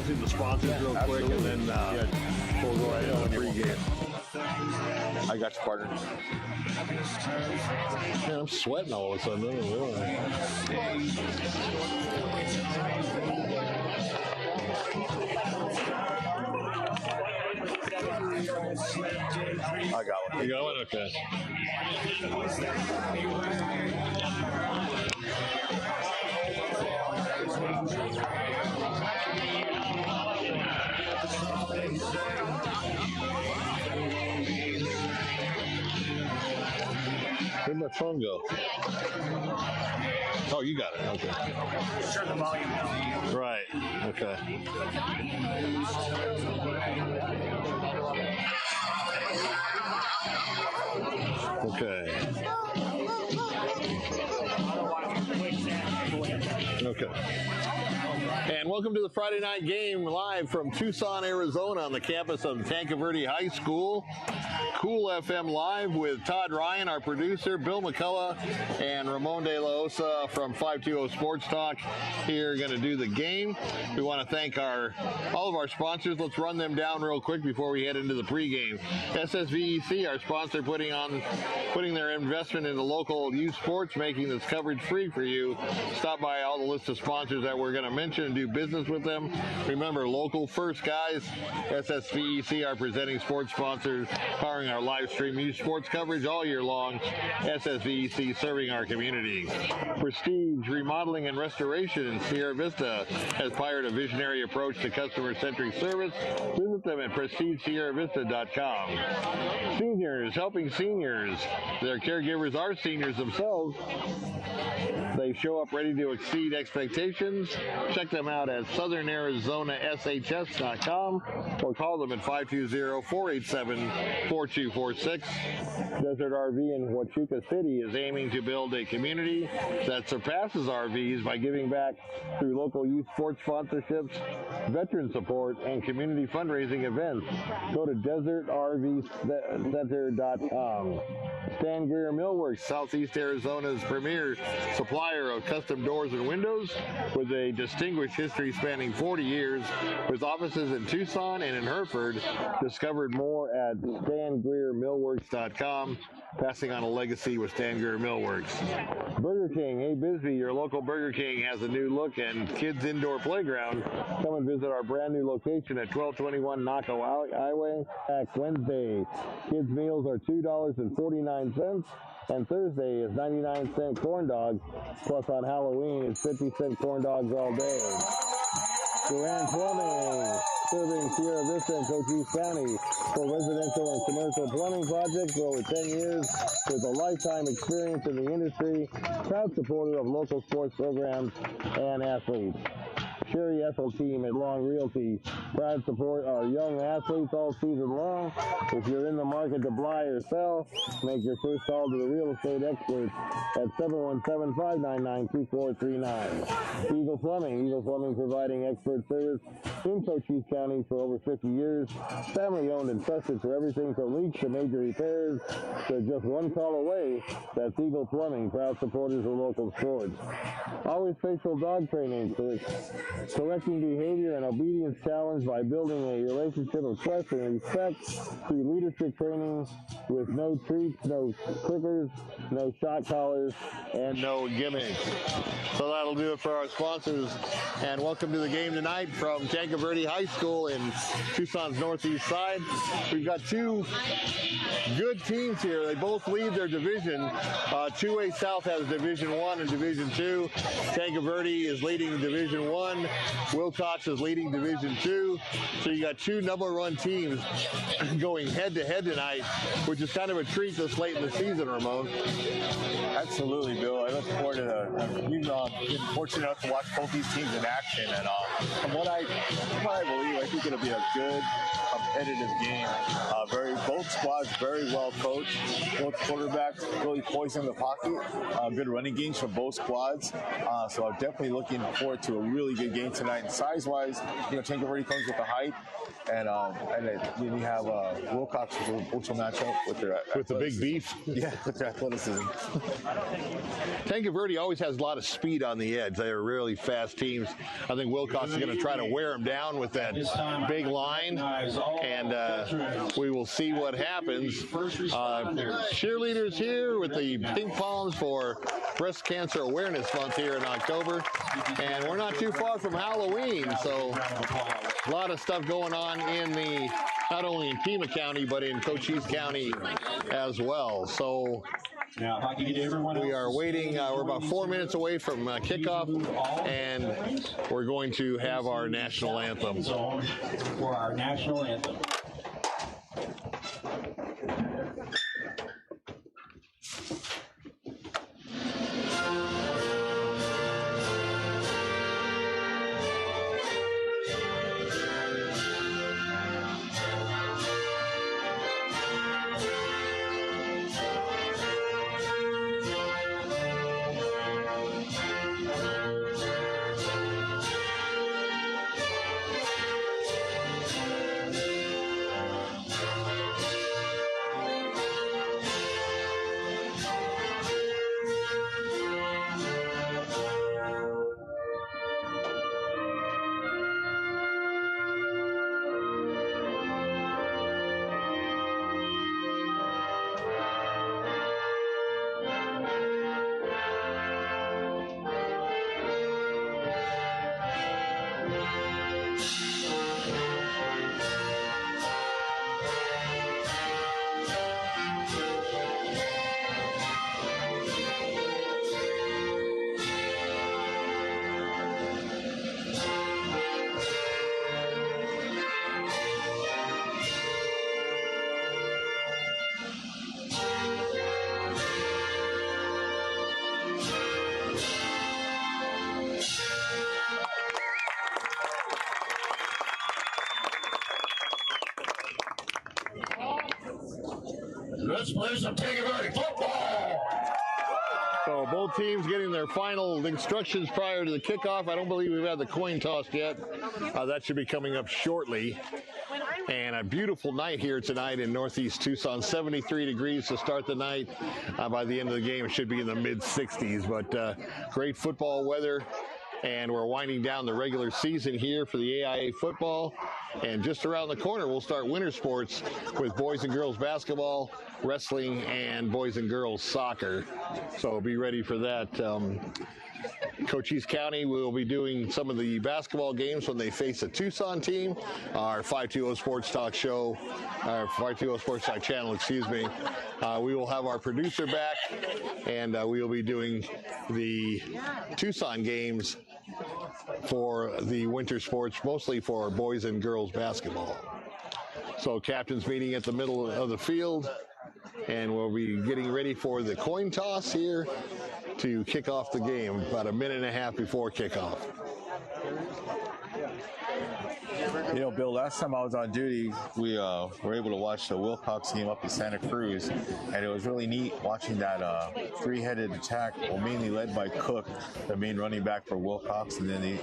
introducing the sponsors real quick, and then we'll go ahead on the pregame. I got you, partner. Man, I'm sweating all of a sudden. I don't realize. I got one. You got one? Okay. Where'd my phone go? Oh, you got it. Okay. Turn the volume down. Right. Okay. Okay. Okay. And welcome to the Friday night game live from Tucson, Arizona on the campus of Tanque Verde High School. Cool FM Live with Todd Ryan, our producer, Bill McCullough, and Ramon De La Osa from 520 Sports Talk here going to do the game. We want to thank all of our sponsors. Let's run them down real quick before we head into the pregame. SSVEC, our sponsor, putting their investment into local youth sports, making this coverage free for you. Stop by all the list of sponsors that we're going to mention and do business with them. Remember, local first, guys. SSVEC, our presenting sports sponsors, powering our live stream youth sports coverage all year long. SSVEC, serving our community. Prestige Remodeling and Restoration in Sierra Vista has hired a visionary approach to customer-centric service. Visit them at prestigesierravista.com. Seniors, helping seniors. Their caregivers are seniors themselves. They show up ready to exceed expectations. Check them out at southernarizonashs.com or call them at 520-487-4246. Desert RV in Huachuca City is aiming to build a community that surpasses RVs by giving back through local youth sports sponsorships, veteran support, and community fundraising events. Go to desertrvcenter.com. Stan Greer Millworks, Southeast Arizona's premier supplier of custom doors and windows with a distinguished history spanning 40 years with offices in Tucson and in Hereford. Discovered more at stangreermillworks.com. Passing on a legacy with Stan Greer Millworks. Burger King. Hey, Bisbee, your local Burger King has a new look and kids indoor playground. Come and visit our brand new location at 1221 Naco Hwy. Next Wednesday, kids meals are $2.49. And Thursday is 99-cent corn dogs. Plus on Halloween, it's 50-cent corn dogs all day. Duran Plumbing, serving Sierra Vista and Cochise County for residential and commercial plumbing projects for over 10 years with a lifetime experience in the industry. Proud supporter of local sports programs and athletes. Sherry Ethel team at Long Realty. Proud support our young athletes all season long. If you're in the market to buy or sell, make your first call to the real estate experts at 717-599-2439. Eagle Plumbing providing expert service in Cochise County for over 50 years. Family owned and trusted for everything from leaks to major repairs. They're just one call away. That's Eagle Plumbing, proud supporters of local sports. Always Faithful Dog Training, correcting behavior and obedience challenge by building a relationship of trust and respect through leadership training with no treats, no clickers, no shot collars, and no gimmicks. So that'll do it for our sponsors. And welcome to the game tonight from Tanque Verde High School in Tucson's northeast side. We've got two good teams here. They both lead their division. 2A South has Division 1 and Division 2. Tanque Verde is leading Division 1. Willcox is leading Division 2. So you got two number-one teams going head-to-head tonight, which is kind of a treat this late in the season, Ramon. Absolutely, Bill. I look forward to we've been fortunate enough to watch both these teams in action, and from what I believe, I think it'll be a good, competitive game. Both squads very well coached. Both quarterbacks really poised in the pocket. Good running games for both squads. So I'm definitely looking forward to a really good game tonight. And size-wise, Tanque Verde comes with the height. And then you have Willcox, which will match up with the big beef. Yeah, with their athleticism. Tanque Verde always has a lot of speed on the edge. They're really fast teams. I think Willcox is going to try to wear them down with that big line, and we will see what happens. Cheerleaders here with the pink palms for Breast Cancer Awareness Month here in October, and we're not too far from Halloween, so a lot of stuff going on in not only in Pima County, but in Cochise County as well. So we are waiting. We're about 4 minutes away from kickoff, and we're going to have our national anthem. For our national anthem. Let's play some Tanque Verde football. So both teams getting their final instructions prior to the kickoff. I don't believe we've had the coin tossed yet. That should be coming up shortly. And a beautiful night here tonight in northeast Tucson. 73 degrees to start the night. By the end of the game, it should be in the mid-60s. But great football weather. And we're winding down the regular season here for the AIA football. And just around the corner, we'll start winter sports with boys and girls basketball, wrestling, and boys and girls soccer. So be ready for that. Cochise County will be doing some of the basketball games when they face a Tucson team. Our 520 Sports Talk show, our 520 Sports Talk channel, excuse me. We will have our producer back, and we will be doing the Tucson games for the winter sports, mostly for boys and girls basketball. So captain's meeting at the middle of the field, and we'll be getting ready for the coin toss here to kick off the game about a minute and a half before kickoff. You know, Bill, last time I was on duty, we were able to watch the Willcox game up in Santa Cruz, and it was really neat watching that three-headed attack, well, mainly led by Cook, the main running back for Willcox, and then the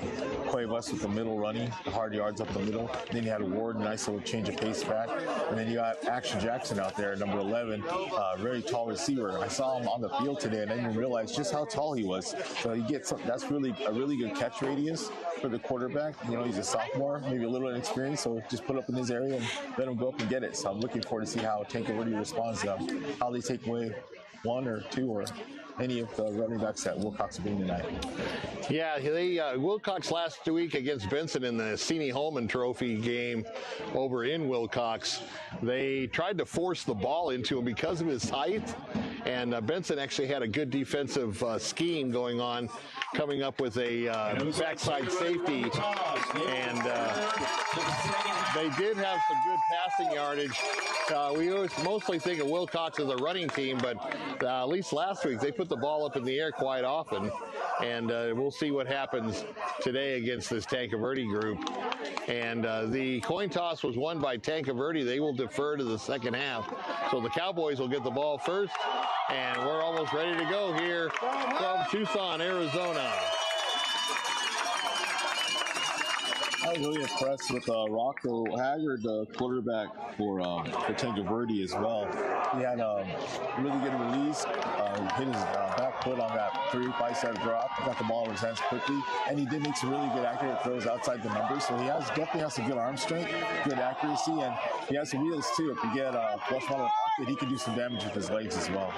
Cuevas with the middle running, the hard yards up the middle. And then you had Ward, nice little change of pace back. And then you got Action Jackson out there, number 11, very tall receiver. I saw him on the field today, and I didn't realize just how tall he was. So you get that's really a really good catch radius for the quarterback. You know, he's a sophomore, maybe a little inexperienced, so just put up in his area and let him go up and get it. So I'm looking forward to see how Tanque Verde responds to how they take away one or two or any of the running backs that Willcox are being tonight. Yeah, they Willcox last week against Benson in the Sini Holman Trophy game over in Willcox. They tried to force the ball into him because of his height, and Benson actually had a good defensive scheme going on, coming up with a backside safety, and they did have some good passing yardage. We always mostly think of Willcox as a running team, but at least last week they put the ball up in the air quite often, and we'll see what happens today against this Tanque Verde group. And the coin toss was won by Tanque Verde. They will defer to the second half. So the Cowboys will get the ball first. And we're almost ready to go here from Tucson, Arizona. I was really impressed with Rocco Haggard, the quarterback for Tanque Verde as well. He had a really good release, hit his back foot on that 3-5-7 drop, got the ball in his hands quickly, and he did make some really good accurate throws outside the numbers. So he definitely has some good arm strength, good accuracy, and he has some wheels too. If you get flush one in the pocket, he can do some damage with his legs as well.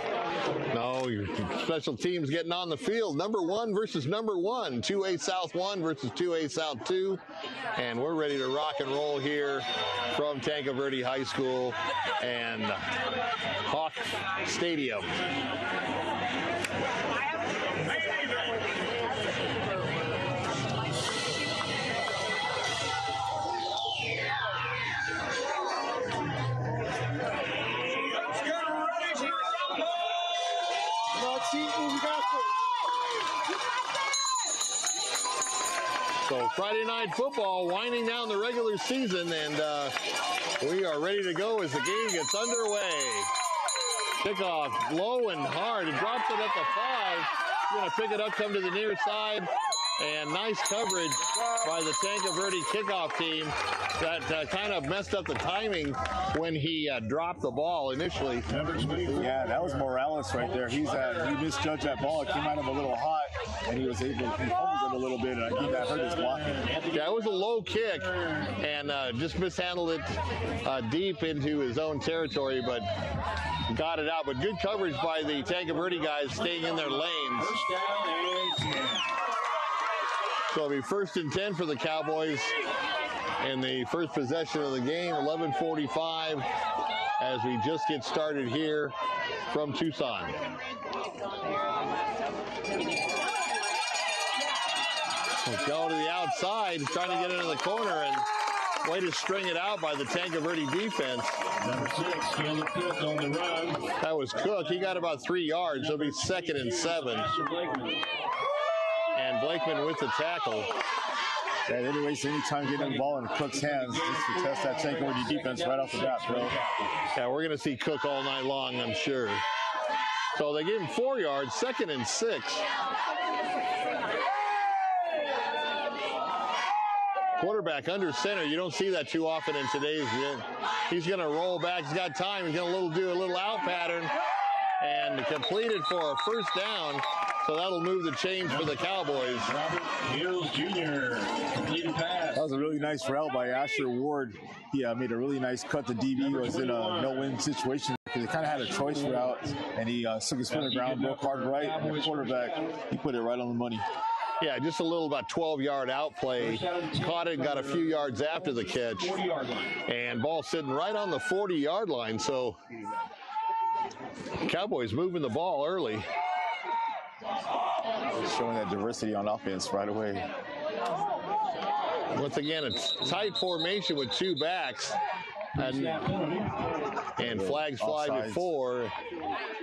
No, your special teams getting on the field. Number 1 versus number 1. 2A South 1 versus 2A South 2. And we're ready to rock and roll here from Tanque Verde High School and Hawk Stadium. So Friday night football winding down the regular season, and we are ready to go as the game gets underway. Kickoff low and hard. It drops it at the 5. Going to pick it up, come to the near side, and nice coverage by the Tanque Verde kickoff team that kind of messed up the timing when he dropped the ball initially. Yeah, that was Morales right there. He misjudged that ball. It came at him a little hot, and he fumbled it a little bit, and I think that hurt his blocking. Yeah, it was a low kick, and just mishandled it deep into his own territory, but got it out. But good coverage by the Tanque Verde guys staying in their lanes. So it'll be 1st and 10 for the Cowboys in the first possession of the game, 11:45, as we just get started here from Tucson. Go to the outside, trying to get into the corner, and way to string it out by the Tanque Verde defense. Number 6, Caleb Cook on the run. That was Cook. He got about 3 yards. It'll be 2nd and 7. And Blakeman with the tackle. Yeah, anyways, anytime getting the ball in Cook's hands, just to test that Tanque Verde defense right off the bat, bro. Yeah, we're going to see Cook all night long, I'm sure. So they gave him 4 yards, 2nd and 6. Quarterback under center. You don't see that too often in today's game. He's going to roll back. He's got time. He's going to do a little out pattern and completed for a 1st down. So that'll move the chains for the Cowboys. Robert Hills Jr. completed pass. That was a really nice route by Asher Ward. He made a really nice cut. The DB was in a no-win situation because he kind of had a choice route, and he took his foot on the ground, broke hard right, and the quarterback, he put it right on the money. Yeah, just a little about 12-yard outplay. Caught it, got a few yards after the catch. And ball sitting right on the 40-yard line. So Cowboys moving the ball early. Showing that diversity on offense right away. Once again, it's tight formation with 2 backs. And flags fly before,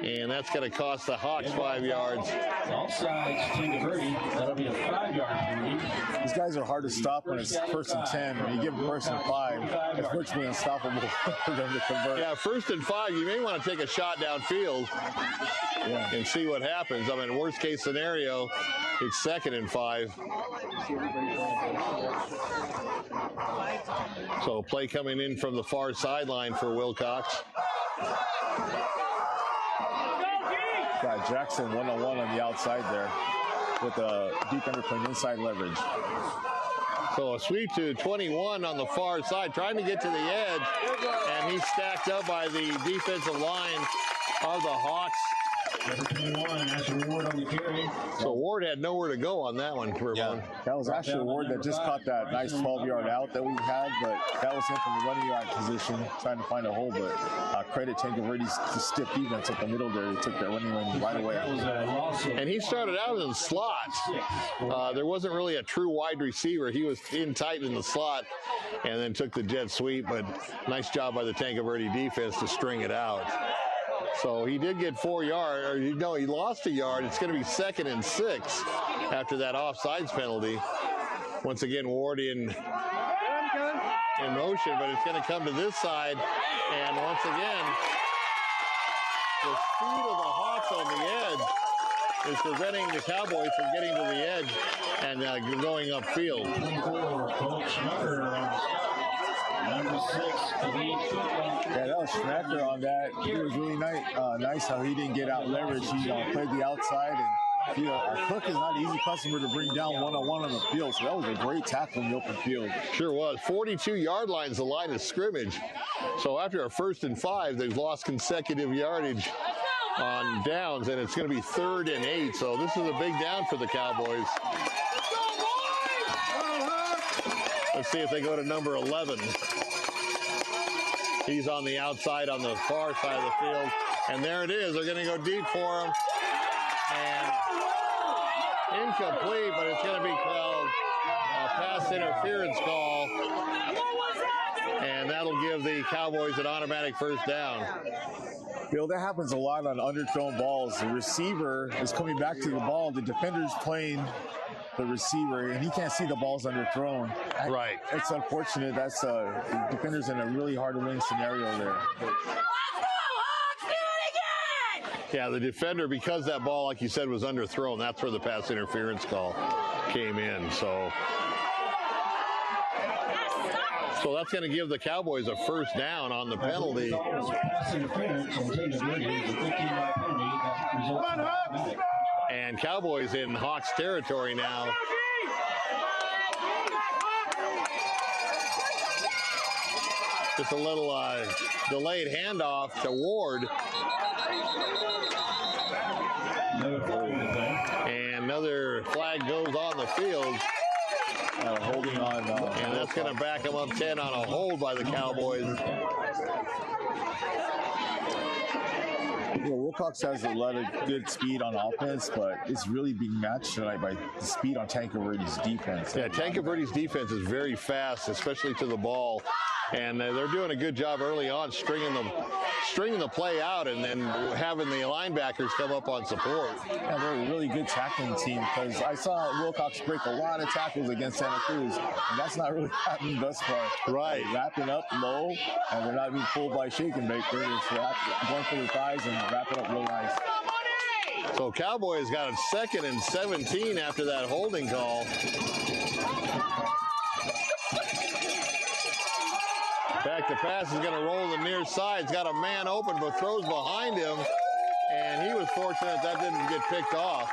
and that's going to cost the Hawks 5 yards. Offsides, Tanque Verde. That'll be a 5-yard penalty. These guys are hard to stop when it's 1st and 10. When you give them 1st and 5, it's virtually unstoppable for them to convert. Yeah, 1st and 5, you may want to take a shot downfield and see what happens. I mean, worst case scenario, it's 2nd and 5. So play coming in from the far sideline for Willcox. Got Jackson one-on-one on the outside there with a deep underplane inside leverage. So a sweep to 21 on the far side, trying to get to the edge, and he's stacked up by the defensive line of the Hawks. Number 21, Asher Ward on the carry. So Ward had nowhere to go on that one, Ramon. That was Asher Ward that just caught that nice 12-yard out that we had, but that was him from the running yard position, trying to find a hole. But credit Tanque Verde's stiff defense at the middle there. He took that running lane right away. And he started out in the slot. There wasn't really a true wide receiver. He was in tight in the slot and then took the jet sweep. But nice job by the Tanque Verde defense to string it out. So he did get 4 yards, or no, he lost a yard. It's going to be 2nd and 6 after that offsides penalty. Once again, Ward in in motion, but it's going to come to this side. And once again, the speed of the Hawks on the edge is preventing the Cowboys from getting to the edge and going upfield. Yeah, that was Schmacker on that. It was really nice how he didn't get out leveraged. He played the outside, and Cook is not an easy customer to bring down one-on-one on the field. So that was a great tackle in the open field. Sure was. 42-yard line is the line of scrimmage. So after a 1st and 5, they've lost consecutive yardage on downs, and it's going to be 3rd and 8. So this is a big down for the Cowboys. Let's see if they go to number 11. He's on the outside on the far side of the field. And there it is. They're going to go deep for him. And incomplete, but it's going to be called a pass interference call. And that'll give the Cowboys an automatic 1st down. Bill, that happens a lot on underthrown balls. The receiver is coming back to the ball. The defender's playing the receiver, and he can't see the ball's underthrown. Right. It's unfortunate. That's the defender's in a really hard-to-win scenario there. Yeah, the defender, because that ball, like you said, was underthrown, that's where the pass interference call came in. So that's going to give the Cowboys a 1st down on the penalty. And Cowboys in Hawks territory now. Just a little delayed handoff to Ward. And another flag goes on the field. Holding on. And that's going to back them up 10 on a hold by the Cowboys. Willcox has a lot of good speed on offense, but it's really being matched tonight by the speed on Tanque Verde's defense. Yeah, Tanque Verde's defense is very fast, especially to the ball. And they're doing a good job early on stringing the play out and then having the linebackers come up on support. Yeah, they're a really good tackling team because I saw Willcox break a lot of tackles against Santa Cruz, and that's not really happening thus far. Right. They're wrapping up low, and they're not being pulled by shake and bake. They're just going for their thighs and wrapping up real nice. So Cowboys got a 2nd and 17 after that holding call. Back to pass is going to roll the near side. He's got a man open, but throws behind him. And he was fortunate that didn't get picked off.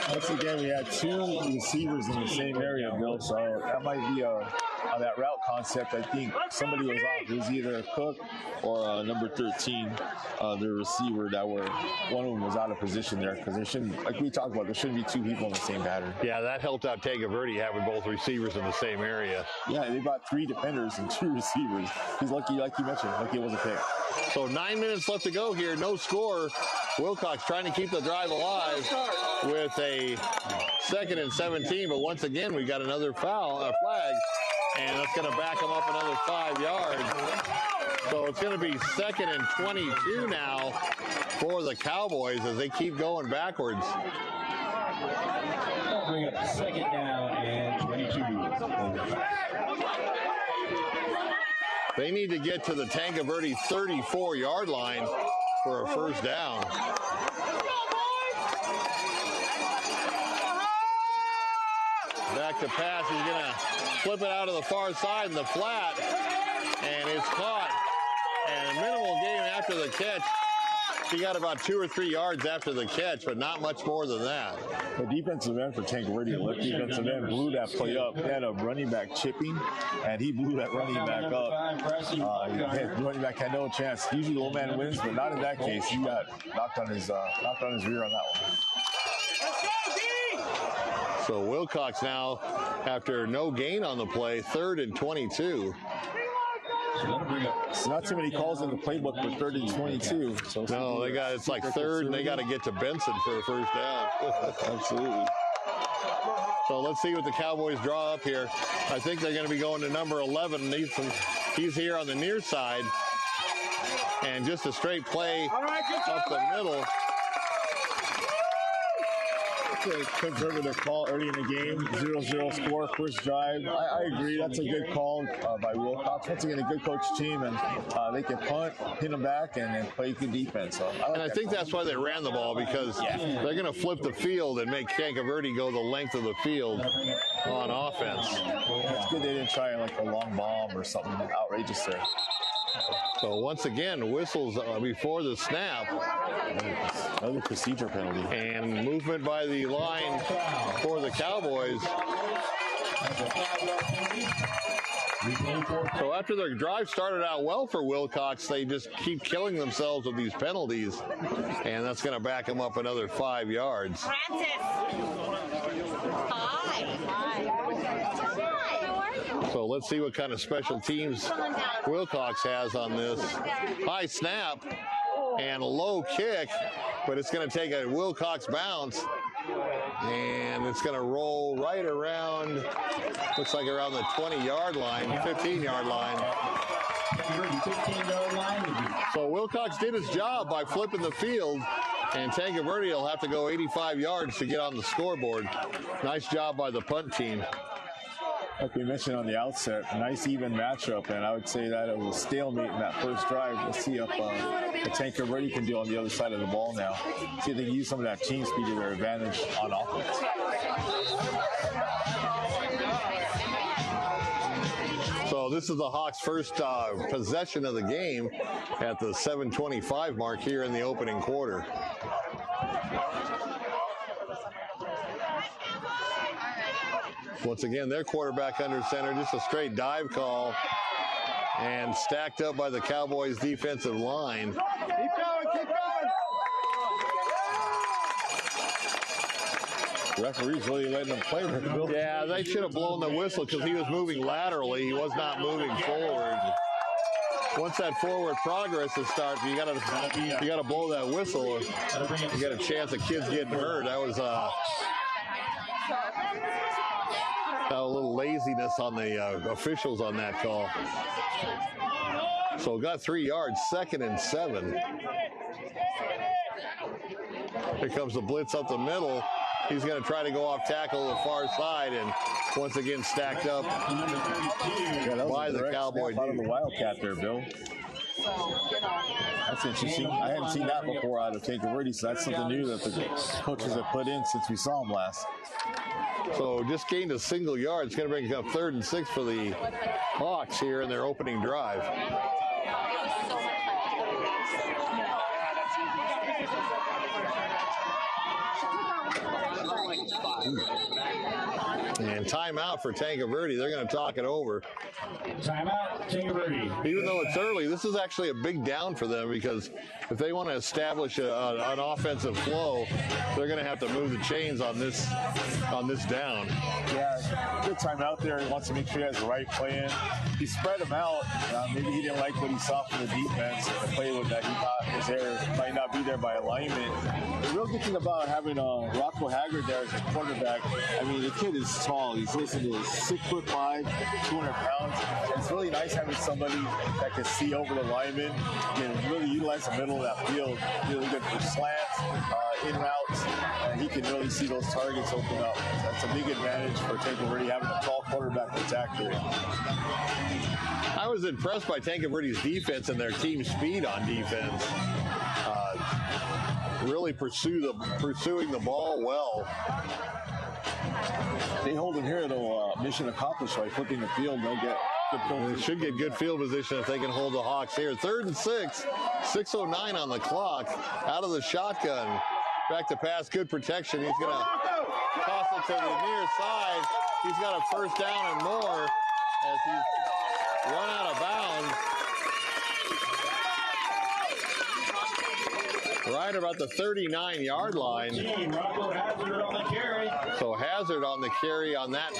Once again, we had 2 receivers in the same area, Bill. So that might be on that route concept. I think somebody was off. It was either Cook or number 13, the receiver. One of them was out of position there because there shouldn't, like we talked about, there shouldn't be 2 people in the same pattern. Yeah, that helped out Tanque Verde having both receivers in the same area. Yeah, they brought 3 defenders and 2 receivers. He's lucky, like you mentioned, lucky it was a pick. So 9 minutes left to go here. No score. Willcox trying to keep the drive alive with a 2nd and 17. But once again, we got another flag. And that's going to back them up another 5 yards. So it's going to be 2nd and 22 now for the Cowboys as they keep going backwards. Bring up 2nd down and 22. They need to get to the Tanque Verde 34-yard line for a 1st down. Back to pass. He's going to flip it out of the far side in the flat. And it's caught. And a minimal gain after the catch. He got about 2 or 3 yards after the catch, but not much more than that. The defensive end for Tanque Verde, the defensive end blew that play up. They had a running back chipping, and he blew that running back up. The running back had no chance. Usually the old man wins, but not in that case. He got knocked on his rear on that one. So Willcox now, after no gain on the play, 3rd and 22. It's not too many calls in the playbook for 3rd and 22. So no, it's like 3rd, and they got to get to Benson for a 1st down. Absolutely. So let's see what the Cowboys draw up here. I think they're going to be going to number 11. He's here on the near side. And just a straight play up the middle. It's a conservative call early in the game. 0-0 score, first drive. I agree. That's a good call by Willcox. Once again, a good coach team, and they can punt, pin them back, and play good defense. So I think that's why they ran the ball, because they're going to flip the field and make Tanque Verde go the length of the field on offense. It's good they didn't try like a long bomb or something outrageous there. So once again, whistles before the snap. Another procedure penalty. And movement by the line for the Cowboys. So after their drive started out well for Willcox, they just keep killing themselves with these penalties. And that's going to back them up another 5 yards. Francis. Hi. So let's see what kind of special teams Willcox has on this. High snap and a low kick, but it's going to take a Willcox bounce. And it's going to roll right around, looks like around the 20-yard line, 15-yard line. 15-yard line. So Willcox did his job by flipping the field, and Tanque Verde will have to go 85 yards to get on the scoreboard. Nice job by the punt team. Like we mentioned on the outset, a nice even matchup, and I would say that it was a stalemate in that first drive. We'll see what Tanque Verde can do on the other side of the ball now. See if they can use some of that team speed to their advantage on offense. So this is the Hawks' first possession of the game at the 7:25 mark here in the opening quarter. Once again, their quarterback under center, just a straight dive call, and stacked up by the Cowboys' defensive line. Keep going, keep going. Referee's really letting them play. Yeah, they should have blown the whistle because he was moving laterally. He was not moving forward. Once that forward progress is started, you gotta blow that whistle, or you got a chance of kids getting hurt. That was a little laziness on the officials on that call. So got 3 yards, 2nd and 7. Here comes the blitz up the middle. He's going to try to go off tackle the far side, and once again stacked up by the Cowboy. Out of the Wildcat there, Bill. That's interesting. I hadn't seen that before out of Tanque Verde, so that's something new that the coaches have put in since we saw him last. So just gained a single yard. It's going to bring up 3rd and 6 for the Hawks here in their opening drive. And timeout for Tanque Verde. They're going to talk it over. Timeout, Tanque Verde. Even though it's early, this is actually a big down for them, because if they want to establish an offensive flow, they're going to have to move the chains on this down. Yeah, good timeout there. He wants to make sure he has the right play in. He spread them out. Maybe he didn't like what he saw from the defense. The play that he thought was there might not be there by alignment. The real good thing about having Rocco Haggard there as a quarterback, I mean, the kid is tall. He's listed as 6'5", 200 pounds. It's really nice having somebody that can see over the lineman, can really utilize the middle of that field, really good for slants, in routes, and he can really see those targets open up. That's a big advantage for Tanque Verde, having a tall quarterback to attack there. I was impressed by Tanque Verde's defense and their team speed on defense. Really pursuing the ball well. They hold him here, though. Mission accomplished by flipping the field. They'll get good field position. They should get good field position if they can hold the Hawks here. 3rd and 6, 6:09 on the clock. Out of the shotgun. Back to pass, good protection. He's going to toss it to the near side. He's got a first down and more as he's run out of bounds. Right about the 39-yard line. So Hazard on the carry on that.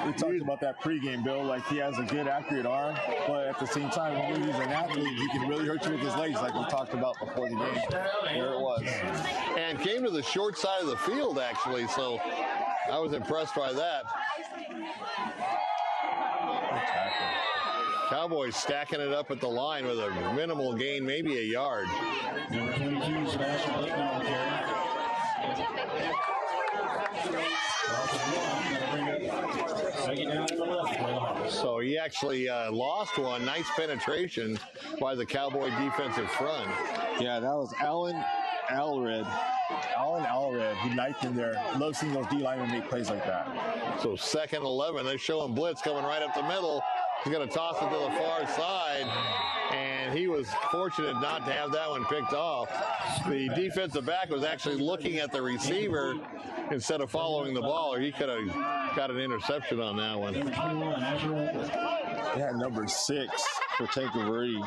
We talked about that pregame, Bill. Like, he has a good, accurate arm, but at the same time, when he's an athlete, he can really hurt you with his legs, like we talked about before the game. There it was. And came to the short side of the field, actually, so I was impressed by that. Cowboys stacking it up at the line with a minimal gain, maybe a yard. Number 22, Sebastian Blake on the carry. So he actually lost one. Nice penetration by the Cowboy defensive front. Yeah, that was Alan Allred. He knifed in there. Love seeing those D linemen make plays like that. So 2nd and 11. They're showing blitz coming right up the middle. He's going to toss it to the far side. And he was fortunate not to have that one picked off. The defensive back was actually looking at the receiver instead of following the ball, or he could have got an interception on that one. Yeah, number 6 for Tanque Verde,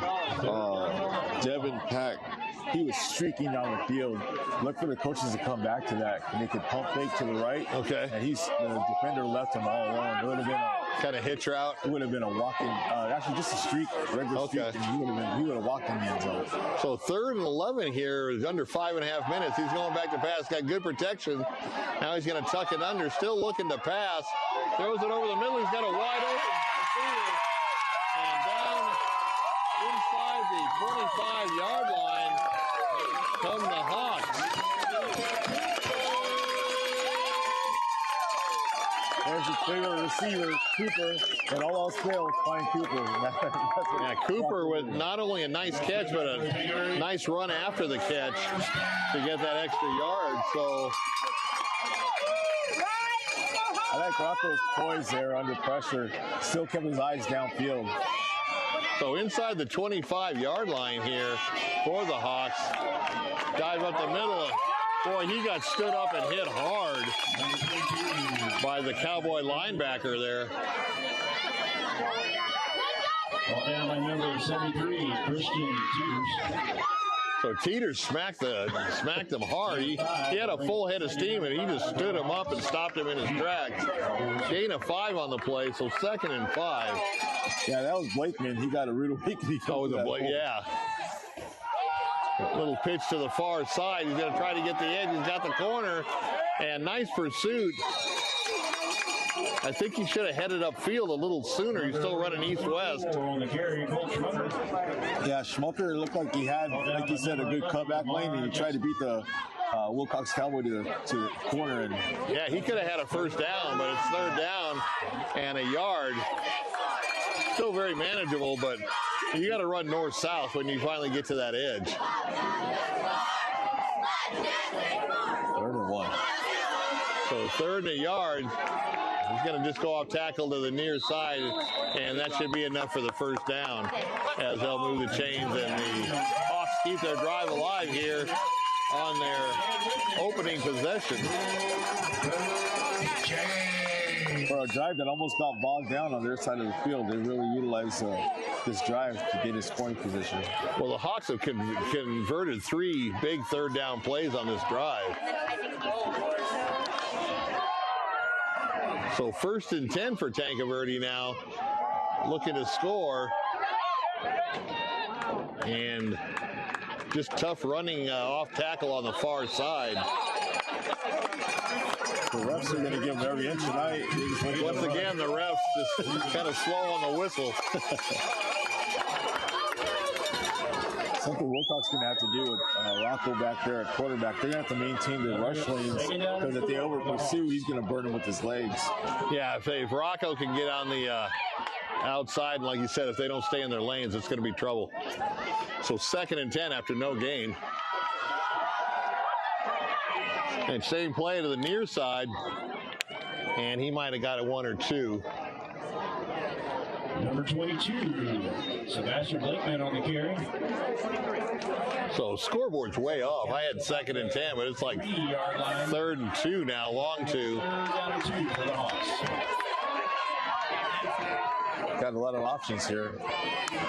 Devin Pack. He was streaking down the field. Look for the coaches to come back to that. And they could pump fake to the right. Okay. And the defender left him all alone. It would have been a kind of hitch route. It would have been a walking, actually just a streak, regular streak, and he would have walked in the end zone. So 3rd and 11 here is under 5.5 minutes. He's going back to pass, got good protection. Now he's going to tuck it under, still looking to pass. Throws it over the middle. He's got a wide open receiver. And down inside the 25-yard line come the Hawks. There's his favorite receiver, Cooper, and all else fails, find Cooper. Yeah, Cooper with not only a nice catch, but a nice run after the catch to get that extra yard. So I like Rocco's poise there under pressure. Still kept his eyes downfield. So inside the 25-yard line here for the Hawks. Dive up the middle. Boy, he got stood up and hit hard by the Cowboy linebacker there. Ball down by number 73, Christian Teeters. So Teeters smacked him hard. He had a full head of steam, and he just stood him up and stopped him in his tracks. Gain of 5 on the play, so 2nd and 5. Yeah, that was Blakeman. He got a rude awakening. Oh, the Blake, yeah. Little pitch to the far side. He's going to try to get the edge. He's got the corner, and nice pursuit. I think he should have headed upfield a little sooner. He's still running east-west. Yeah, Schmucker looked like he had, like you said, a good cutback lane, and he tried to beat the Willcox Cowboy to the corner. And yeah, he could have had a first down, but it's 3rd down and a yard. Still very manageable, but you got to run north-south when you finally get to that edge. 3rd and 1. So 3rd and a yard. He's going to just go off tackle to the near side, and that should be enough for the first down as they'll move the chains, and the Hawks keep their drive alive here on their opening possession. For a drive that almost got bogged down on their side of the field, they really utilized this drive to get his scoring position. Well, the Hawks have converted 3 big 3rd down plays on this drive. So 1st and 10 for Tanque Verde now, looking to score. And just tough running off tackle on the far side. The refs are going to give them every inch tonight. Once again, the refs just kind of slow on the whistle. Something Willcox going to have to do with Rocco back there at quarterback. They're going to have to maintain the rush lanes, because if they over pursue, he's going to burn them with his legs. Yeah, if Rocco can get on the outside, and like you said, if they don't stay in their lanes, it's going to be trouble. So 2nd and 10 after no gain. And same play to the near side, and he might have got it 1 or 2. Number 22, Sebastian Blakeman on the carry. So scoreboard's way off. I had 2nd and 10, but it's like 3rd and 2 now, long 2. Down and 2 for the Hawks. Got a lot of options here.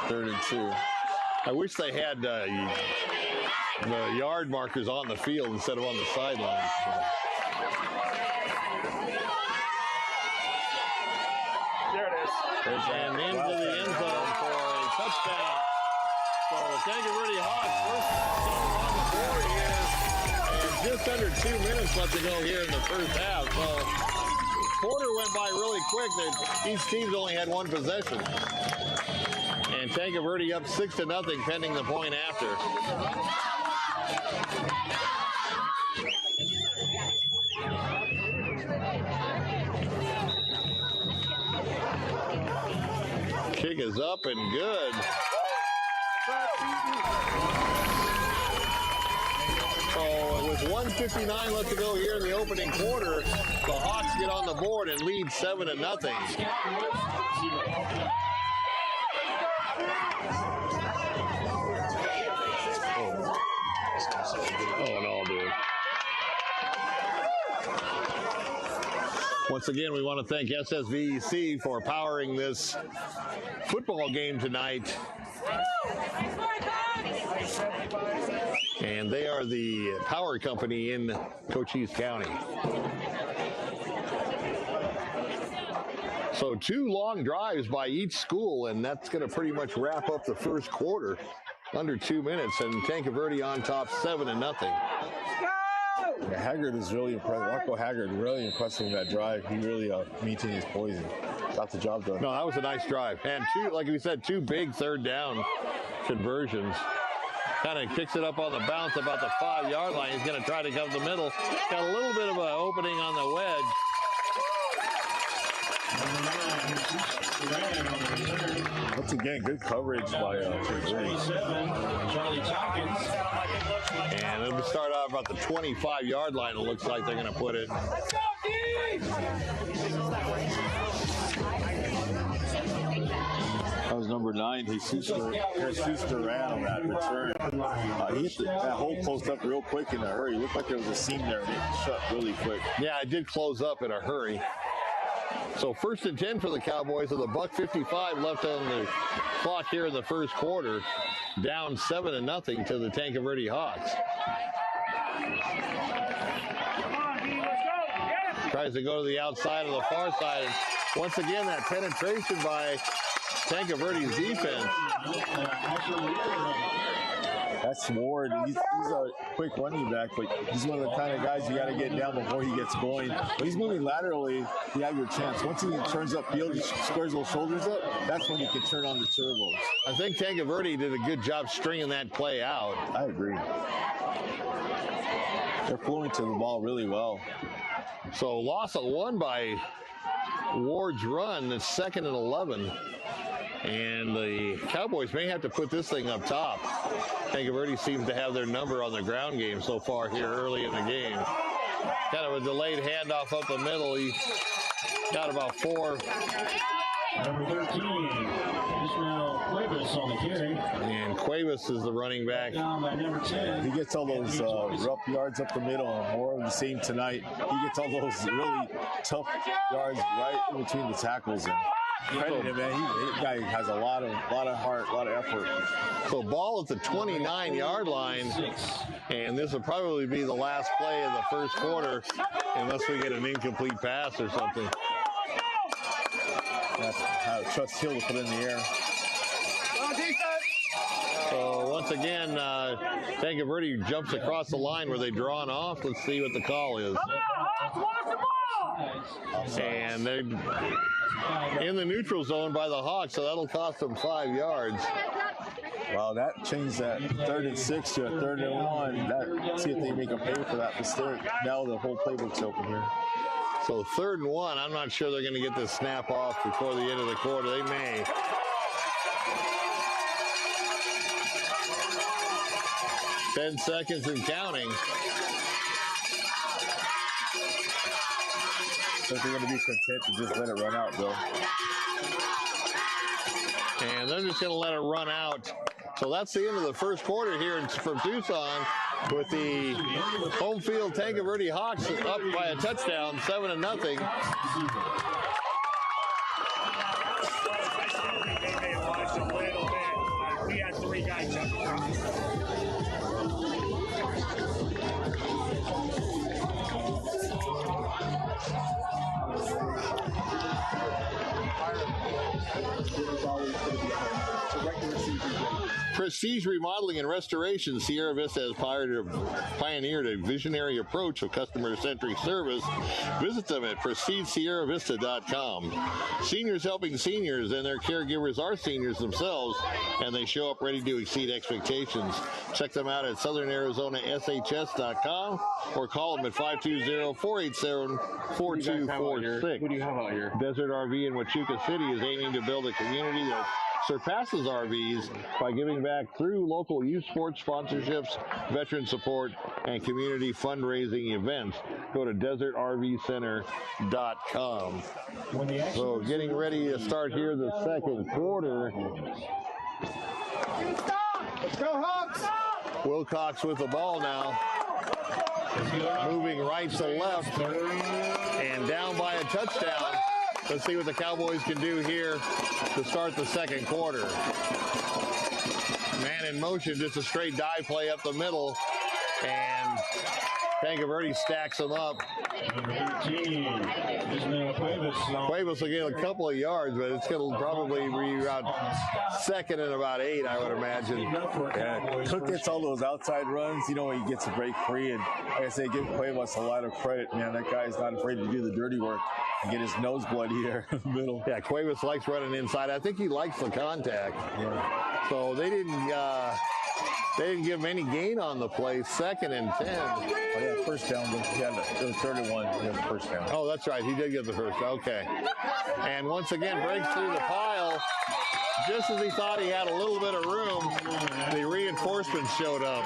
3rd and 2. I wish they had the yard markers on the field instead of on the sidelines. There it is. And into the end zone for a touchdown. So the Tanque Verde Hawks first on the board here. And just under 2 minutes left to go here in the first half. So quarter went by really quick. Each team's only had 1 possession. And Tanque Verde up 6-0 pending the point after. is up and good. So with 1:59 left to go here in the opening quarter, the Hawks get on the board and lead 7-0. Oh, no, dude. Once again, we want to thank SSVEC for powering this football game tonight. And they are the power company in Cochise County. So 2 long drives by each school, and that's going to pretty much wrap up the first quarter. Under 2 minutes, and Tanque Verde on top 7-0. Yeah, Haggard is really impressive. Naco Hwy really impressive in that drive. He really maintained his poise and got the job done. No, that was a nice drive. And 2, like we said, 2 big third down conversions. Kind of kicks it up on the bounce about the 5-yard line. He's going to try to come to the middle. Got a little bit of an opening on the wedge. Once again, good coverage by And it'll start out about the 25-yard line. It looks like they're going to put it. That was number 9. Jesus ran on that return. He hit that hole closed up real quick in a hurry. It looked like there was a seam there and it shut really quick. Yeah, it did close up in a hurry. So 1st and 10 for the Cowboys with $1:55 left on the clock here in the first quarter. Down 7-0 to the Tanque Verde Hawks. Tries to go to the outside of the far side. And once again, that penetration by Tanque Verde's defense. That's Ward. He's a quick running back, but he's one of the kind of guys you got to get down before he gets going. When he's moving laterally, you have your chance. Once he turns upfield, he squares those shoulders up, that's when you can turn on the turbos. I think Tanque Verde did a good job stringing that play out. I agree. They're flowing to the ball really well. So loss of 1 by Ward's run. It's 2nd and 11. And the Cowboys may have to put this thing up top. Tanque Verde seems to have their number on the ground game so far here early in the game. Kind of a delayed handoff up the middle. He got about 4. Number 13, Cuevas on the carry. And Cuevas is the running back. Down by number 10. He gets all those rough yards up the middle, and more of the same tonight. He gets all those really tough yards right in between the tackles. And credit him, man. That guy has a lot of heart, a lot of effort. So ball at the 29-yard line, and this will probably be the last play of the first quarter, unless we get an incomplete pass or something. That's how Trust Hill to put in the air. So once again, Tanque Verde jumps across the line where they drawn off. Let's see what the call is. And they're in the neutral zone by the Hawks, so that'll cost them 5 yards. Wow, that changed that 3rd and 6 to a 3rd and 1. See if they make a pay for that mistake. Now the whole playbook's open here. So 3rd and 1. I'm not sure they're going to get this snap off before the end of the quarter. They may. Ten seconds and counting. I think they're going to be content to just let it run out, though. And they're just going to let it run out. So that's the end of the first quarter here from Tucson, with the home field Tanque Verde Hawks up by a touchdown, 7-0. We had 3 guys up. Prestige Remodeling and Restoration. Sierra Vista has pioneered a visionary approach of customer-centric service. Visit them at prestigesierravista.com. Seniors helping seniors, and their caregivers are seniors themselves, and they show up ready to exceed expectations. Check them out at southernarizonaSHS.com or call them at 520-487-4246. What do you have out here? Desert RV in Huachuca City is aiming to build a community that's surpasses RVs by giving back through local youth sports sponsorships, veteran support, and community fundraising events. Go to desertrvcenter.com. So getting ready to start here the second quarter. Let's go, Hawks! Willcox with the ball now. Moving right to left and down by a touchdown. Let's see what the Cowboys can do here to start the second quarter. Man in motion, just a straight dive play up the middle, and Tanque Verde stacks them up. Number 13 is now Cuevas. Cuevas will get a couple of yards, but it's going to probably be around second and about 8, I would imagine. Yeah, Cook gets all those outside runs, you know, when he gets a break free. And like I say, give Cuevas a lot of credit, man. That guy is not afraid to do the dirty work and get his nose bloody here in the middle. Yeah, Cuevas likes running inside. I think he likes the contact. Yeah. So they didn't give him any gain on the play. Second and 10. Oh, yeah, first down. Yeah, it was 31. Yeah, first down. Oh, that's right. He did get the first. Okay. And once again, breaks through the pile. Just as he thought he had a little bit of room, the reinforcements showed up.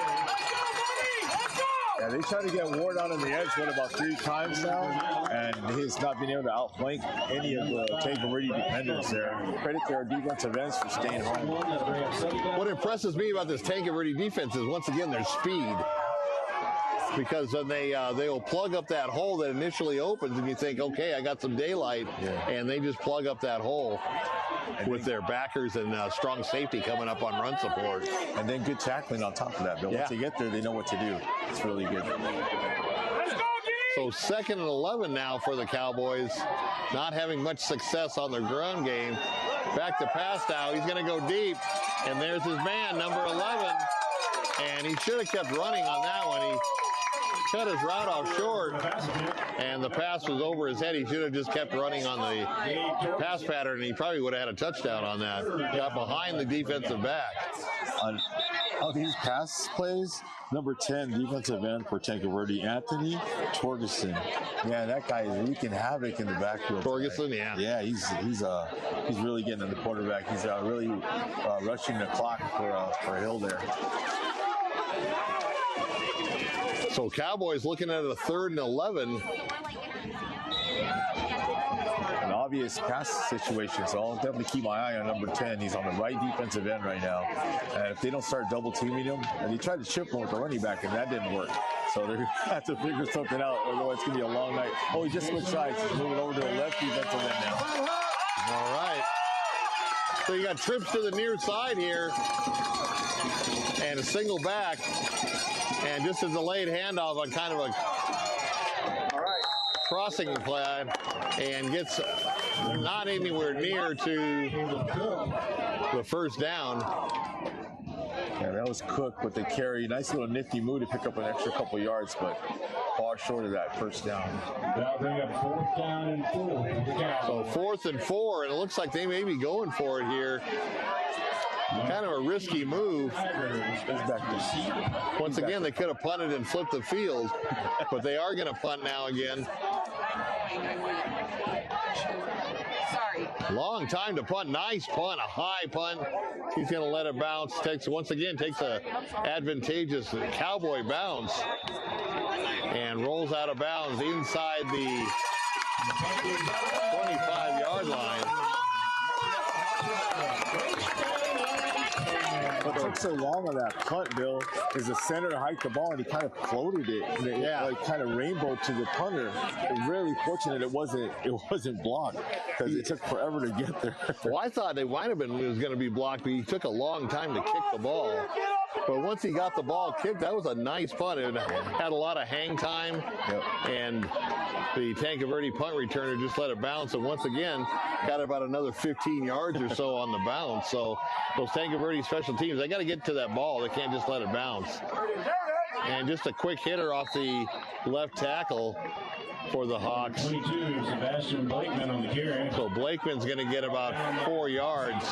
Yeah, they tried to get Ward out on the edge, about 3 times now, and he's not been able to outflank any of the Tanque Verde defenders there. Credit to our defensive ends for staying home. What impresses me about this Tanque Verde defense is, once again, their speed. Because then they'll plug up that hole that initially opens, and you think, okay, I got some daylight, and they just plug up that hole with their backers and strong safety coming up on run support. And then good tackling on top of that. But once they get there, they know what to do. It's really good. So second and 11 now for the Cowboys. Not having much success on their ground game. Back to pass now. He's going to go deep. And there's his man, number 11. And he should have kept running on that one. He cut his route off short, and the pass was over his head. He should have just kept running on the pass pattern, and he probably would have had a touchdown on that. Got behind the defensive back. On these pass plays, number 10 defensive end for Tanque Verde, Anthony Torgerson. Yeah, that guy is wreaking havoc in the backfield. Torgerson, yeah. Yeah, he's really getting at the quarterback. He's really rushing the clock for Hill there. So Cowboys looking at a 3rd and 11. An obvious pass situation, so I'll definitely keep my eye on number 10. He's on the right defensive end right now. And if they don't start double teaming him, and he tried to chip him with the running back, and that didn't work. So they're going to have to figure something out, otherwise it's going to be a long night. Oh, he just switched sides. He's moving over to the left defensive end now. All right. So you got trips to the near side here. And a single back. And just a delayed handoff on kind of a crossing play, and gets not anywhere near to the first down. Yeah, that was Cook with the carry. Nice little nifty move to pick up an extra couple yards, but far short of that first down. That'll bring up 4th down and 4. So 4th and 4, and it looks like they may be going for it here. Kind of a risky move. Once again, they could have punted and flipped the field, but they are going to punt now again. Sorry. Long time to punt. Nice punt, a high punt. He's going to let it bounce. Takes a advantageous Cowboy bounce and rolls out of bounds inside the 25-yard line. What took so long on that punt, Bill, is the center hiked the ball and he kind of floated it. And it like kind of rainbowed to the punter. And really fortunate it wasn't blocked, because it took forever to get there. Well, I thought it might have been was going to be blocked, but he took a long time to kick the ball. But once he got the ball kicked, that was a nice punt. It had a lot of hang time, and the Tanque Verde punt returner just let it bounce. And once again, got about another 15 yards or so on the bounce. So those Tanque Verde special teams, they got to get to that ball. They can't just let it bounce. And just a quick hitter off the left tackle for the Hawks. 22, Sebastian Blakeman on the carry. So Blakeman's going to get about 4 yards.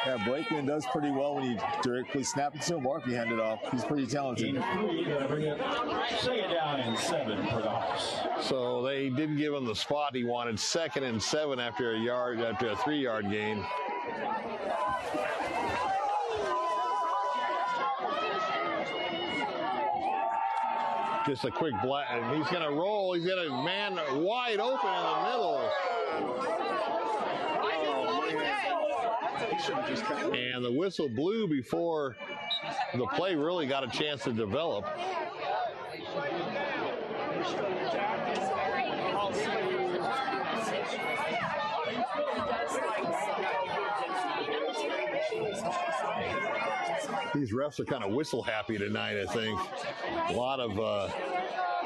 Yeah, Blakeman does pretty well when you directly snap it to him or if you hand it off. He's pretty talented. Second down and 7 for the Hawks. So they didn't give him the spot he wanted. 2nd and 7 after a 3-yard gain. Just a quick black, and he's going to roll. He's got a man wide open in the middle. And the whistle blew before the play really got a chance to develop. These refs are kind of whistle happy tonight, I think. A lot of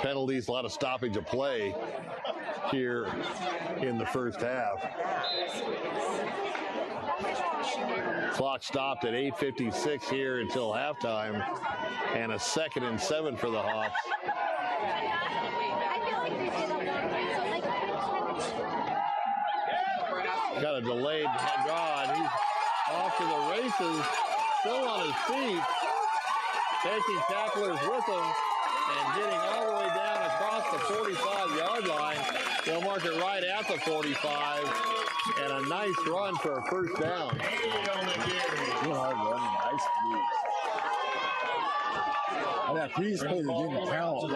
penalties, a lot of stoppage of play here in the first half. Clock stopped at 8:56 here until halftime, and a 2nd and 7 for the Hawks. Got a delayed draw, and he's off to the races, still on his feet, taking tacklers with him, and getting all the way down across the 45-yard line. They'll mark it right at the 45, and a nice run for a first down. Real hard run, nice moves. And that previous play that didn't count,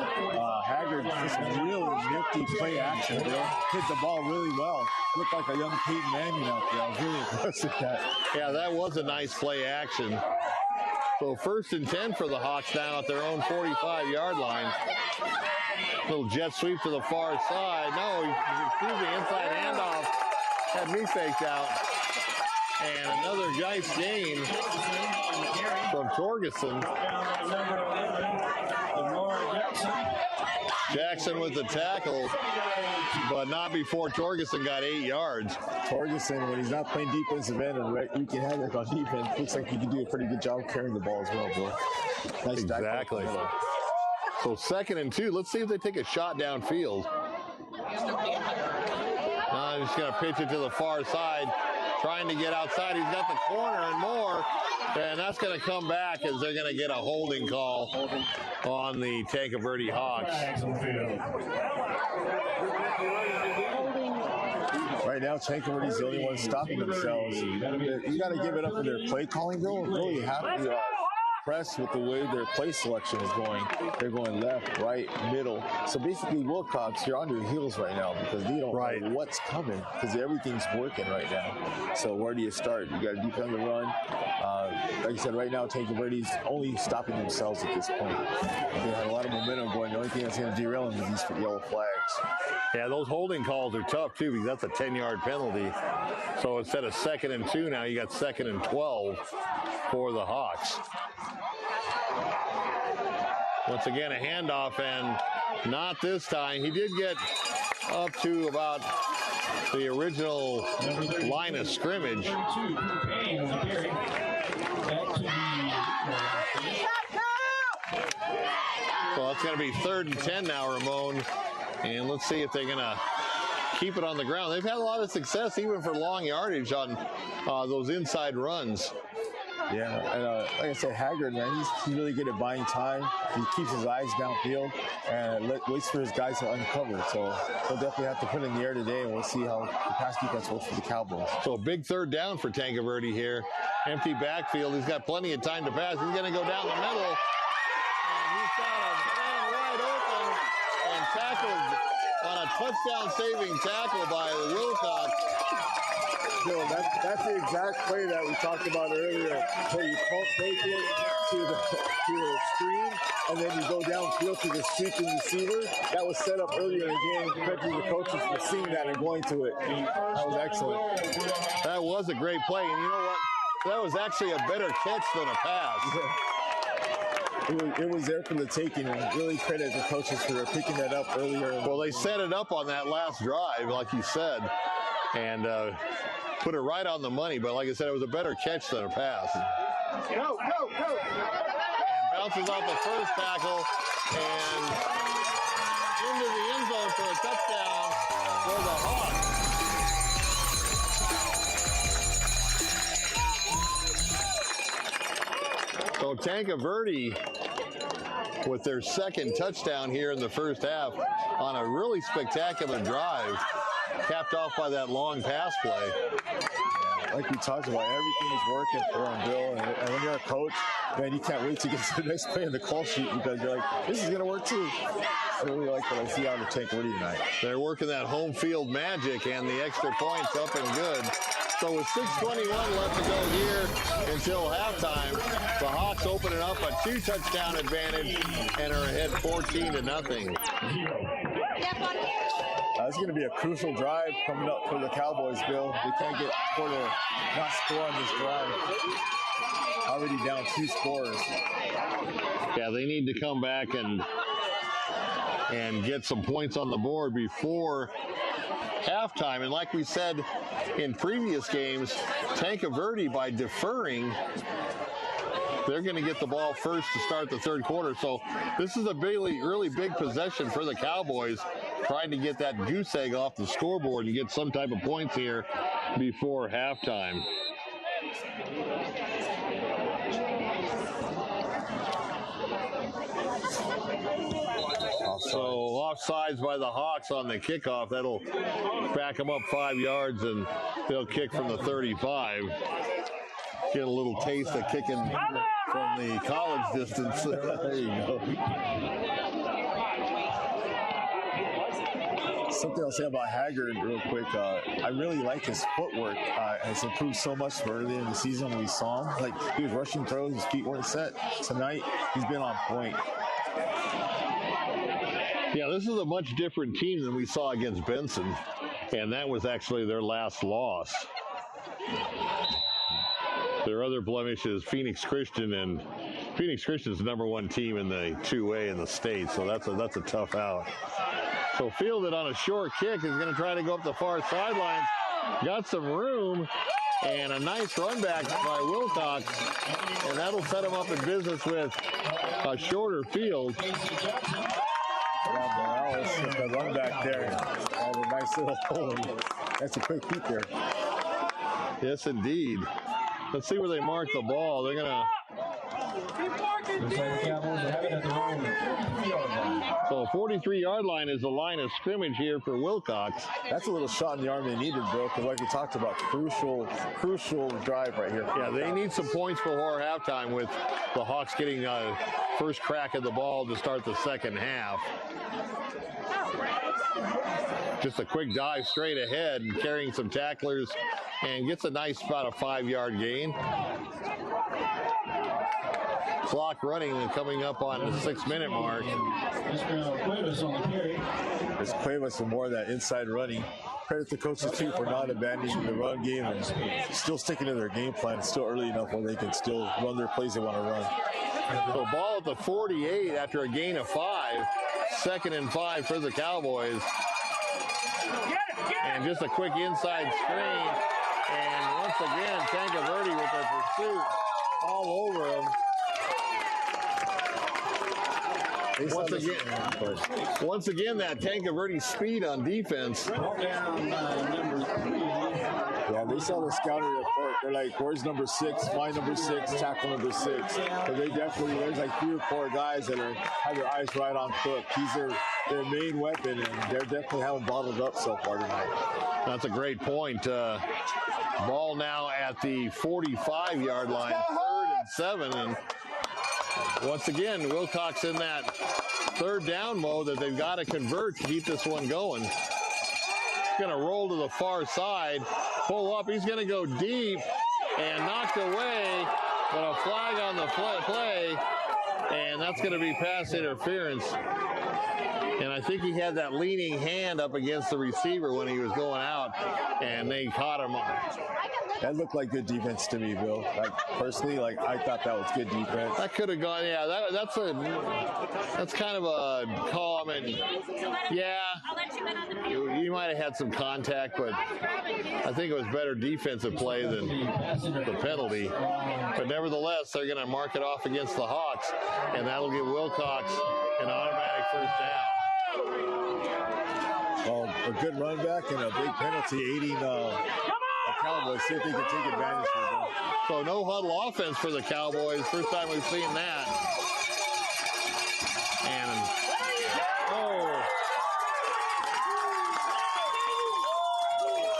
Haggard just really nifty play action. Hit the ball really well. Looked like a young Peyton Manning out there. I was really impressed with that. Yeah, that was a nice play action. So 1st and 10 for the Hawks now at their own 45-yard line. Little jet sweep to the far side. No, he's refusing inside handoff. Had me faked out. And another nice gain from Torgerson. Jackson with the tackle, but not before Torgerson got 8 yards. Torgerson, when he's not playing defensive end and wreaking havoc on defense, looks like he can do a pretty good job carrying the ball as well, bro. Nice exactly. So 2nd and 2. Let's see if they take a shot downfield. I'm just going to pitch it to the far side, trying to get outside. He's got the corner and more, and that's going to come back as they're going to get a holding call on the Tanque Verde Hawks. Right now, Tanque Verde's the only one stopping themselves. You got to give it up for their play calling, though. Really happy. Impressed with the way their play selection is going. They're going left, right, middle. So basically, Willcox, you're on your heels right now because they don't know what's coming because everything's working right now. So where do you start? You got to defend the run. Like I said, right now, Tanque Verde's only stopping themselves at this point. They had a lot of momentum going. The only thing that's going to derail them is these yellow flags. Yeah, those holding calls are tough, too, because that's a 10-yard penalty. So instead of 2nd and 2, now you got 2nd and 12 for the Hawks. Once again, a handoff, and not this time. He did get up to about the original line of scrimmage. So that's going to be 3rd and 10 now, Ramon. And let's see if they're going to keep it on the ground. They've had a lot of success, even for long yardage, on those inside runs. Yeah, and like I said, Haggard, man, he's really good at buying time. He keeps his eyes downfield and waits for his guys to uncover. So he'll definitely have to put it in the air today, and we'll see how the pass defense works for the Cowboys. So a big 3rd down for Tanque Verde here. Empty backfield. He's got plenty of time to pass. He's going to go down the middle. And he's got a man wide open and tackled on a touchdown-saving tackle by Willcox. So that's the exact play that we talked about earlier, where you pump fake it to the screen, and then you go downfield to the sweeping receiver. That was set up earlier in the game. Credit to the coaches for seeing that and going to it. That was excellent. That was a great play, and you know what? That was actually a better catch than a pass. It was there for the taking, and really credit the coaches for picking that up earlier. Well, they set it up on that last drive, like you said, and put it right on the money. But like I said, it was a better catch than a pass. Go! And bounces off the first tackle and into the end zone for a touchdown for the Hawks. So Tanque Verde with their second touchdown here in the first half on a really spectacular drive, capped off by that long pass play. Like we talked about, everything is working for him, Bill. And when you're a coach, man, you can't wait to get to the next play in the call sheet because you're like, this is going to work too. I really like what I see out of Tanque Verde tonight. They're working that home field magic, and the extra points up and good. So with 6:21 left to go here until halftime, the Hawks open it up a 2-touchdown advantage and are ahead 14-0. It's going to be a crucial drive coming up for the Cowboys, Bill. They can't get for the not score on this drive. Already down 2 scores. Yeah, they need to come back and get some points on the board before halftime. And like we said in previous games, Tanque Verde, by deferring, they're going to get the ball first to start the third quarter. So this is a really big possession for the Cowboys, trying to get that goose egg off the scoreboard and get some type of points here before halftime. So offsides by the Hawks on the kickoff. That'll back them up 5 yards, and they'll kick from the 35. Get a little taste of kicking from the college distance. There you go. Something I'll say about Haggard real quick. I really like his footwork. It's improved so much from early in the season when we saw him. Like, he was rushing throws, his feet weren't set. Tonight, he's been on point. Yeah, this is a much different team than we saw against Benson, and that was actually their last loss. Their other blemish is Phoenix Christian, and Phoenix Christian's the #1 team in the 2A in the state, so that's a tough out. So fielded on a short kick is going to try to go up the far sidelines. Got some room, and a nice run back by Willcox, and that'll set him up in business with a shorter field. The run back there. Had a nice little pull. That's a quick feet there. Yes, indeed. Let's see where they mark the ball. They're going to... So 43-yard line is the line of scrimmage here for Willcox. That's a little shot in the arm they needed, bro, because like we talked about, crucial drive right here. Yeah, they need some points before halftime with the Hawks getting first crack at the ball to start the second half. Just a quick dive straight ahead and carrying some tacklers, and gets a nice about a 5-yard gain. Clock running and coming up on the 6-minute mark. There's Cuevas and more of that inside running. Credit the coaches too for not abandoning the run game and still sticking to their game plan. It's still early enough where they can still run their plays they want to run. So ball at the 48 after a gain of 5. 2nd and 5 for the Cowboys. And just a quick inside screen. And once again, Tanque Verde with their pursuit all over them. Once again, that Tanque Verde speed on defense. Yeah, they saw the scouting report. They're like, where's number 6? My number 6, tackle number 6. But they definitely, there's like 3 or 4 guys that have their eyes right on Cook. He's their main weapon, and they're definitely having bottled up so far tonight. That's a great point. Ball now at the 45-yard line, 3rd and 7. And once again, Willcox in that 3rd down mode that they've got to convert to keep this one going. He's going to roll to the far side, pull up. He's going to go deep and knocked away, but a flag on the play, and that's going to be pass interference. And I think he had that leaning hand up against the receiver when he was going out, and they caught him. That looked like good defense to me, Bill. Like, personally, like, I thought that was good defense. That could have gone, yeah, that's kind of a call. I mean, yeah, you might have had some contact, but I think it was better defensive play than the penalty. But nevertheless, they're going to mark it off against the Hawks, and that'll give Willcox an automatic first down. Well, a good run back and a big penalty aiding a Cowboys, see if they can take advantage of them. So no huddle offense for the Cowboys. First time we've seen that. And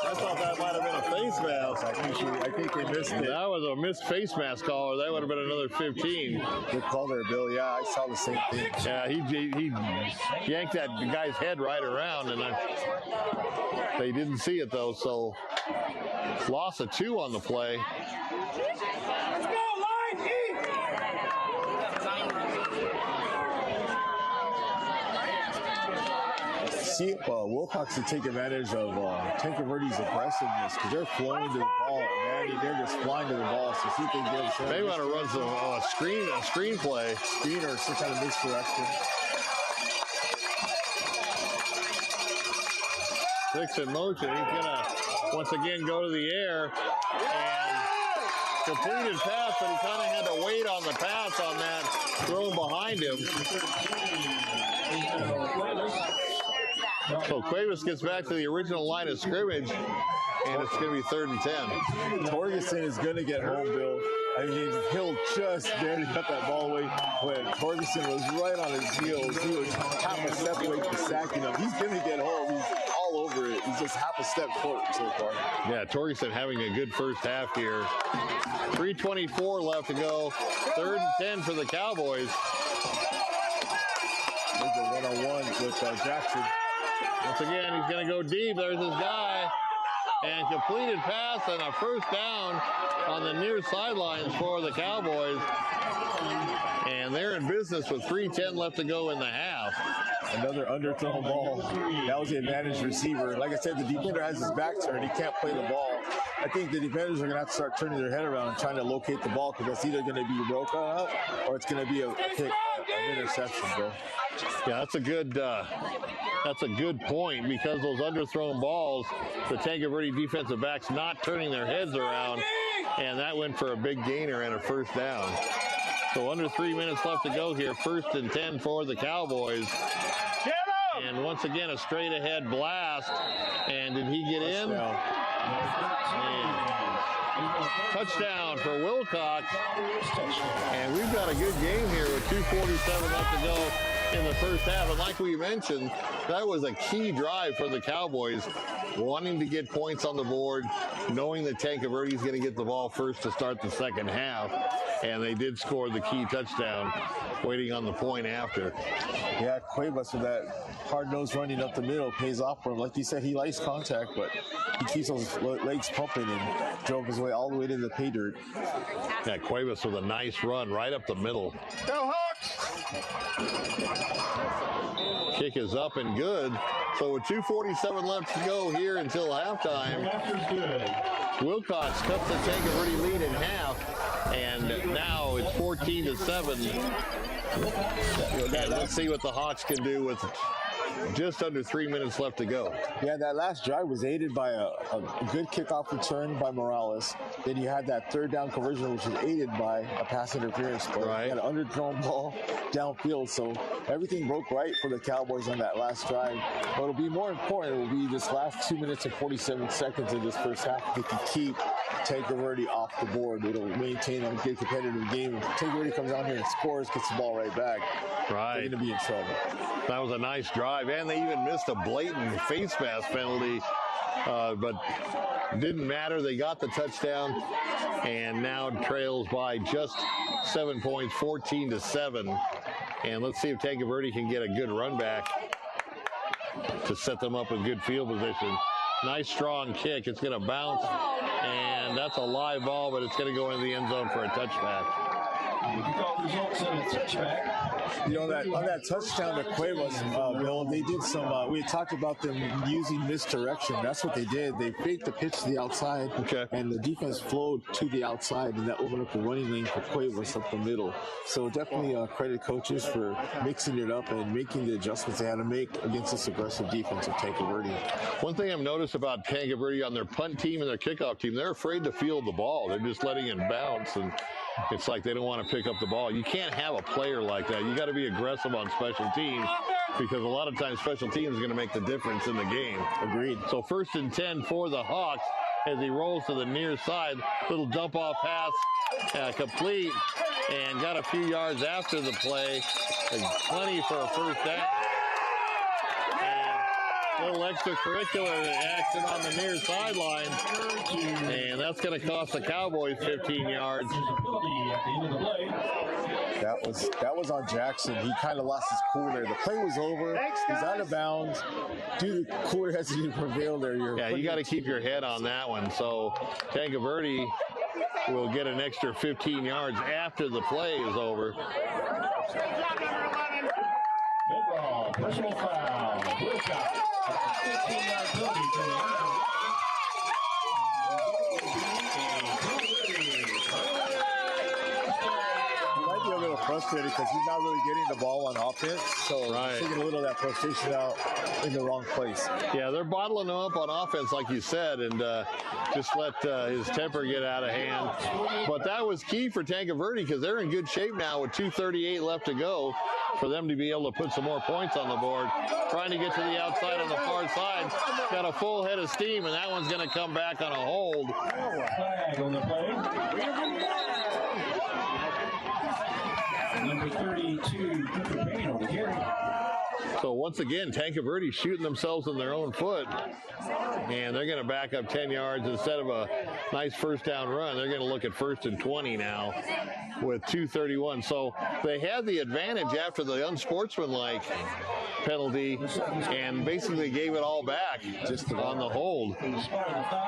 I thought that might have been a face mask. I think they missed it. That was a missed face mask call, or that would have been another 15. Good call there, Bill. Yeah, I saw the same thing. Yeah, he yanked that guy's head right around, and they didn't see it though. So loss of 2 on the play. Let's go, line, eat! See, Willcox to take advantage of Tanque Verde's aggressiveness because they're flowing to the ball. Man, they're just flying to the ball. So see if they can get a They want to run some screen play. Screen or some kind of misdirection. 6 in motion. He's going to once again go to the air and completed pass, but he kind of had to wait on the pass on that thrown behind him. So Cuevas gets back to the original line of scrimmage, and it's going to be 3rd and 10. Torgerson is going to get home, Bill. I mean, he'll just barely cut that ball away when Torgerson was right on his heels. He was half a step away from sacking him. He's going to get home. He's all over it. He's just half a step short so far. Yeah, Torgerson having a good first half here. 3:24 left to go. 3rd and 10 for the Cowboys. There's a one-on-one with Jackson. Once again, he's going to go deep. There's his guy. And completed pass and a first down on the near sidelines for the Cowboys. And they're in business with 3:10 left to go in the half. Another underthrown ball. That was the advantage receiver. Like I said, the defender has his back turned. He can't play the ball. I think the defenders are going to have to start turning their head around and trying to locate the ball because that's either going to be broken up or it's going to be a kick, an interception, bro. Yeah, that's a good point because those underthrown balls, the Tanque Verde defensive backs not turning their heads around, and that went for a big gainer and a first down. So under 3 minutes left to go here. 1st and 10 for the Cowboys. And once again, a straight ahead blast. And did he get in? Touchdown for Willcox. And we've got a good game here with 2:47 left to go in the first half. And like we mentioned, that was a key drive for the Cowboys, wanting to get points on the board, knowing that Tanque Verde is going to get the ball first to start the second half. And they did score the key touchdown, waiting on the point after. Yeah, Cuevas with that hard-nosed running up the middle pays off for him. Like you said, he likes contact, but he keeps those legs pumping and drove his way all the way to the pay dirt. Yeah, Cuevas with a nice run right up the middle. Go Hawks! Kick is up and good. So with 2:47 left to go here until halftime, Willcox cuts the Tanque Verde lead in half, and now it's 14-7. Let's see what the Hawks can do with just under 3 minutes left to go. Yeah, that last drive was aided by a good kickoff return by Morales. Then you had that 3rd down conversion, which was aided by a pass interference play. Right. You had an underthrown ball downfield, so everything broke right for the Cowboys on that last drive. What'll be more important will be this last 2 minutes and 47 seconds of this first half. They can keep Tanque Verde off the board. It'll maintain a good competitive game. If Tanque Verde comes out here and scores, gets the ball right back, Right. they're going to be in trouble. That was a nice drive, and they even missed a blatant face mask penalty, but didn't matter. They got the touchdown, and now trails by just 7 points, 14-7. And let's see if Tanque Verde can get a good run back to set them up with good field position. Nice strong kick. It's going to bounce, and that's a live ball, but it's going to go into the end zone for a touchback. You know, on that touchdown to Cuevas, Bill, they did some, we had talked about them using misdirection. That's what they did. They faked the pitch to the outside, and the defense flowed to the outside, and that opened up the running lane for Cuevas up the middle. So definitely credit coaches for mixing it up and making the adjustments they had to make against this aggressive defense of Tanque Verde. One thing I've noticed about Tanque Verde on their punt team and their kickoff team, they're afraid to field the ball. They're just letting it bounce, and it's like they don't want to pick up the ball. You can't have a player like that. You got to be aggressive on special teams because a lot of times special teams is going to make the difference in the game. Agreed. So 1st and 10 for the Hawks. as he rolls to the near side. Little dump off pass, complete, and got a few yards after the play. And plenty for a first down. And a little extracurricular action on the near sideline. And that's going to cost the Cowboys 15 yards. That was on Jackson. He kind of lost his cool there. The play was over. He's out of bounds. Dude, cooler hasn't even prevailed there. Yeah, you got to keep your head on that one. So Tanque Verde will get an extra 15 yards after the play is over. Football, personal foul. Willcox. 15-yard penalty for the a little frustrated because he's not really getting the ball on offense, so he's taking a little of that frustration out in the wrong place. Yeah, they're bottling him up on offense, like you said, and just let his temper get out of hand. But that was key for Tanque Verde because they're in good shape now with 2:38 left to go for them to be able to put some more points on the board. Trying to get to the outside on the far side. Got a full head of steam, and that one's going to come back on a hold. Flag on the play. Number 32, Cooper Payne on the carry. So once again, Tanque Verde shooting themselves in their own foot, and they're going to back up 10 yards instead of a nice first down run. They're going to look at 1st and 20 now with 2:31. So they had the advantage after the unsportsmanlike penalty and basically gave it all back just on the hold. You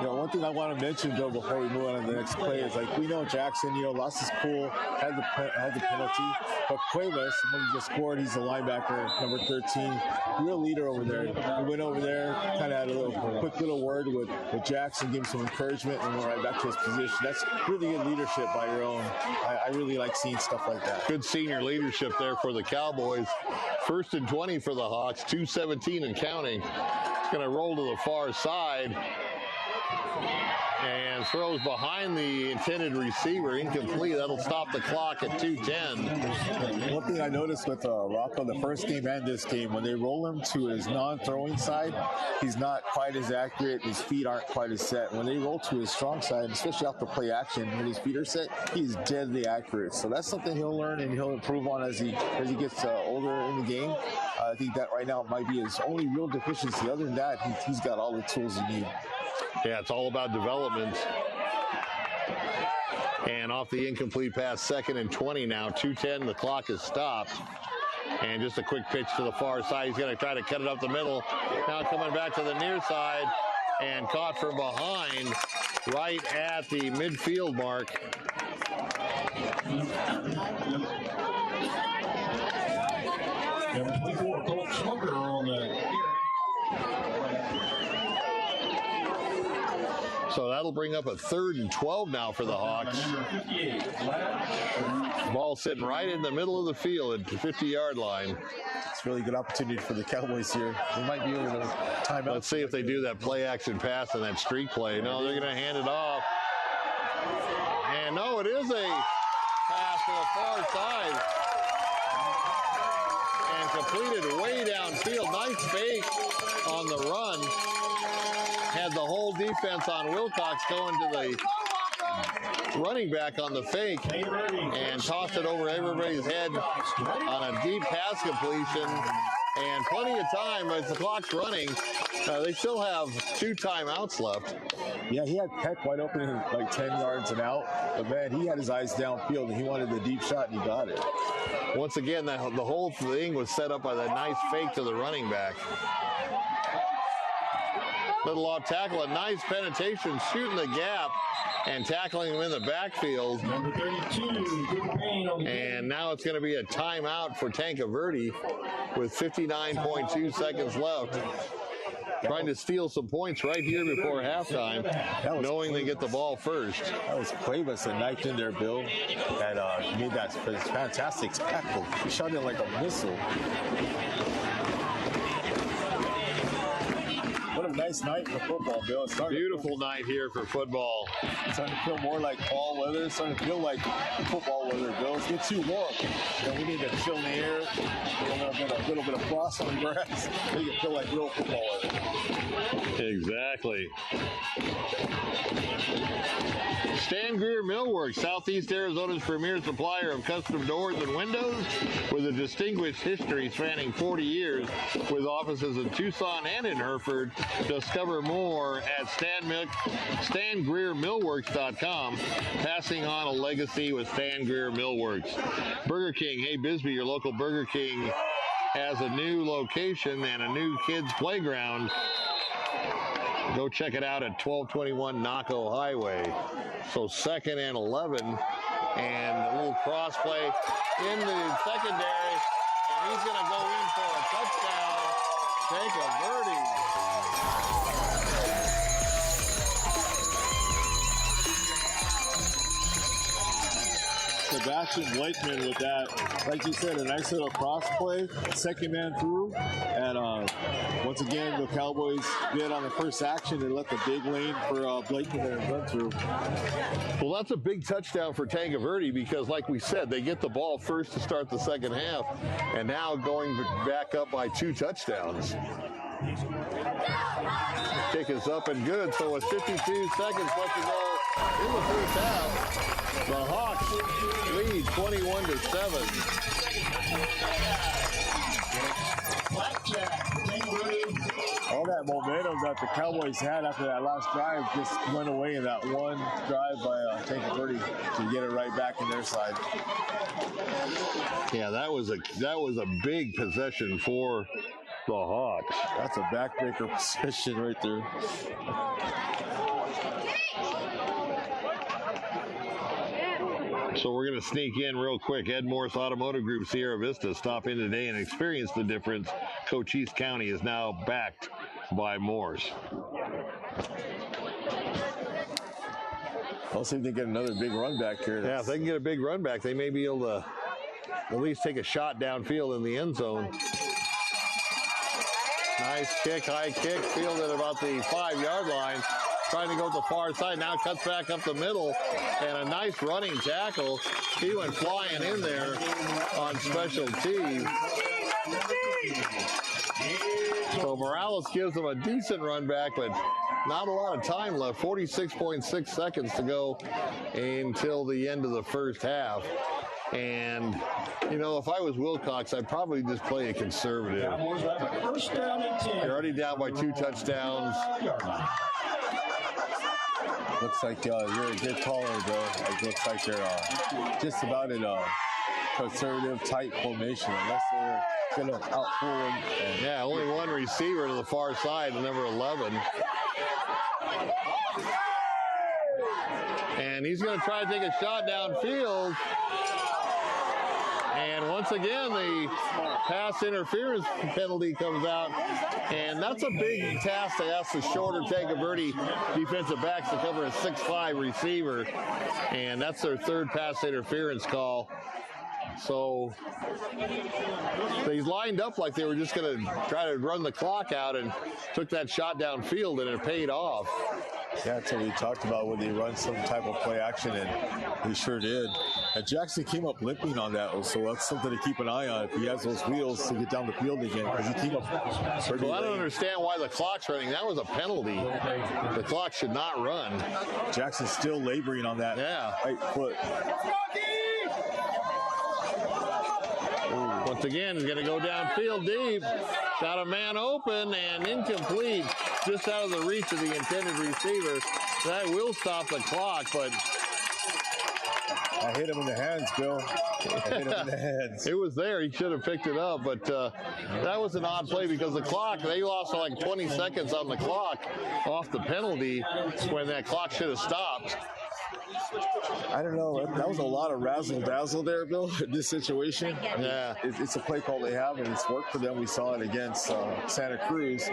know, one thing I want to mention though before we move on to the next play is like we know Jackson, you know, lost his cool, had the penalty, but Cuevas, when he just scored, he's the linebacker, number 13, real leader over there. We went over there, kind of had a quick little word with Jackson, gave him some encouragement, and went right back to his position. That's really good leadership by your own. I really like seeing stuff like that. Good senior leadership there for the Cowboys. 1st and 20 for the Hawks, 2:17 and counting. It's going to roll to the far side and throws behind the intended receiver, incomplete. That'll stop the clock at 2:10. One thing I noticed with Rocco, the first game and this game, when they roll him to his non-throwing side, he's not quite as accurate. His feet aren't quite as set. When they roll to his strong side, especially off the play action, when his feet are set, he's deadly accurate. So that's something he'll learn and he'll improve on as he gets older in the game. I think that right now might be his only real deficiency. Other than that, he's got all the tools he needs. Yeah, it's all about development. And off the incomplete pass, 2nd and 20 now, 2:10, the clock is stopped. And just a quick pitch to the far side. He's going to try to cut it up the middle. Now coming back to the near side and caught from behind right at the midfield mark. Number 24, Colt Smoker on the So that'll bring up a 3rd and 12 now for the Hawks. Ball sitting right in the middle of the field at the 50-yard line. It's a really good opportunity for the Cowboys here. They might be able to time out. Let's see if they do that play action pass and that streak play. No, they're going to hand it off. And no, it is a pass to the far side. And completed way downfield. Nice fake on the run. Had the whole defense on Willcox going to the running back on the fake and tossed it over everybody's head on a deep pass completion. And plenty of time as the clock's running. They still have 2 timeouts left. Yeah, he had Peck wide open in like 10 yards and out. But man, he had his eyes downfield and he wanted the deep shot and he got it. Once again, the whole thing was set up by that nice fake to the running back. Little off tackle, a nice penetration, shooting the gap and tackling him in the backfield. Number 32, Cooper Payne on the and now it's going to be a timeout for Tanque Verde with 59.2 seconds left. Trying to steal some points right here before halftime, knowing they get the ball first. That was Cuevas that knifed in there, Bill, and made that fantastic tackle. He shot it like a missile. What a nice night for football, Bill. Beautiful night here for football. It's starting to feel more like fall weather. It's starting to feel like football weather, Bill. It's getting too warm. We need to chill in the air, a little bit of frost on the grass. Make it feel like real football weather. Exactly. Stan Greer Millworks, Southeast Arizona's premier supplier of custom doors and windows with a distinguished history spanning 40 years with offices in Tucson and in Hereford. Discover more at StanGreerMillworks.com, passing on a legacy with Stan Greer Millworks. Burger King, hey Bisbee, your local Burger King has a new location and a new kids playground. Go check it out at 1221 Naco Highway. So 2nd and 11, and a little cross play in the secondary, and he's going to go in for a touchdown. Tanque Verde. Sebastian Blakeman with that, like you said, a nice little cross play, second man through, and once again the Cowboys did on the first action and let the big lane for Blakeman to run through. Well, that's a big touchdown for Tanque Verde because, like we said, they get the ball first to start the second half, and now going back up by 2 touchdowns. Kick is up and good, so with 52 seconds left to go in the first half, the Hawks lead 21-7. All that momentum that the Cowboys had after that last drive just went away in that one drive by Tanque Verde to get it right back in their side. Yeah, that was a big possession for the Hawks. That's a backbreaker possession right there. So we're going to sneak in real quick. Ed Morse Automotive Group, Sierra Vista. Stop in today and experience the difference. Cochise County is now backed by Morse. I'll see if they get another big run back here. Yeah, if they can get a big run back, they may be able to at least take a shot downfield in the end zone. Nice kick, high kick, fielded about the 5-yard line. Trying to go to the far side, now cuts back up the middle, and a nice running tackle. He went flying in there on special teams. So Morales gives him a decent run back, but not a lot of time left. 46.6 seconds to go until the end of the first half. And, you know, if I was Willcox, I'd probably just play a conservative. You're already down by 2 touchdowns. Looks like you're a good caller, though. It looks like they're just about in a conservative, tight formation, unless they're going to outpull him. Yeah, only one receiver to the far side, number 11. And he's going to try to take a shot downfield. And once again, the pass interference penalty comes out. And that's a big task to ask the shorter Tanque Verde defensive backs to cover a 6'5" receiver. And that's their 3rd pass interference call. So they lined up like they were just going to try to run the clock out and took that shot downfield, and it paid off. Yeah, that's what we talked about when they run some type of play action, and he sure did. And Jackson came up limping on that, so that's something to keep an eye on if he has those wheels to get down the field again, because he came up pretty Well, I don't late. understand why the clock's running. That was a penalty. The clock should not run. Jackson's still laboring on that right foot. Once again, he's going to go downfield deep. Got a man open and incomplete, just out of the reach of the intended receiver. That will stop the clock, but I hit him in the hands, Bill. I hit him in the hands. It was there. He should have picked it up, but that was an odd play because the clock, they lost like 20 seconds on the clock off the penalty when that clock should have stopped. I don't know. That was a lot of razzle-dazzle there, Bill, in this situation. Yeah. It's a play call they have, and it's worked for them. We saw it against Santa Cruz.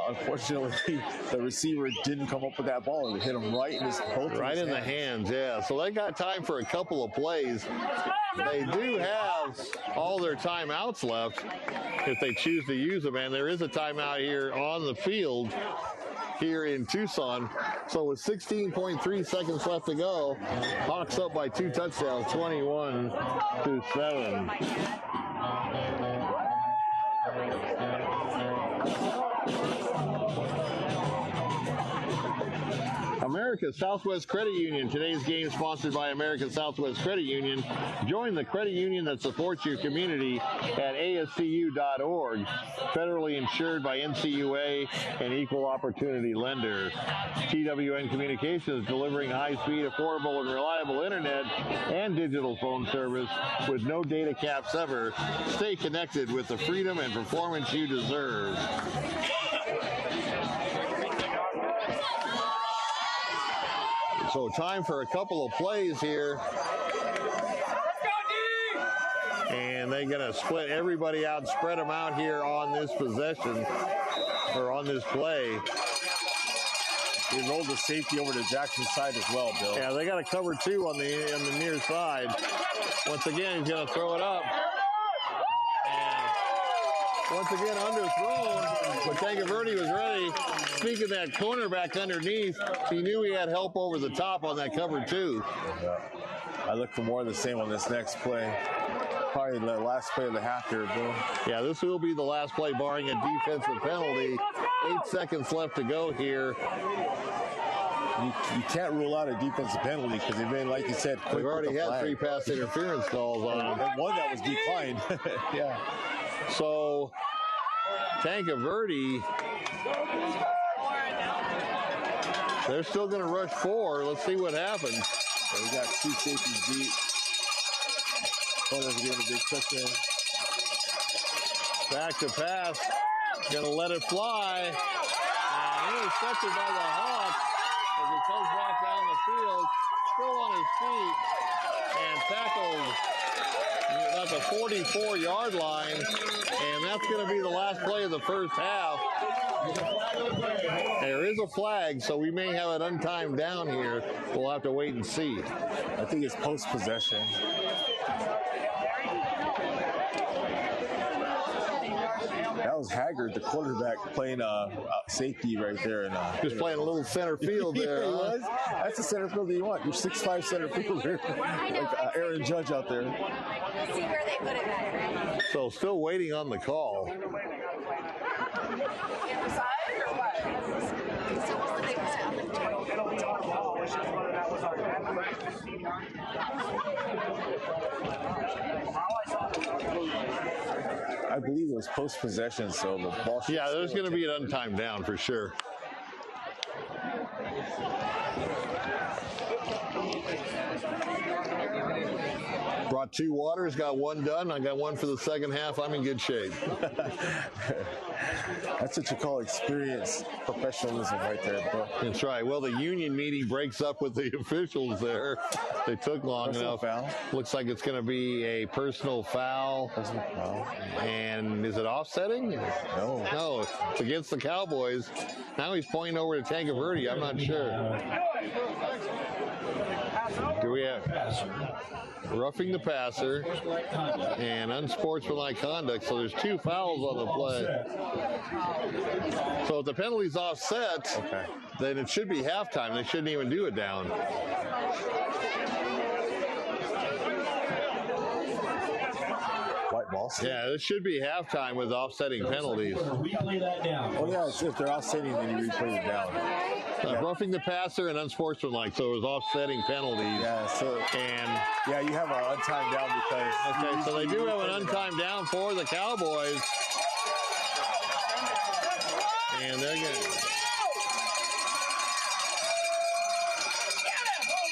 Unfortunately, the receiver didn't come up with that ball. It hit him right in his both Right in the hands, yeah. So they got time for a couple of plays. They do have all their timeouts left if they choose to use them, and there is a timeout here on the field here in Tucson. So with 16.3 seconds left to go, Hawks up by 2 touchdowns, 21-7. America's Southwest Credit Union. Today's game sponsored by American Southwest Credit Union. Join the credit union that supports your community at ASCU.org. Federally insured by NCUA and equal opportunity lender. TWN Communications, delivering high-speed, affordable, and reliable internet and digital phone service with no data caps ever. Stay connected with the freedom and performance you deserve. So time for a couple of plays here. And they're going to split everybody out, spread them out here on this possession, or on this play. He rolled the safety over to Jackson's side as well, Bill. Yeah, they got a cover 2 on the near side. Once again, he's going to throw it up. Once again, underthrown, but Tanque Verde was ready. Speaking of that cornerback underneath, he knew he had help over the top on that cover 2. Yeah. I look for more of the same on this next play. Probably the last play of the half here, Bill. Yeah, this will be the last play barring a defensive penalty. 8 seconds left to go here. You can't rule out a defensive penalty because they've been, like you said, quick. We've already had 3 pass interference calls on them. And one that was declined. Yeah. So, Tanque Verde, they're still going to rush 4. Let's see what happens. So we got 2 safeties deep. Corner's getting a big cushion. Back to pass. Going to let it fly. And intercepted by the Hawks as he comes back down the field. Still on his feet. And tackled at the 44-yard line. And that's going to be the last play of the first half. There is a flag, so we may have it untimed down here. We'll have to wait and see. I think it's post-possession. That was Haggard, the quarterback, playing safety right there. And just playing a little center field there. Yeah, he was. That's the center field that you want. Your 6'5" center fielder, like Aaron Judge out there. We'll see where they put it at. So still waiting on the call. The side or what? I believe it was post-possession, so the ball. Yeah, there's going to be an untimed down for sure. Brought 2 waters, got 1 done. I got 1 for the second half. I'm in good shape. That's what you call experience, professionalism right there, bro. That's right. Well, the union meeting breaks up with the officials there. They took long Personal enough. foul. Looks like it's going to be a personal foul. Personal foul. And is it offsetting? No. No, it's against the Cowboys. Now he's pointing over to Tanque Verde. I'm not sure. Do we have roughing the passer and unsportsmanlike conduct? So there's 2 fouls on the play. So if the penalty's offset, then it should be halftime. They shouldn't even do it down. White ball. Yeah, this should be halftime with offsetting penalties. Replay that down. Oh yeah, if they're offsetting, then you replay it down. Roughing the passer and unsportsmanlike, so it was offsetting penalties. Yeah, so And yeah, you have an untimed down because. okay, so they do have an untimed down for the Cowboys. And they're going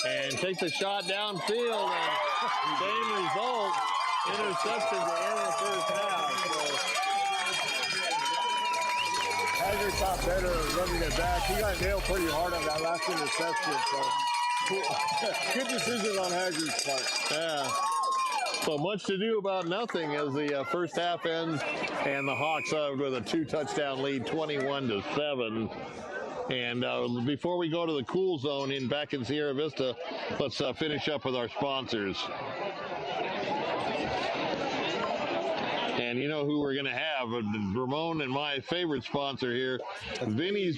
to take the shot downfield, and same result. Interception to end the first half. So Haggard got better running it back. He got nailed pretty hard on that last interception. So Good decision on Haggard's part. Yeah. So much to do about nothing as the first half ends, and the Hawks with a 2-touchdown lead, 21-7. And before we go to the cool zone back in Sierra Vista, let's finish up with our sponsors. And you know who we're going to have, Ramon and my favorite sponsor here, Vinny's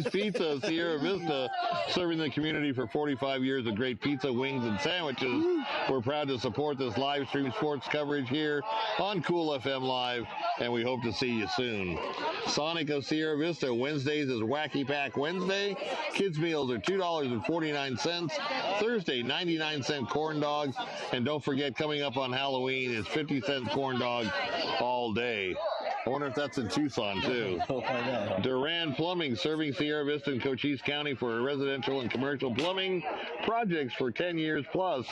Pizza, Sierra Vista, serving the community for 45 years of great pizza, wings, and sandwiches. We're proud to support this live stream sports coverage here on Cool FM Live, and we hope to see you soon. Sonic of Sierra Vista, Wednesdays is Wacky Pack Wednesday. Kids meals are $2.49. Thursday, 99-cent corn dogs. And don't forget, coming up on Halloween is 50-cent corn dogs all day. I wonder if that's in Tucson, too. Duran Plumbing, serving Sierra Vista and Cochise County for residential and commercial plumbing projects for 10 years plus,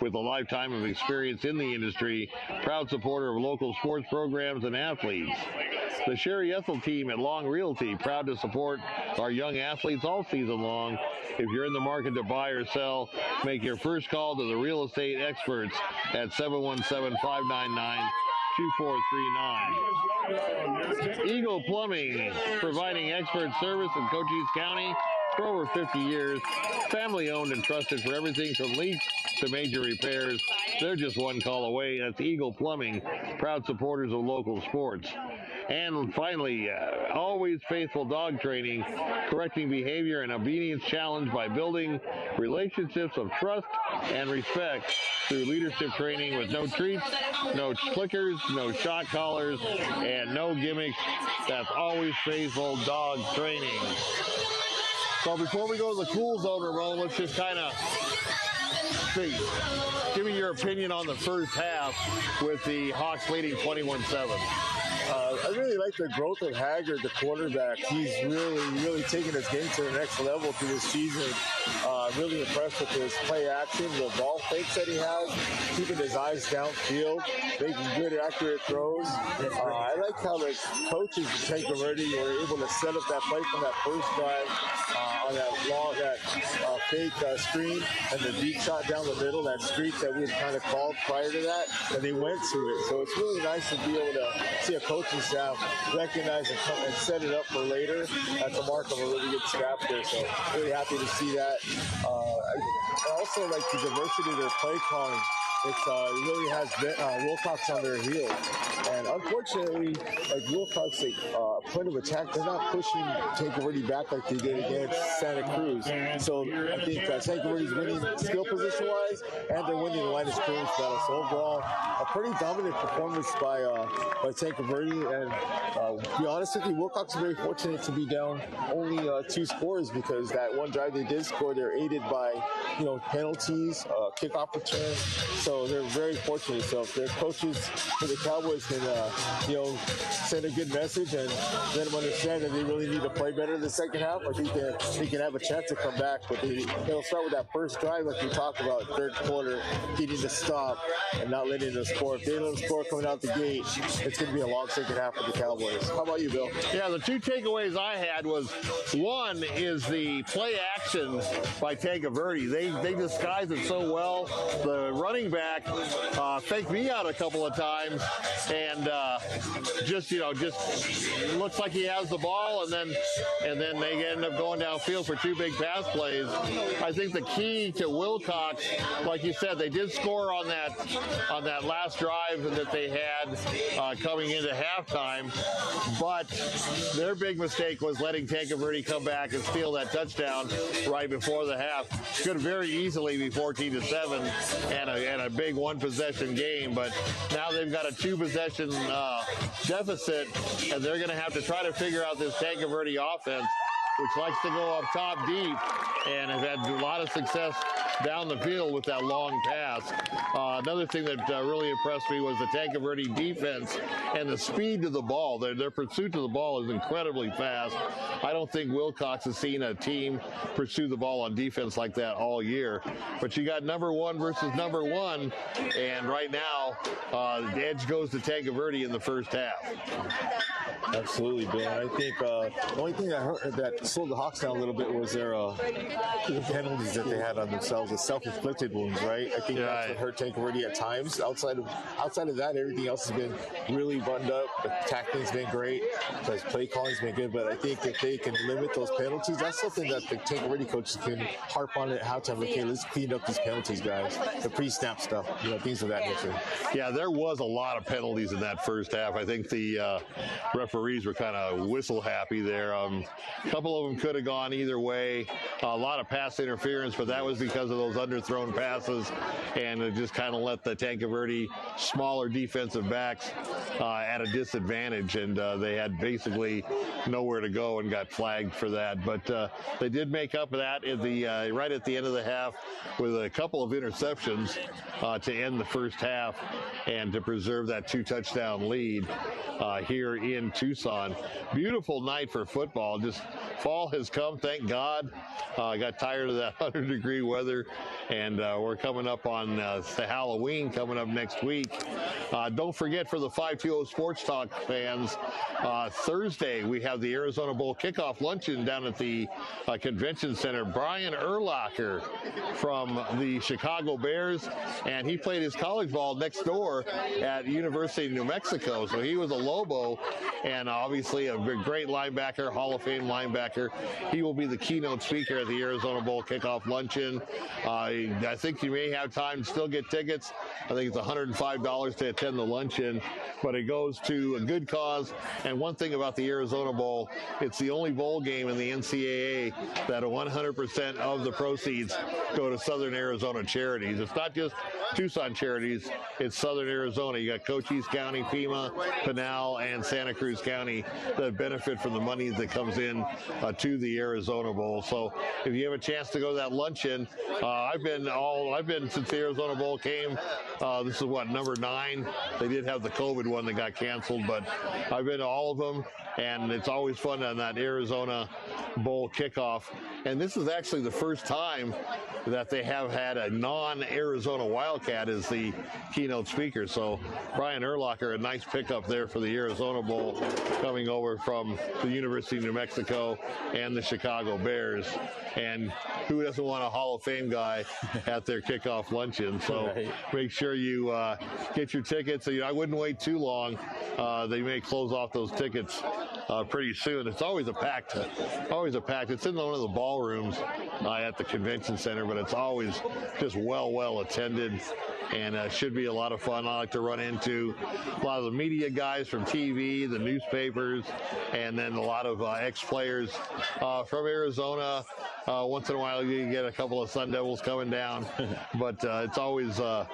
with a lifetime of experience in the industry. Proud supporter of local sports programs and athletes. The Sherry Ethel team at Long Realty, proud to support our young athletes all season long. If you're in the market to buy or sell, make your first call to the real estate experts at 717-599-2439. Eagle Plumbing, providing expert service in Cochise County for over 50 years. Family owned and trusted for everything from leaks to major repairs. They're just one call away. That's Eagle Plumbing, proud supporters of local sports. And finally, always faithful dog training, correcting behavior and obedience challenge by building relationships of trust and respect through leadership training with no treats, no clickers, no shot collars, and no gimmicks. That's always faithful dog training. So before we go to the cool zone, Ramon, let's just kind of see. Give me your opinion on the first half with the Hawks leading 21-7. I really like the growth of Haggard, the quarterback. He's really taken his game to the next level through this season. Really impressed with his play action, the ball fakes that he has, keeping his eyes downfield, making good, accurate throws. I like how the coaches in Tanque Verde were able to set up that play from that first drive on that long, fake screen and the deep shot down the middle, that streak that we had kind of called prior to that, and they went to it. So it's really nice to be able to see a coaching staff recognize and set it up for later. That's a mark of a really good staff there. So really happy to see that. I also like the diversity of their play calling. It really has Willcox on their heels. And unfortunately, like Willcox, point of attack, they're not pushing Tanque Verde back like they did against Santa Cruz. So I think Tanque Verde's winning skill position-wise, and they're winning the line of scrimmage battle. So overall, a pretty dominant performance by Tanque Verde. And to be honest with you, Willcox is very fortunate to be down only 2 scores, because that one drive they did score, they're aided by penalties, kickoff returns. So they're very fortunate. So if their coaches for the Cowboys can, send a good message and let them understand that they really need to play better in the second half, I think they can have a chance to come back. But they'll start with that first drive, like we talked about, third quarter, getting to stop and not letting them score. If they let them score coming out the gate, it's going to be a long second half for the Cowboys. How about you, Bill? Yeah, the 2 takeaways I had was, one is the play action by Tanque Verde. They disguise it so well. The running back faked me out a couple of times, and just looks like he has the ball, and then they end up going downfield for 2 big pass plays. I think the key to Willcox, like you said, they did score on that last drive that they had coming into halftime, but their big mistake was letting Tanque Verde come back and steal that touchdown right before the half. Could very easily be 14-7 and a big 1-possession game, but now they've got a 2-possession deficit, and they're going to have to try to figure out this Tanque Verde offense, which likes to go up top deep and have had a lot of success down the field with that long pass. Another thing that really impressed me was the Tanque Verde defense and the speed to the ball. Their pursuit to the ball is incredibly fast. I don't think Willcox has seen a team pursue the ball on defense like that all year. But you got number 1 versus number 1, and right now the edge goes to Tanque Verde in the first half. Absolutely, Bill. I think the only thing that slowed the Hawks down a little bit was their penalties that they had on themselves, the self-inflicted wounds, right? I think that's what hurt Tanque Verde at times. Outside of that, everything else has been really buttoned up. The tackling's been great. The play calling's been good. But I think if they can limit those penalties, that's something that the Tanque Verde coaches can harp on at halftime. Okay, let's clean up these penalties, guys. The pre-snap stuff, things of that nature. Yeah, there was a lot of penalties in that first half. I think the referees were kind of whistle happy there. A couple of them could have gone either way. A lot of pass interference, but that was because of those underthrown passes, and it just kind of let the Tanque Verde smaller defensive backs at a disadvantage, and they had basically nowhere to go and got flagged for that. But they did make up for that at the right at the end of the half with a couple of interceptions to end the first half and to preserve that 2-touchdown lead here in Tucson. Beautiful night for football. Just fall has come, thank God. Got tired of that 100-degree weather, and we're coming up on the Halloween coming up next week. Don't forget, for the 520 Sports Talk fans, Thursday we have the Arizona Bowl kickoff luncheon down at the Convention Center. Brian Urlacher from the Chicago Bears, and he played his college ball next door at University of New Mexico, so he was a Lobo, and obviously a great linebacker, Hall of Fame linebacker. He will be the keynote speaker at the Arizona Bowl kickoff luncheon. I think you may have time to still get tickets. I think it's $105 to attend the luncheon, but it goes to a good cause. And one thing about the Arizona Bowl, it's the only bowl game in the NCAA that 100% of the proceeds go to Southern Arizona charities. It's not just Tucson charities, it's Southern Arizona. You got Cochise County, Pima, Pinal, and Santa Cruz County that benefit from the money that comes in to the Arizona Bowl. So if you have a chance to go to that luncheon, I've been since the Arizona Bowl came. This is number 9. They did have the COVID one that got canceled, but I've been to all of them, and it's always fun on that Arizona Bowl kickoff. And this is actually the first time that they have had a non-Arizona Wildcat as the keynote speaker. So Brian Urlacher, a nice pickup there for the Arizona Bowl, coming over from the University of New Mexico and the Chicago Bears. And who doesn't want a Hall of Fame guy at their kickoff luncheon? So make sure you get your tickets. I wouldn't wait too long. They may close off those tickets pretty soon. It's always a packed. It's in one of the ballrooms at the convention center, but it's always just well attended, and should be a lot of fun. I like to run into a lot of the media guys from TV, the newspapers, and then a lot of ex-players from Arizona. Once in a while you get a couple of Sun Devils coming down, but it's always a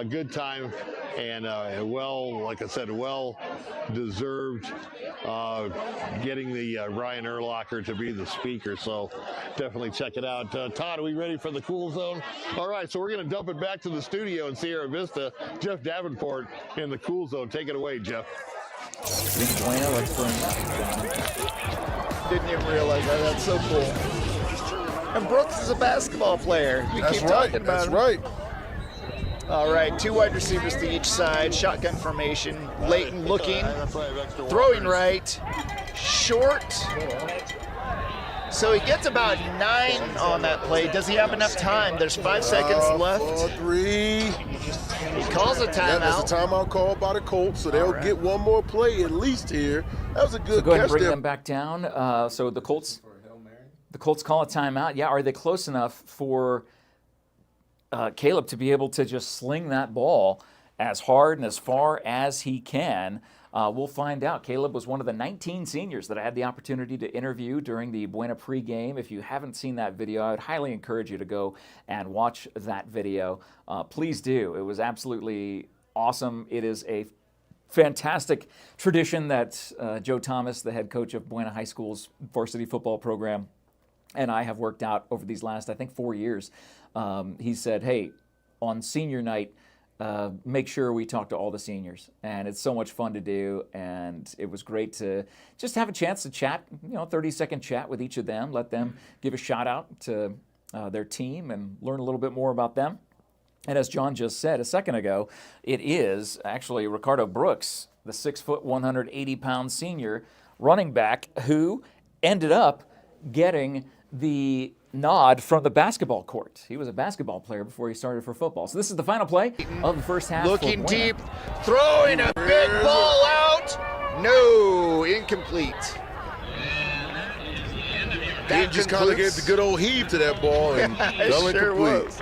good time, and like I said, well deserved getting the Brian Urlacher to be the speaker. So definitely check it out. Todd, are we ready for the Cool Zone? All right, so we're going to dump it back to the studio in Sierra Vista. Jeff Davenport in the Cool Zone. Take it away, Jeff. Didn't even realize that. That's so cool. And Brooks is a basketball player. We keep talking about That's him. right. All right, 2 wide receivers to each side, shotgun formation. Leighton looking, throwing right, short. So he gets about 9 on that play. Does he have enough time? There's 5 seconds left. 4, 3. He calls a timeout. That's a timeout called by the Colts, so they'll get one more play at least here. That was a good So go ahead and catch bring there. them back down. So the Colts call a timeout. Yeah, are they close enough for Caleb to be able to just sling that ball as hard and as far as he can? We'll find out. Caleb was one of the 19 seniors that I had the opportunity to interview during the Buena pregame. If you haven't seen that video, I would highly encourage you to go and watch that video. Please do. It was absolutely awesome. It is a fantastic tradition that Joe Thomas, the head coach of Buena High School's varsity football program, and I have worked out over these last, I think, 4 years. He said, hey, on senior night, make sure we talk to all the seniors. And it's so much fun to do, and it was great to just have a chance to chat, 30-second chat with each of them, let them give a shout out to their team and learn a little bit more about them. And as John just said a second ago, it is actually Ricardo Brooks, the 6 foot, 180-pound senior running back who ended up getting the nod from the basketball court. He was a basketball player before he started for football. So this is the final play of the first half. Looking deep, throwing a big ball out. No, incomplete. He just kind of gave the good old heave to that ball and fell incomplete.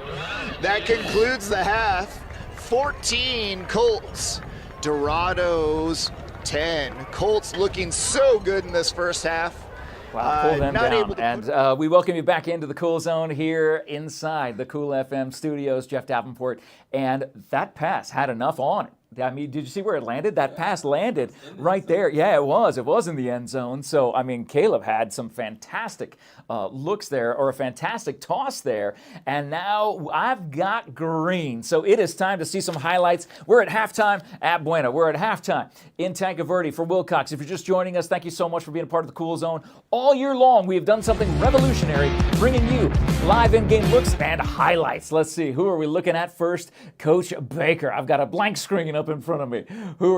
That concludes the half. 14 Colts, Dorados 10. Colts looking so good in this first half. Wow, pull them down. And we welcome you back into the Cool Zone here inside the Cool FM studios, Jeff Davenport. And that pass had enough on it. I mean, did you see where it landed? That pass landed right there. Yeah, it was. It was in the end zone. So, I mean, Caleb had some fantastic looks there, or a fantastic toss there. And now I've got green. So it is time to see some highlights. We're at halftime at Buena. We're at halftime in Tanque Verde for Willcox. If you're just joining us, thank you so much for being a part of the Cool Zone. All year long, we have done something revolutionary, bringing you live in-game looks and highlights. Let's see. Who are we looking at first? Coach Baker. I've got a blank screen up in front of me.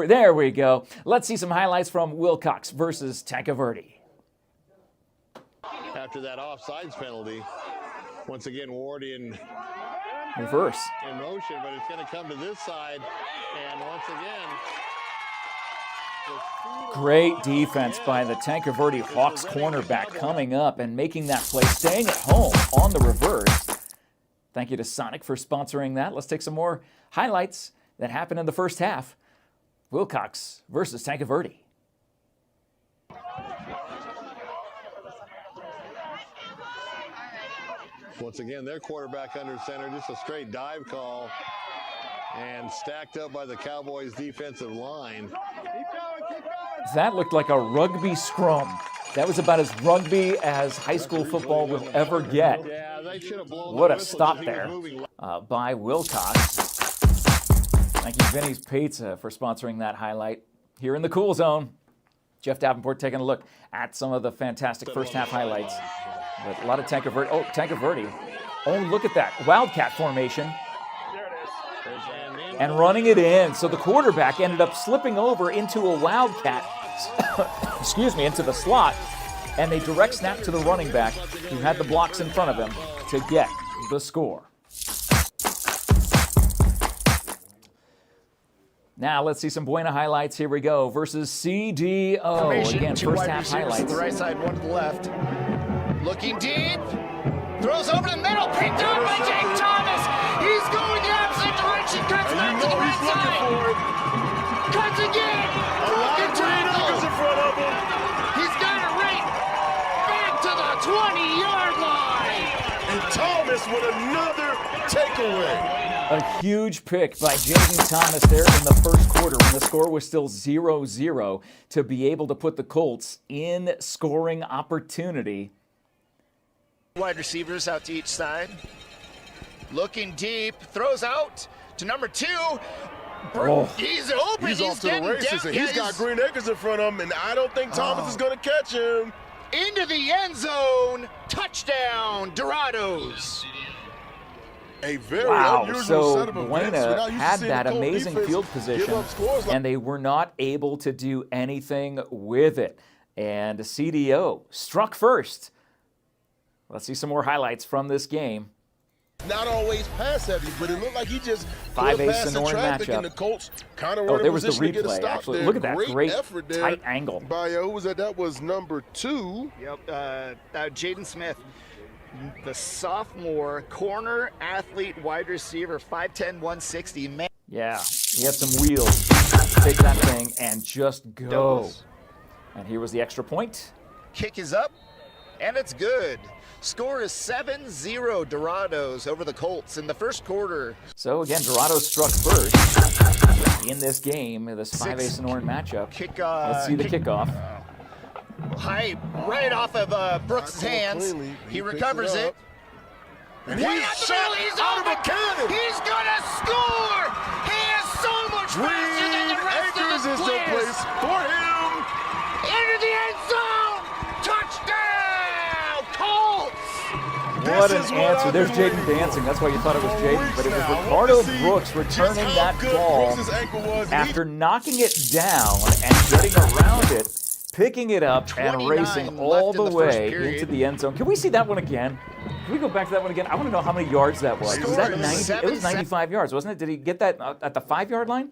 There we go. Let's see some highlights from Willcox versus Tanque Verde. After that offsides penalty, once again Ward in reverse in motion, but it's going to come to this side, and once again. Great defense by the Tanque Verde Hawks cornerback coming up and making that play, staying at home on the reverse. Thank you to Sonic for sponsoring that. Let's take some more highlights that happened in the first half. Willcox versus Tanque Verde. Once again, their quarterback under center, just a straight dive call, and stacked up by the Cowboys' defensive line. That looked like a rugby scrum. That was about as rugby as high school football will ever get. Yeah, they should have blown. What a stop there by Willcox. Thank you, Vinny's Pizza, for sponsoring that highlight here in the Cool Zone. Jeff Davenport taking a look at some of the fantastic first half highlights. But a lot of Tanque Verde. Oh, Tanque Verde. Oh, look at that. Wildcat formation. And running it in. So the quarterback ended up slipping over into a Wildcat, excuse me, into the slot. And they direct snap to the running back who had the blocks in front of him to get the score. Now let's see some Buena highlights. Here we go. Versus CDO. Again, first half highlights. To the right side, one to the left. Looking deep. Throws over the middle. Picked up by Jake Thomas. He's going the opposite direction. Cuts back to the right side. Cuts again. Broken tackle. In front of him. He's got it right back to the 20-yard line. And Thomas with another takeaway. A huge pick by Jaden Thomas there in the first quarter when the score was still 0-0 to be able to put the Colts in scoring opportunity. Wide receivers out to each side. Looking deep. Throws out to number 2. He's open. He's off to the races, and he's got Green Acres in front of him, and I don't think Thomas is going to catch him. Into the end zone. Touchdown, Dorados. A very unusual set of events. Buena had that amazing field position, and they were not able to do anything with it. And CDO struck first. Let's see some more highlights from this game. Not always pass heavy, but it looked like he just five ace and orange matchup. And the Colts kind of there was the replay. Actually, look at that great effort there tight angle. By who was that? That was number 2. Yep, Jaden Smith, the sophomore corner athlete, wide receiver, 5'10", 160. Man. Yeah, he had some wheels. Take that thing and just go. And here was the extra point. Kick is up, and it's good. Score is 7-0 Dorados over the Colts in the first quarter. So again, Dorados struck first in this game, this 5 ace and orange matchup. Let's see the kickoff. High, right off of Brooks' hands. He recovers it. And he's shot he's out of a cannon. He's gonna score. He is so much faster than the rest of his players. For him. Into the end zone. Touchdown, Colts. What an answer. There's Jaden dancing. That's why you thought it was Jaden. But it was Ricardo Brooks returning that ball after knocking it down and getting around it. picking it up and 29 racing all left in the the first way period. into the end zone. Can we see that one again? Can we go back to that one again? I want to know how many yards that was. Was that 90? It was 95 yards, wasn't it? Did he get that at the 5-yard line?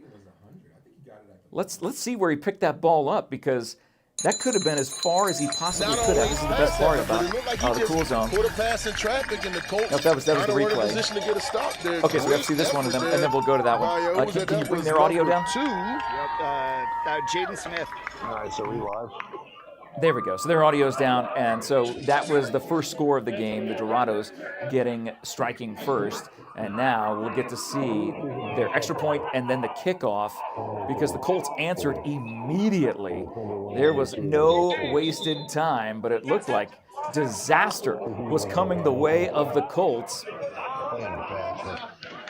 Let's see where he picked that ball up, because that could have been as far as he possibly could have. This is the best part about the cool zone. Put a pass in traffic, and the Colts Nope, that was the replay. position to get a stop there. Okay, so we have to see this one, and then we'll go to that one. Can you bring their audio down? Jaden Smith. All right, so we live. There we go. So their audio's down, and so that was the first score of the game. The Dorados striking first, and now we'll get to see their extra point and then the kickoff, because the Colts answered immediately. There was no wasted time, but it looked like disaster was coming the way of the Colts.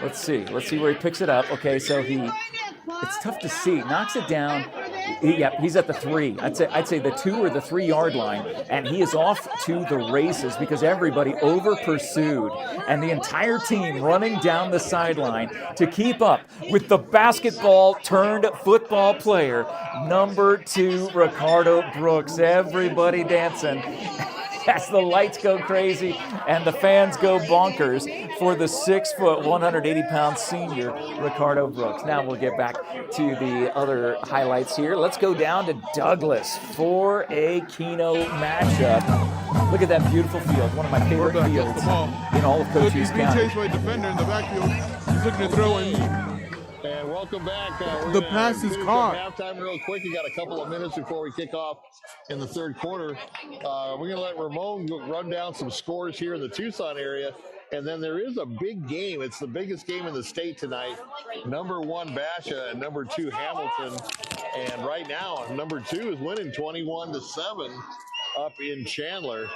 Let's see where he picks it up. Okay, so it's tough to see. Knocks it down. He's at the 3. I'd say the 2 or the 3-yard line, and he is off to the races because everybody over pursued, and the entire team running down the sideline to keep up with the basketball turned football player, number 2, Ricardo Brooks. Everybody dancing as the lights go crazy and the fans go bonkers for the 6-foot, 180-pound senior Ricardo Brooks. Now we'll get back to the other highlights here. Let's go down to Douglas for a Keno matchup. Look at that beautiful field, one of my favorite fields in all of Cochise County. Chased by a defender in the backfield. He's looking to throw And welcome back. The pass is caught. Halftime real quick. You got a couple of minutes before we kick off in the third quarter. We're going to let Ramon run down some scores here in the Tucson area. And then there is a big game. It's the biggest game in the state tonight. Number 1, Basha, and number 2, Hamilton. And right now, number 2 is winning 21-7 up in Chandler.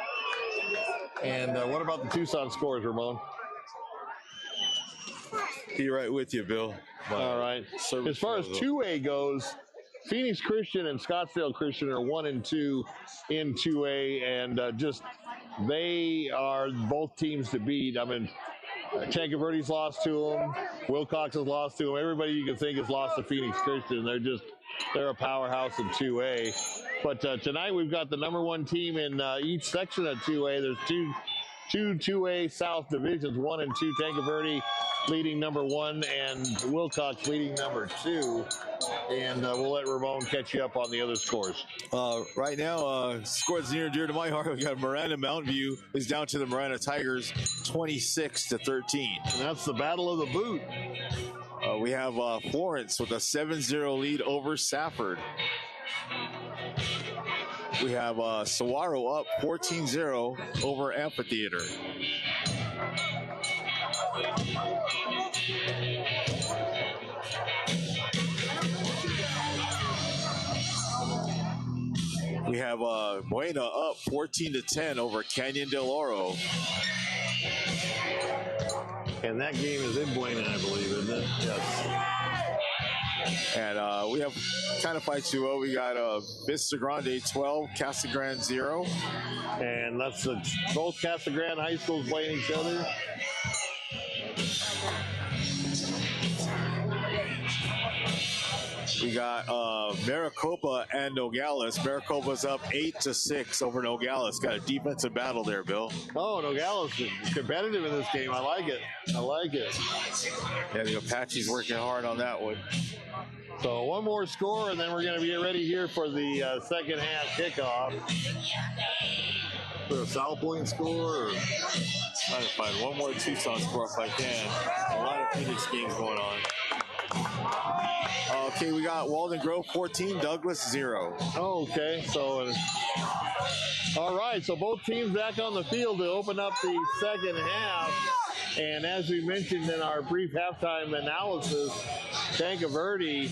And what about the Tucson scores, Ramon? Be right with you, Bill. All right. As far as 2A goes, Phoenix Christian and Scottsdale Christian are 1 and 2 in 2A, and they are both teams to beat. I mean, Tanque Verde's lost to them. Willcox has lost to them. Everybody you can think has lost to Phoenix Christian. They're a powerhouse in 2A. But tonight we've got the number 1 team in each section of 2A. There's two 2A South divisions, 1 and 2. Tanque Verde leading number 1 and Willcox leading number 2. And we'll let Ramon catch you up on the other scores. Right now, scores near and dear to my heart. We got Miranda Mountain View is down to the Miranda Tigers, 26-13. And that's the battle of the boot. We have Florence with a 7-0 lead over Safford. We have Saguaro up 14-0 over Amphitheater. We have Buena up 14-10 over Canyon del Oro. And that game is in Buena, I believe, isn't it? Yes. And we have kind of fights too. We got Vista Grande 12, Casa Grande 0. And that's both Casa Grande high schools playing each other. We got Maricopa and Nogales. Maricopa's up 8-6 over Nogales. Got a defensive battle there, Bill. Oh, Nogales is competitive in this game. I like it. Yeah, the Apache's working hard on that one. So one more score, and then we're going to be ready here for the second half kickoff. For a South Point score? Or? Trying to find one more Tucson score if I can. A lot of Phoenix games going on. Okay, we got Walden Grove 14, Douglas 0. Oh, okay. So, all right. So both teams back on the field to open up the second half. And as we mentioned in our brief halftime analysis, Tanque Verde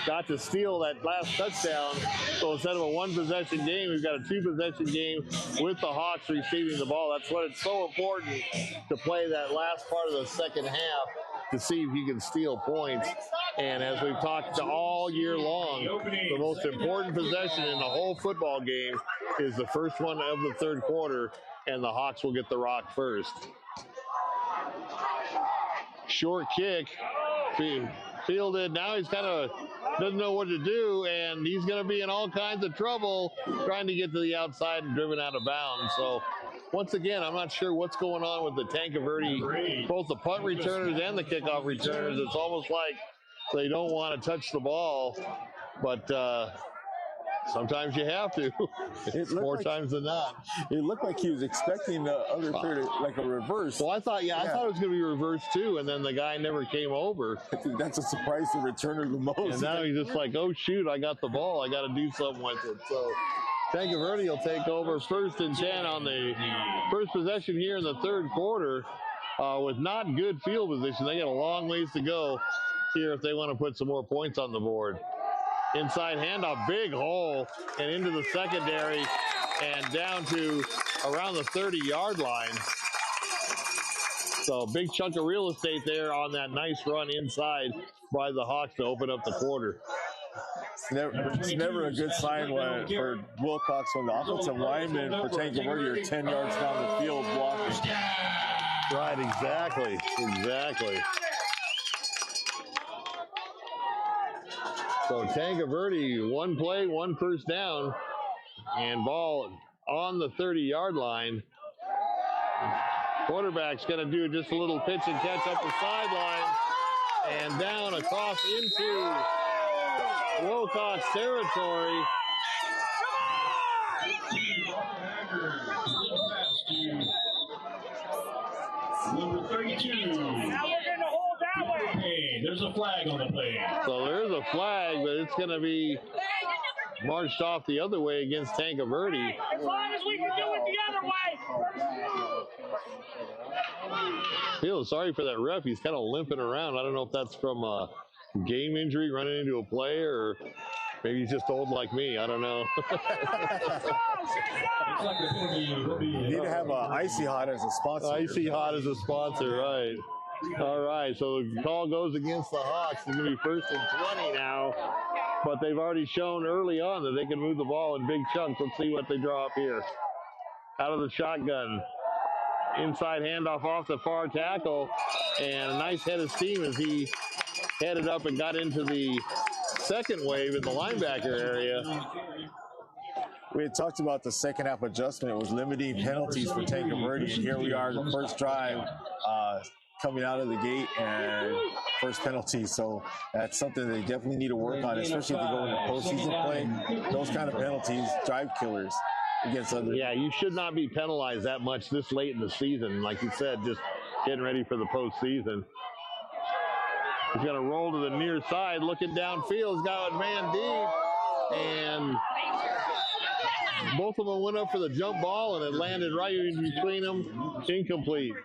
got to steal that last touchdown. So instead of a 1-possession game, we've got a 2-possession game with the Hawks receiving the ball. That's what it's so important to play that last part of the second half to see if you can steal points. And as we've talked all year long, the most important possession in the whole football game is the first one of the third quarter, and the Hawks will get the rock first. Short kick. fielded. Now he's kind of doesn't know what to do, and he's going to be in all kinds of trouble trying to get to the outside and driven out of bounds. So once again, I'm not sure what's going on with the Tanque Verde, both the punt returners and the kickoff returners. It's almost like they don't want to touch the ball, but sometimes you have to. More times than not. It looked like he was expecting the other player to, like a reverse. Well, I thought it was going to be reversed too, and then the guy never came over. I think that's a surprise to returner the most. And now he's just like, oh shoot, I got the ball. I got to do something with it. So Tanque Verde will take over 1st and 10 on the first possession here in the third quarter with not good field position. They got a long ways to go here if they want to put some more points on the board. Inside handoff, big hole, and into the secondary, and down to around the 30-yard line. So big chunk of real estate there on that nice run inside by the Hawks to open up the quarter. It's never a good sign for Willcox when the offensive linemen for Tanque Verde are 10 yards down the field blocking. Right, exactly. So Tanque Verde, 1 play, 1 first down, and ball on the 30-yard line. Quarterback's going to do just a little pitch and catch up the sideline and down across into Willcox territory. Number 32. Hey, there's a flag on the play. So there's a flag, but it's going to be marched off the other way against Tanque Verde. As long as we can do it the other way. Feel sorry for that ref. He's kind of limping around. I don't know if that's from a game injury, running into a player, or maybe he's just old like me. I don't know. You need to have Icy Hot as a sponsor. Icy Hot as a sponsor, right. All right, so the call goes against the Hawks. It's going to be 1st and 20 now, but they've already shown early on that they can move the ball in big chunks. Let's see what they draw up here. Out of the shotgun. Inside handoff off the far tackle, and a nice head of steam as he headed up and got into the second wave in the linebacker area. We had talked about the second half adjustment. It was limiting penalties for Tanque Verde, and here we are, the first drive coming out of the gate and first penalty. So that's something they definitely need to work on, especially if they go into postseason play. Those kind of penalties, drive killers against others. Yeah, you should not be penalized that much this late in the season. Like you said, just getting ready for the postseason. He's going to roll to the near side, looking downfield. He's got a man deep, and both of them went up for the jump ball, and it landed right in between them. Incomplete.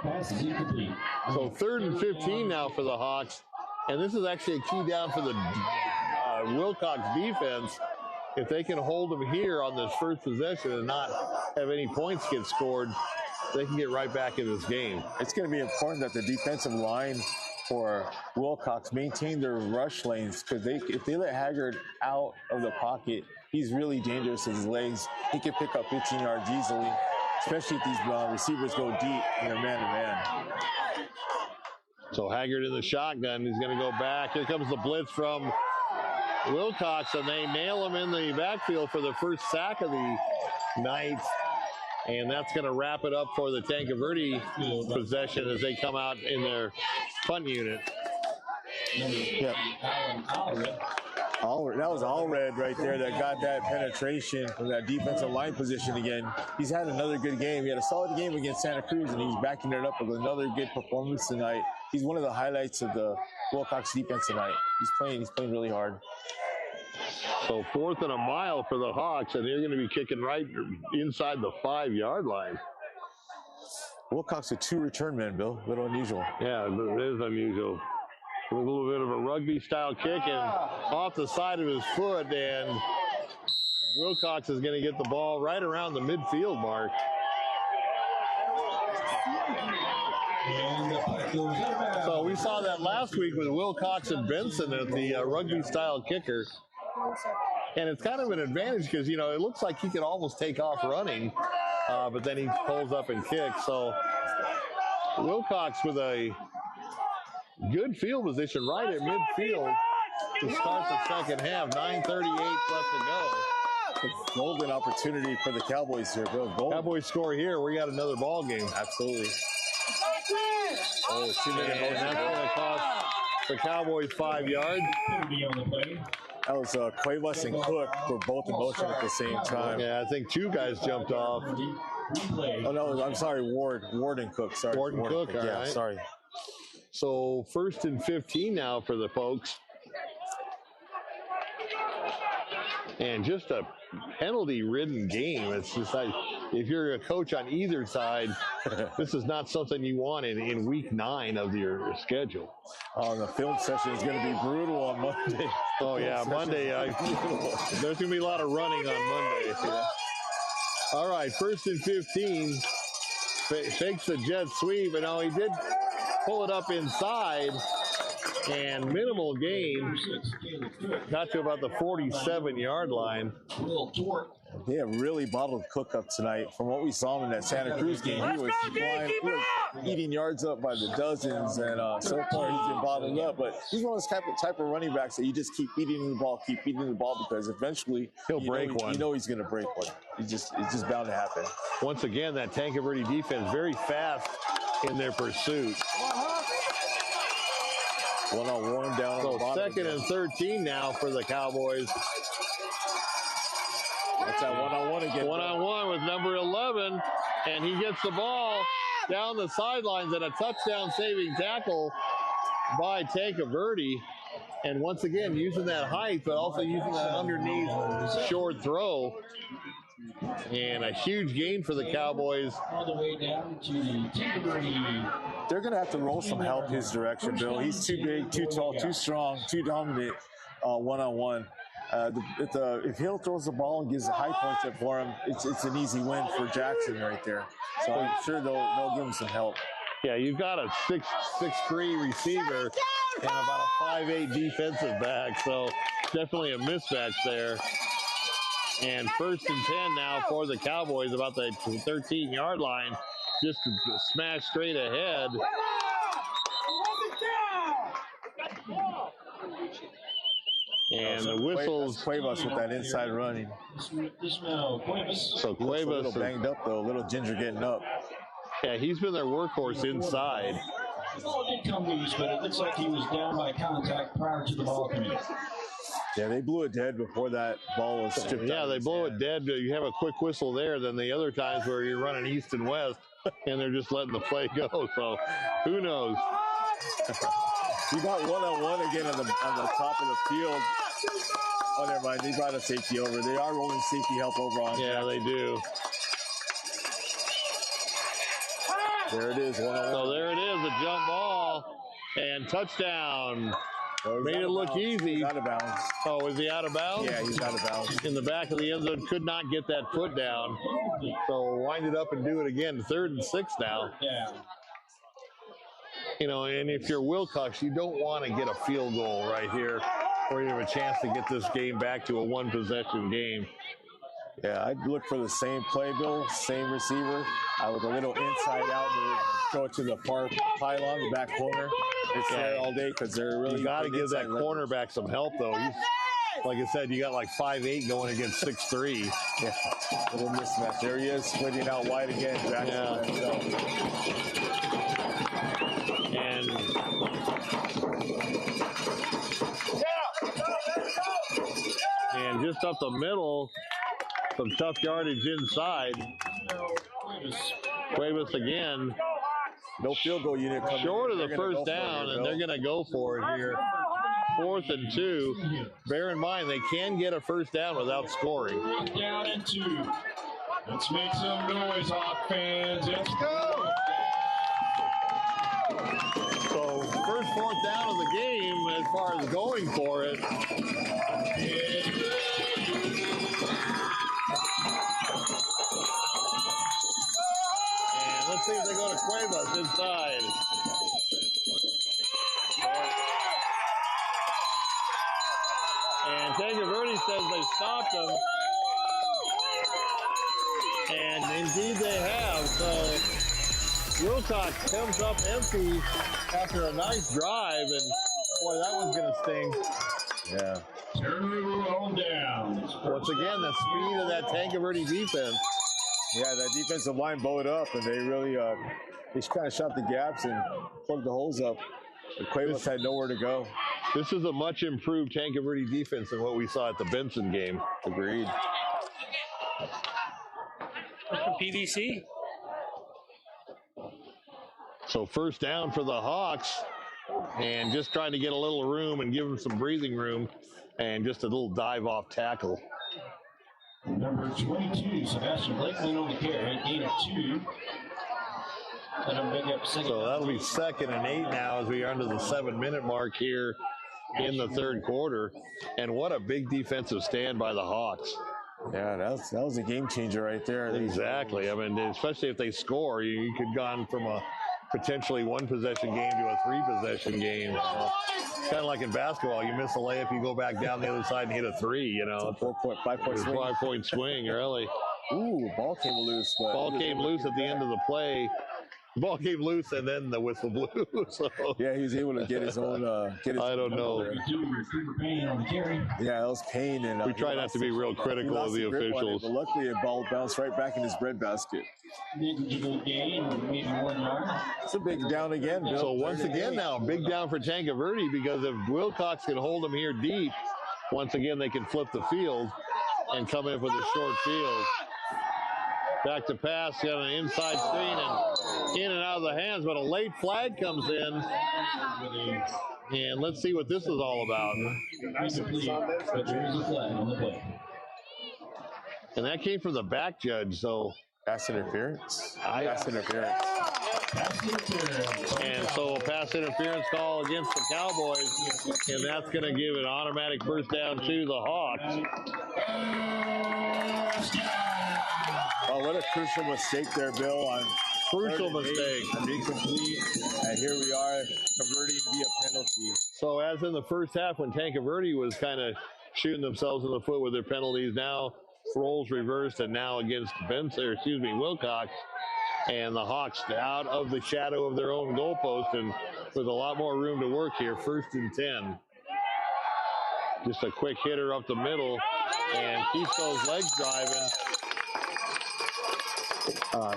So 3rd and 15 now for the Hawks, and this is actually a key down for the Willcox defense. If they can hold them here on this first possession and not have any points get scored, they can get right back in this game. It's going to be important that the defensive line for Willcox maintain their rush lanes, because if they let Haggard out of the pocket, he's really dangerous with his legs. He can pick up 15 yards easily, especially if these receivers go deep and they're man-to-man. So Haggard in the shotgun. He's going to go back. Here comes the blitz from Willcox, and they nail him in the backfield for the first sack of the night. And that's going to wrap it up for the Tanque Verde possession as they come out in their punt unit. Yep. That was Allred right there that got that penetration from that defensive line position again. He's had another good game. He had a solid game against Santa Cruz, and he's backing it up with another good performance tonight. He's one of the highlights of the Willcox defense tonight. He's playing really hard. So 4th and a mile for the Hawks, and they're going to be kicking right inside the 5-yard line. Willcox with 2 return men, Bill. A little unusual. Yeah, it is unusual. A little bit of a rugby-style kick and off the side of his foot, and Willcox is going to get the ball right around the midfield mark. So we saw that last week with Willcox and Benson at the rugby-style kicker. And it's kind of an advantage because, you know, it looks like he could almost take off running, but then he pulls up and kicks. So Willcox with a good field position right at midfield to start the second half. 9:38 left to go. It's a golden opportunity for the Cowboys here, Bill. Cowboys score here. We got another ball game. Absolutely. Oh, 2-minute And that's going to cost the Cowboys 5 yards. That was Cuevas and Cook were both in motion at the same time. Yeah, I think two guys jumped off. Oh, no, I'm sorry, Ward and Cook. Sorry. Ward and Cook, all yeah, right. sorry. So 1st and 15 now for the folks. And just a penalty-ridden game. It's just like, if you're a coach on either side, this is not something you want in week 9 of your schedule. Oh, the film session is going to be brutal on Monday. Oh, yeah, Monday. There's going to be a lot of running on Monday. Yeah. All right, 1st and 15. Fakes the jet sweep, and he did pull it up inside. And minimal gain, got to about the 47-yard line. They have really bottled Cook up tonight. From what we saw in that Santa Cruz game, he was eating yards up by the dozens, and so far he's been bottled up. But he's one of those type of running backs that you just keep eating the ball, because eventually he'll break one. You know he's going to break one. It's just bound to happen. Once again, that Tanque Verde defense very fast in their pursuit. One-on-one down. So 2nd and 13 now for the Cowboys. That's that one-on-one again. One-on-one with number 11, and he gets the ball down the sidelines and a touchdown-saving tackle by Tanque Verde. And once again, using that height, but also using that underneath short throw. And a huge gain for the Cowboys. All the way down to the Tanque Verde. They're going to have to roll some help his direction, Bill. He's too big, too tall, too strong, too dominant one-on-one. If Hill throws the ball and gives a high points up for him, it's an easy win for Jackson right there. So I'm sure they'll give him some help. Yeah, you've got a 6'3" receiver and about a 5'8" defensive back, so definitely a mismatch there. And 1st and 10 now for the Cowboys, about the 13-yard line, just to smash straight ahead. And the whistles. Cuevas with that inside running. So Cuevas a little banged up though, a little ginger getting up. Yeah, he's been their workhorse inside. The ball did come loose, but it looks like he was down by contact prior to the ball coming in. Yeah, they blew it dead before that ball was stripped out. Yeah, they blow it dead. You have a quick whistle there than the other times where you're running east and west, and they're just letting the play go. So who knows? You got one-on-one again on the top of the field. Oh, never mind. They brought a safety over. They are rolling safety help over on. Yeah, they do. There it is. One-on-one. So there it is, a jump ball and touchdown. Made it look easy. He's out of bounds. Oh, is he out of bounds? Yeah, he's out of bounds. In the back of the end zone, could not get that foot down. So wind it up and do it again. 3rd and 6 now. Yeah. And if you're Willcox, you don't want to get a field goal right here where you have a chance to get this game back to a one-possession game. Yeah, I'd look for the same play, Bill, same receiver, with a little inside out move, throw it to the far pylon, the back corner. It's there all day because they're really. You got to give that cornerback some help, though. Like I said, you got like 5'8" going against 6'3". Yeah, little mismatch. There he is, splitting out wide again. Jackson. Yeah. And just up the middle, some tough yardage inside. Cuevas again. No field goal unit coming short of the first down, and they're going to go for it here. 4th and 2. Bear in mind, they can get a first down without scoring. 4th down and 2. Let's make some noise, Hawk fans. Let's go. So first 4th down of the game as far as going for it. And let's see if they go to Cuevas inside. And Tanque Verde says they stopped them. And indeed they have. So Willcox comes up empty after a nice drive, and boy, that one's going to sting. Yeah. Turnover on down. Once again, the speed of that Tanque Verde defense. Yeah, that defensive line bowed up, and they really they kind of shot the gaps and plugged the holes up. The Cuevas had nowhere to go. This is a much improved Tanque Verde defense than what we saw at the Benson game. Agreed. From PVC. So first down for the Hawks, and just trying to get a little room and give them some breathing room, and just a little dive off tackle. Number 22, Sebastian Blakeman on the carry, gain of 2. Let him pick up second. So that'll be 2nd and 8 now as we are under the 7-minute mark here in the third quarter. And what a big defensive stand by the Hawks. Yeah, that was a game changer right there. Exactly. I mean, especially if they score, you could gone from a potentially 1-possession game to a 3-possession game. Kind of like in basketball, you miss a layup, you go back down the other side and hit a 3. You know, it's a 5-point swing. 5-point swing, really. Ooh, ball came loose. Ball came loose at the end of the play. Ball came loose and then the whistle blew. So yeah, he was able to get his own. I don't know. Yeah, it was Payne, and we try not to be real critical of the officials. But luckily, the ball bounced right back in his breadbasket. It's a big down again, Bill. So once again now, big down for Tanque Verde, because if Willcox can hold them here deep, once again they can flip the field and come in with a short field. Back to pass, got an inside screen and in and out of the hands, but a late flag comes in. And let's see what this is all about. And that came from the back judge, so. Pass interference? Pass interference. And so a pass interference call against the Cowboys, and that's going to give an automatic first down to the Hawks. Oh, what a crucial mistake there, Bill. Crucial mistake. Incomplete. And here we are, converting via penalty. So as in the first half, when Tanque Verde was kind of shooting themselves in the foot with their penalties, now roles reversed, and now against Willcox, and the Hawks out of the shadow of their own goalpost, and with a lot more room to work here. 1st and 10. Just a quick hitter up the middle, and keeps those legs driving.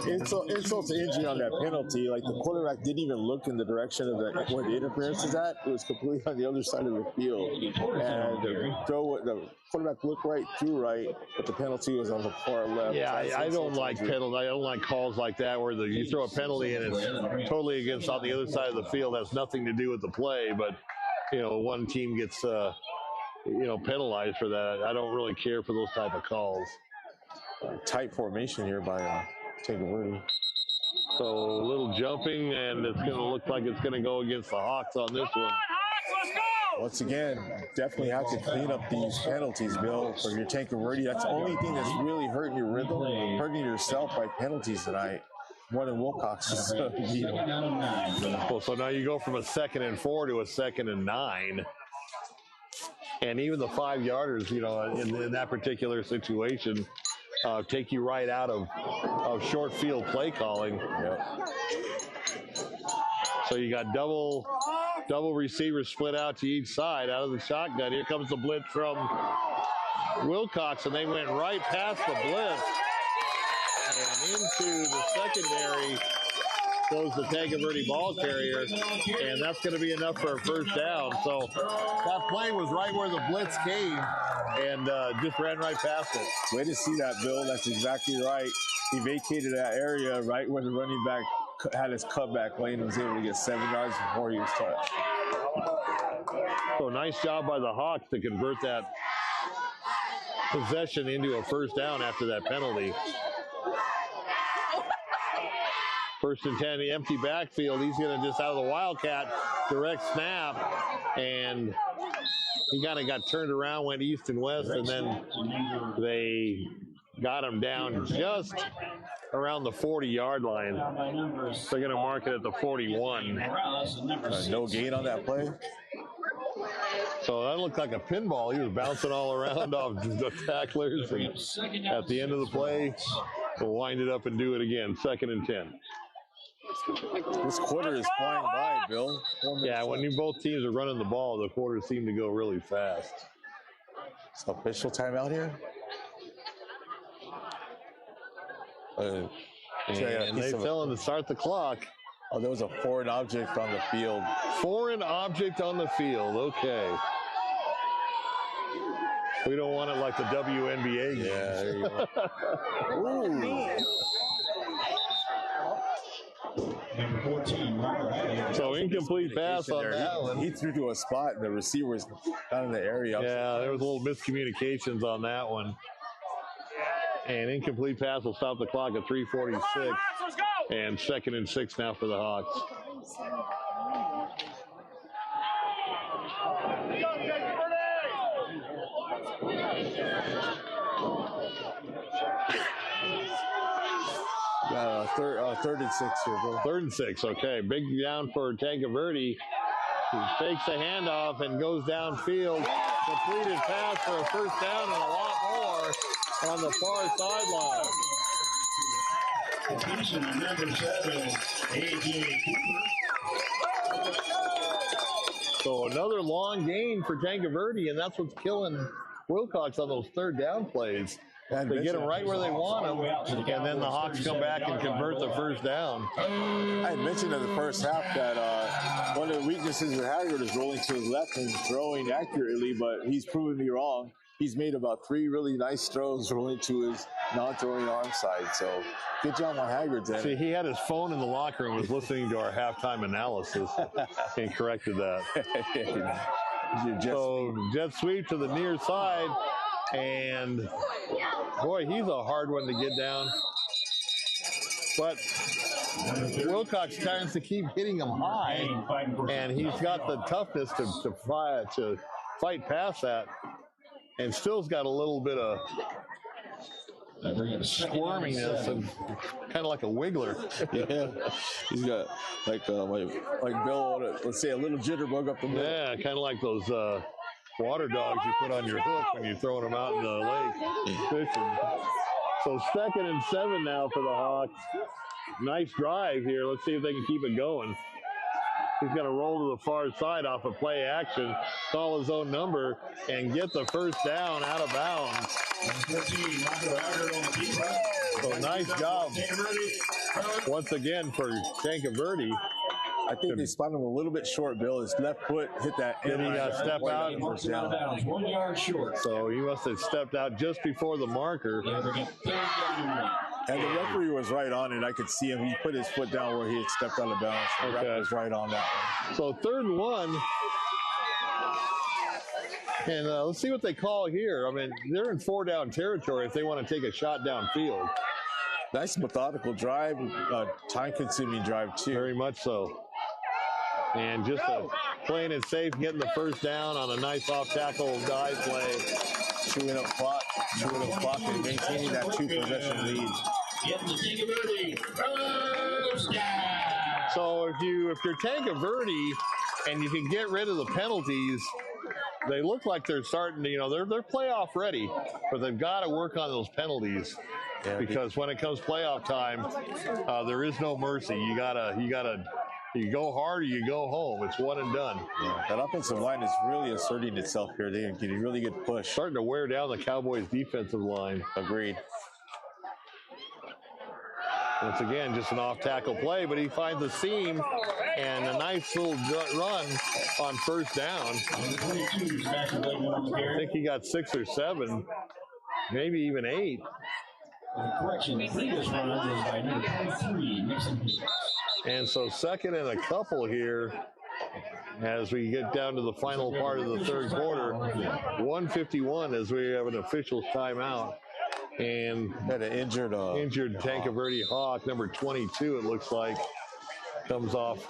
Insult to injury on that penalty. Like, the quarterback didn't even look in the direction of where the interference is at. It was completely on the other side of the field. And the quarterback looked right through right, but the penalty was on the far left. Yeah, I don't like penalties. I don't like calls like that where you throw a penalty and it's totally against on the other side of the field. Has nothing to do with the play, but one team gets penalized for that. I don't really care for those type of calls. Tight formation here by Tanque Verde. So a little jumping, and it's going to look like it's going to go against the Hawks on this one. Once again, definitely have to clean up these penalties, Bill, for your Tanque Verde. That's the only thing that's really hurting your rhythm, hurting yourself by penalties tonight. More than Willcox. Well, so now you go from a 2nd and 4 to a 2nd and 9. And even the 5-yarders, in that particular situation, take you right out of short field play calling. Yep. So you got double receivers split out to each side out of the shotgun. Here comes the blitz from Willcox, and they went right past the blitz and into the secondary goes the Tanque Verde ball carrier, and that's going to be enough for a first down. So that play was right where the blitz came, and just ran right past it. Way to see that, Bill. That's exactly right. He vacated that area right when the running back had his cutback lane and was able to get 7 yards before he was touched. So nice job by the Hawks to convert that possession into a first down after that penalty. 1st and 10, the empty backfield. He's going to just out of the Wildcat, direct snap, and he kind of got turned around, went east and west, and then they got him down just around the 40-yard line. They're going to mark it at the 41. No gain on that play. So that looked like a pinball. He was bouncing all around off the tacklers. And at the end of the play, we'll wind it up and do it again. 2nd and 10. This quarter is flying by, Bill. Yeah, when both teams are running the ball, the quarters seem to go really fast. It's official timeout here. And they tell them to start the clock. Oh, there was a foreign object on the field. Foreign object on the field. Okay. We don't want it like the WNBA game. Yeah, there you go. Number 14, So incomplete pass on that one. He threw to a spot, and the receiver was down in the area. Yeah, there was a little miscommunications on that one. And incomplete pass will stop the clock at 3:46. And 2nd and 6 now for the Hawks. Third and 6 here, Bill. 3rd and 6, okay. Big down for Tanque Verde. He takes the handoff and goes downfield. Completed pass for a first down and a lot more on the far sideline. number 7, AJ Cooper. So another long gain for Tanque Verde, and that's what's killing Willcox on those 3rd down plays. They get them right where they want them, and then the Hawks come back and convert the first down. I had mentioned in the first half that one of the weaknesses of Haggard is rolling to his left and throwing accurately, but he's proven me wrong. He's made about 3 really nice throws rolling to his non-throwing arm side. So good job on Haggard's end. See, he had his phone in the locker room, was listening to our halftime analysis, and corrected that. So jet sweep to the near side, and boy, he's a hard one to get down. But Willcox tries to keep hitting him high, and he's got the toughness to fight past that, and still's got a little bit of squirminess and kind of like a wiggler. Yeah, he's got like Bill, let's say a little jitterbug up the middle. Yeah, kind of like those water dogs you put on your hook when you're throwing them out in the lake fishing. So 2nd and 7 now for the Hawks. Nice drive here. Let's see if they can keep it going. He's going to roll to the far side off of play action, call his own number, and get the first down out of bounds. So nice job once again for Tanque Verde. I think they spotted him a little bit short, Bill. His left foot hit that. Then he got step out. 1 yard short. So he must have stepped out just before the marker. And the referee was right on it. I could see him. He put his foot down where he had stepped out of bounds. The ref was right on that one. So 3rd and 1. And let's see what they call here. I mean, they're in 4-down territory if they want to take a shot downfield. Nice methodical drive, time-consuming drive, too. Very much so. And just playing it safe, getting the first down on a nice off-tackle dive play. Chewing up clock, and maintaining that 2-possession lead. So if you're Tanque Verde and you can get rid of the penalties, they look like they're starting to, they're playoff ready, but they've got to work on those penalties. Yeah, because when it comes playoff time, there is no mercy. You go hard or you go home. It's one and done. Yeah, that offensive line is really asserting itself here. They're getting a really good push. Starting to wear down the Cowboys' defensive line. Agreed. Once again, just an off-tackle play, but he finds a seam and a nice little run on first down. I think he got 6 or 7, maybe even 8. Correction, the previous run was by number 23, Nixon. And so 2nd and a couple here as we get down to the final part of the 3rd quarter. 1:51 as we have an official timeout. And had an injured Tanque Verde Hawk, number 22, it looks like. Comes off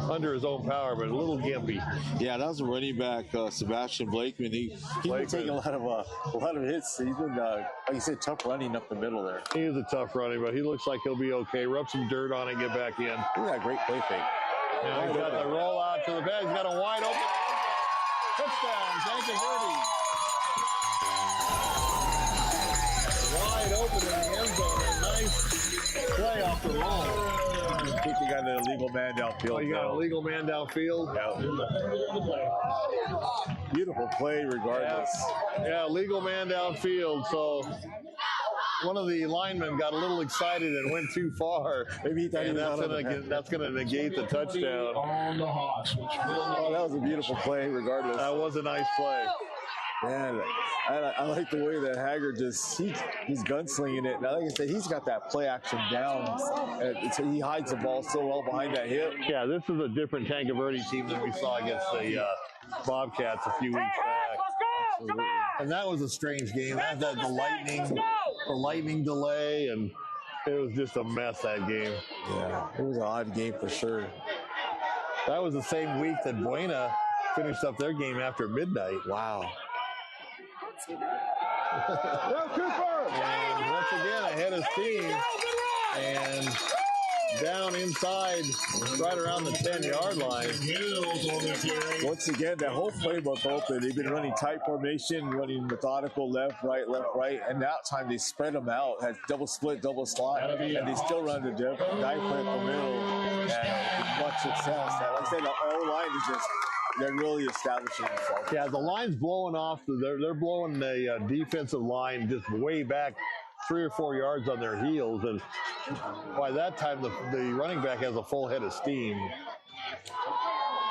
under his own power, but a little gimpy. Yeah, that was a running back, Sebastian Blakeman. He's been taking a lot of hits. He's been, like you said, tough running up the middle there. He is a tough running, but he looks like he'll be okay. Rub some dirt on it, get back in. Look at that great play fake. Now he's got the roll out to the bed. He's got a wide open touchdown, Tanque Verde. Wide open in the end zone. A nice play off the roll. think they got an illegal man downfield. Oh, you got a legal man downfield? Yeah. Beautiful play regardless. Yeah, legal man downfield. So one of the linemen got a little excited and went too far. Maybe he thought he was that's going to negate the touchdown. On the Hawks, which Oh, that was a beautiful play regardless. That was a nice play. Man, I like the way that Haggard he's gunslinging it. Now, like I said, he's got that play action down. He hides the ball so well behind that hip. Yeah, this is a different Tanque Verde team than we saw against the Bobcats a few weeks back. And that was a strange game. That had the lightning delay, and it was just a mess, that game. Yeah, it was an odd game for sure. That was the same week that Buena finished up their game after midnight. Wow. And once again, ahead of steam, and down inside, right around the 10-yard line. Once again, that whole playbook open. They've been running tight formation, running methodical left, right, and that time they spread them out, had double split, double slot, and they still run the dive play at the middle, and with much success. And like I said, the O-line is just, they're really establishing themselves. Yeah, the line's blowing off. They're blowing the defensive line just way back 3 or 4 yards on their heels, and by that time the running back has a full head of steam.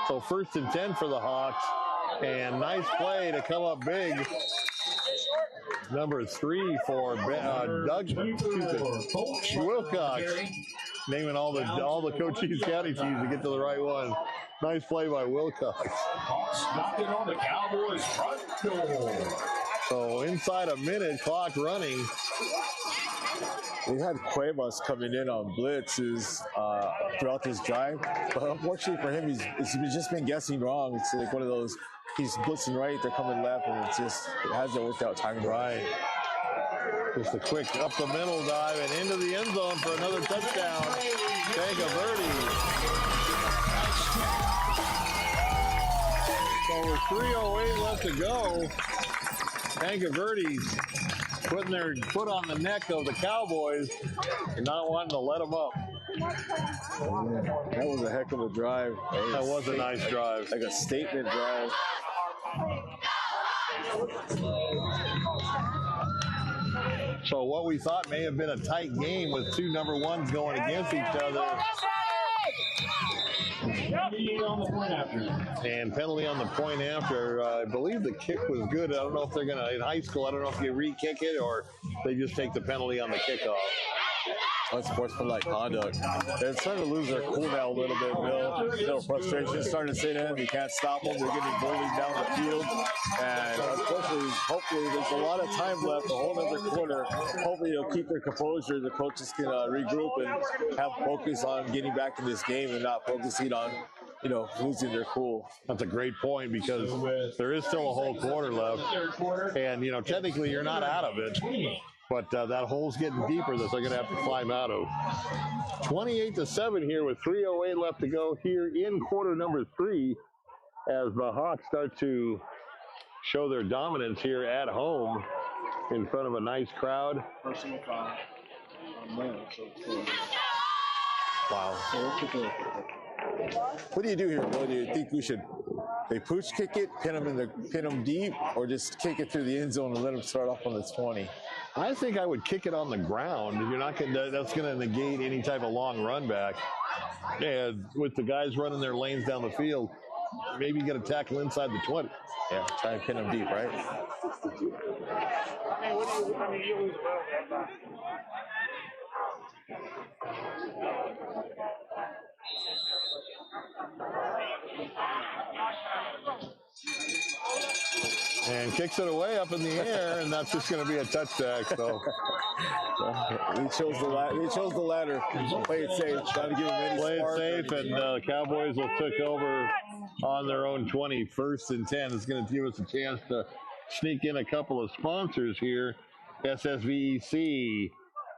So 1st and 10 for the Hawks, and nice play to come up big. Number 3 for Willcox, naming all the Cochise County teams to get to the right one. Nice play by Willcox. Hawks knocking on the Cowboys' front door. So inside a minute, clock running. They had Cuevas coming in on blitzes throughout this drive, but unfortunately for him, he's just been guessing wrong. It's like one of those, he's blitzing right, they're coming left, and it hasn't worked out timing right. Just a quick up the middle dive and into the end zone for another touchdown. Tanque Verde. So with 3:08 left to go, Tanque Verde's putting their foot on the neck of the Cowboys and not wanting to let them up. That was a heck of a drive. That was a nice drive. Like a statement drive. So what we thought may have been a tight game with 2 number 1s going against each other. And penalty on the point after. I believe the kick was good. I don't know if they're going to, in high school, I don't know if you re-kick it or they just take the penalty on the kickoff. Unsportsmanlike conduct. They're starting to lose their cool now a little bit, Bill. Little frustration starting to set in. You can't stop them. They're getting bullied down the field. And unfortunately, hopefully, there's a lot of time left, a whole other quarter. Hopefully, they'll keep their composure. The coaches can regroup and have focus on getting back to this game and not focusing on, losing their cool. That's a great point because there is still a whole quarter left. And, technically, you're not out of it. But that hole's getting deeper that they're going to have to climb out of. 28-7 here with 3:08 left to go here in quarter number 3 as the Hawks start to show their dominance here at home in front of a nice crowd. Wow. What do you do here, Bill? Do you think we should pooch kick it, pin them deep, or just kick it through the end zone and let them start off on the 20? I think I would kick it on the ground. You're not going to, that's going to negate any type of long run back. And with the guys running their lanes down the field, maybe get a tackle inside the 20. Yeah, try and pin them deep, right? And kicks it away up in the air, and that's just going to be a touchback. So he chose the ladder. Play it safe. Trying to give him any play it safe, and the Cowboys will take over on their own 20. 1st and 10 is going to give us a chance to sneak in a couple of sponsors here. SSVEC,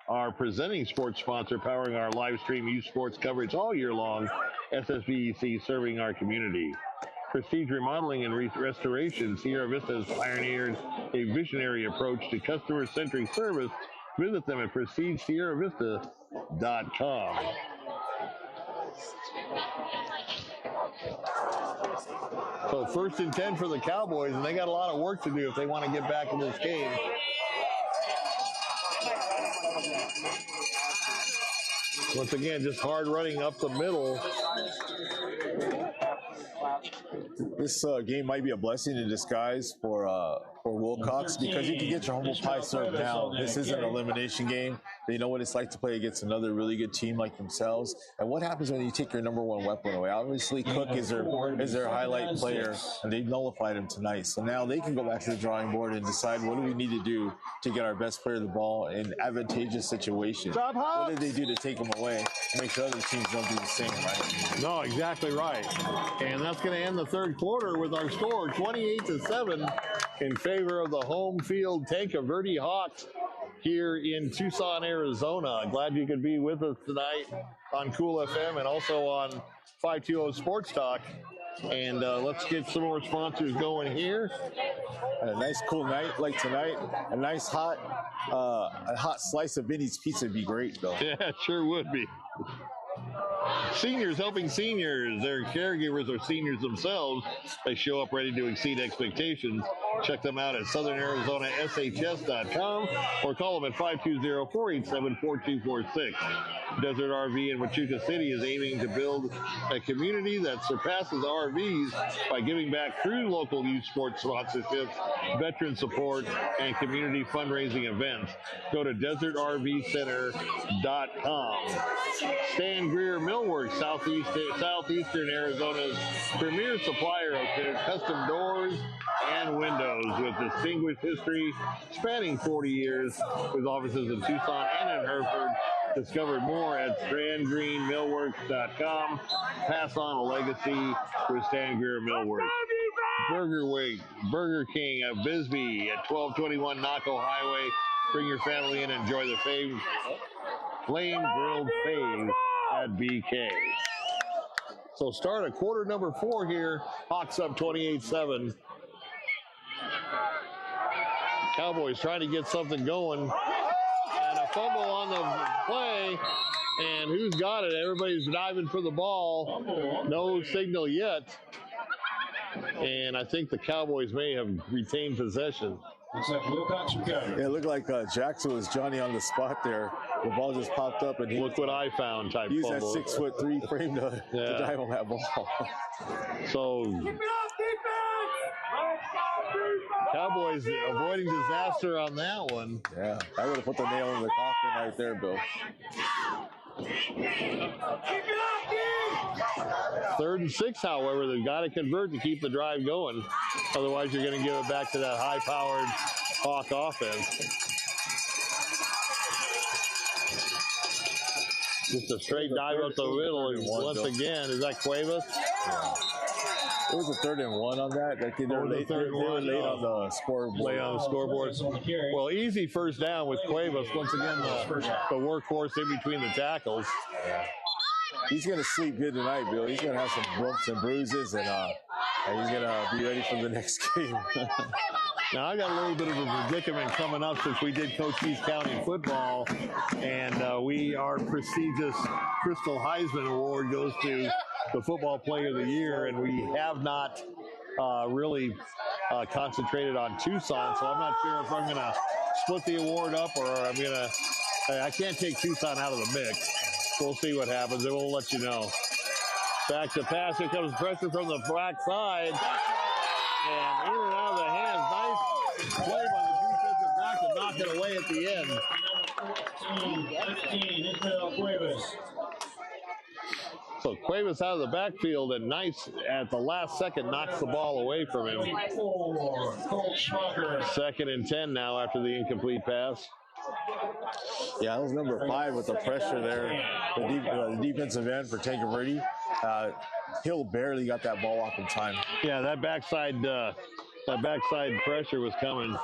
our presenting sports sponsor, powering our live stream youth sports coverage all year long. SSVEC serving our community. Prestige Remodeling and Restoration, Sierra Vista has pioneered a visionary approach to customer-centric service. Visit them at prestigesierravista.com. So 1st and 10 for the Cowboys, and they got a lot of work to do if they want to get back in this game. Once again, just hard running up the middle. This game might be a blessing in disguise for Willcox because you can get your humble pie served down. This is an elimination game. They know what it's like to play against another really good team like themselves. And what happens when you take your number one weapon away? Obviously, Cook is their highlight player, and they nullified him tonight. So now they can go back to the drawing board and decide what do we need to do to get our best player the ball in advantageous situations. What did they do to take him away and make sure other teams don't do the same, right? No, exactly right. And that's going to end the third quarter with our score 28-7 in favor of the home field Tanque Verde Hawks here in Tucson, Arizona. Glad you could be with us tonight on Cool FM and also on 520 Sports Talk. And let's get some more sponsors going here. And a nice cool night like tonight, a nice hot slice of Vinny's pizza would be great, though. Yeah, it sure would be. Seniors helping seniors. Their caregivers are seniors themselves. They show up ready to exceed expectations. Check them out at southernarizonaSHS.com or call them at 520-487-4246. Desert RV in Wichita City is aiming to build a community that surpasses RVs by giving back through local youth sports sponsorships, veteran support, and community fundraising events. Go to desertrvcenter.com. Stan Greer Millworks, Southeastern Arizona's premier supplier of custom doors and windows with distinguished history spanning 40 years with offices in Tucson and in Hereford. Discover more at StanGreenMillworks.com. Pass on a legacy with Stan Greer Millworks. Burger King at Bisbee at 1221 Naco Highway. Bring your family in and enjoy the flame grilled fave at BK. So start at quarter number 4 here. Hawks up 28-7. Cowboys trying to get something going. And a fumble on the play. And who's got it? Everybody's diving for the ball. No signal yet. And I think the Cowboys may have retained possession. Looks like Willcox recovered. Yeah, it looked like Jackson was Johnny on the spot there. The ball just popped up, and he look what I found type used fumble. that 6'3" frame to dive on that ball. So Cowboys avoiding disaster on that one. Yeah, I would have put the nail in the coffin right there, Bill. 3rd and 6, however, they've got to convert to keep the drive going. Otherwise, you're going to give it back to that high-powered Hawk offense. Just a straight dive up the middle. And once again, is that Cuevas? Yeah. It was a 3rd and 1 on that. They were late on the scoreboard. Late on the scoreboard. Well, easy first down with Cuevas. Once again, the workhorse in between the tackles. Yeah. He's going to sleep good tonight, Bill. He's going to have some bumps and bruises, and he's going to be ready for the next game. Now, I got a little bit of a predicament coming up since we did Coach East County football, and our prestigious Crystal Heisman Award goes to the Football Player of the Year, and we have not really concentrated on Tucson, so I'm not sure if I'm going to split the award up or I'm going to – I can't take Tucson out of the mix. We'll see what happens, and we'll let you know. Back to pass. Here comes pressure from the back side. And in and out of the hands. Nice play by the defensive back to knock it away at the end. 15, Cuevas. So Cuevas out of the backfield, and nice at the last second knocks the ball away from him. 2nd and 10 now after the incomplete pass. Yeah, that was number 5 with the pressure there. The defensive end for Tanque Verde. Hill barely got that ball off in time. Yeah, that backside pressure was coming.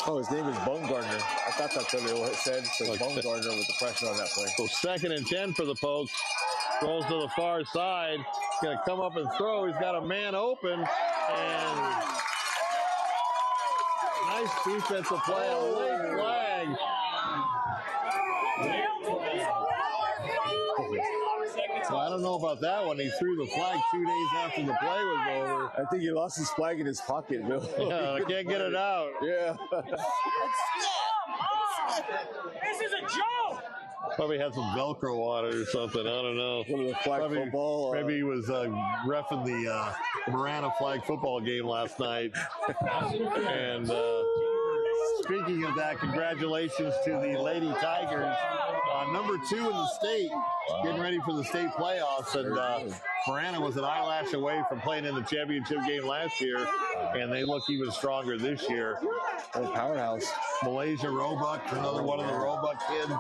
Oh, his name is Baumgartner. I thought that's what it said. So Baumgartner with the pressure on that play. So 2nd and 10 for the Pokes. Rolls to the far side. He's going to come up and throw. He's got a man open. And nice defensive play. A late flag. Well, I don't know about that one. He threw the flag 2 days after the play was over. I think he lost his flag in his pocket, Bill. Yeah, I can't get it out. Yeah. This is a joke! Probably had some Velcro on it or something. I don't know. Flag football. Maybe he was reffing the Marana flag football game last night. And speaking of that, congratulations to the Lady Tigers. Number 2 in the state, getting ready for the state playoffs. And Marana was an eyelash away from playing in the championship game last year. And they look even stronger this year. Oh, powerhouse. Malaysia Roebuck, another one of the Roebuck kids.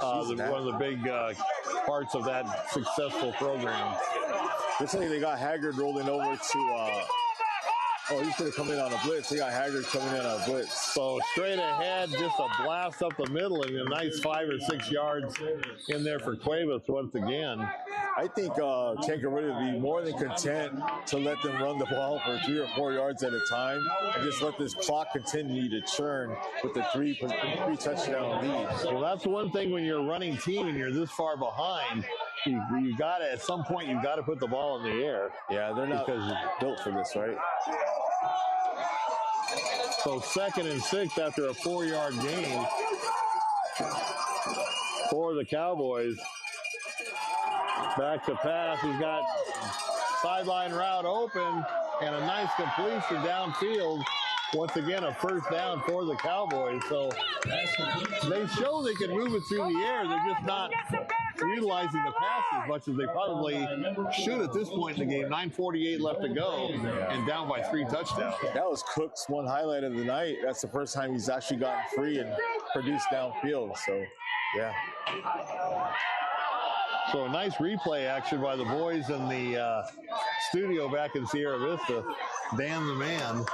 One of the big parts of that successful program. Looks like they got Haggard rolling over to he's going to come in on a blitz. They got Haggard coming in on a blitz. So straight ahead, just a blast up the middle and a nice 5 or 6 yards in there for Cuevas once again. I think Tanque Verde would be more than content to let them run the ball for 3 or 4 yards at a time and just let this clock continue to churn with the three touchdown lead. Well, that's one thing when you're a running team and you're this far behind. You got to, at some point, you've got to put the ball in the air. Yeah, they're not built for this, right? So 2nd and 6 after a 4-yard gain for the Cowboys. Back to pass. He's got sideline route open and a nice completion downfield. Once again, a first down for the Cowboys. So they show they can move it through the air. They're just not utilizing the pass as much as they probably should at this point in the game. 9:48 left to go and down by 3 touchdowns. That was Cook's one highlight of the night. That's the first time he's actually gotten free and produced downfield. So, yeah. So a nice replay action by the boys in the studio back in Sierra Vista. Dan the man.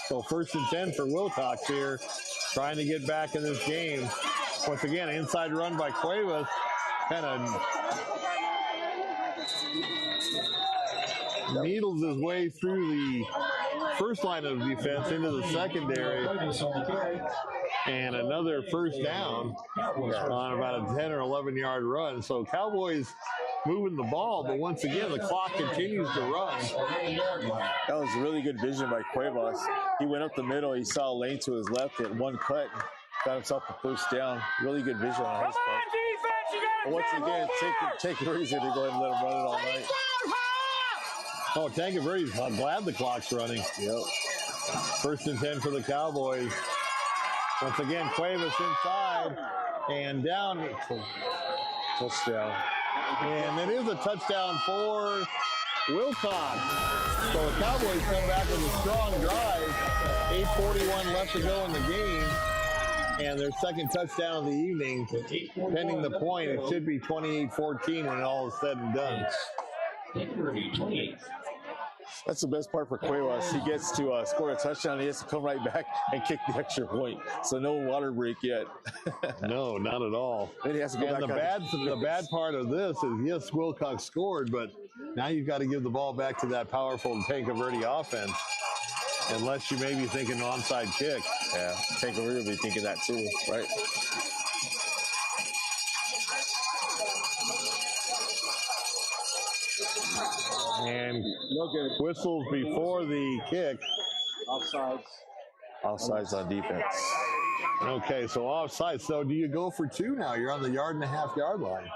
So 1st and 10 for Willcox here, trying to get back in this game. Once again, inside run by Cuevas, kind of needles his way through the first line of defense into the secondary. And another first down on about a 10 or 11-yard run. So Cowboys moving the ball, but once again, the clock continues to run. That was really good vision by Cuevas. He went up the middle. He saw a lane to his left at one cut. Got himself a first down. Really good vision on his part. But once again, Tanque Verde's going to go ahead and let him run it all night. Oh, Tanque Verde's glad the clock's running. Yep. 1st and 10 for the Cowboys. Once again, Cuevas inside and down. Touchdown. And it is a touchdown for Willcox. So the Cowboys come back with a strong drive. 8:41 left to go in the game. And their second touchdown of the evening. Pending the point, it should be 28-14 when all is said and done. That's the best part for Cuevas. He gets to score a touchdown. He has to come right back and kick the extra point. So no water break yet. No, not at all. Then he has to go back. The bad part of this is, yes, Willcox scored, but now you've got to give the ball back to that powerful Tanque Verde offense. Unless you may be thinking onside kick. Yeah, Tanque Verde will be thinking that too, right? And whistles before the kick. Offsides on defense. Okay, so offside. So do you go for 2 now? You're on the 1.5-yard line.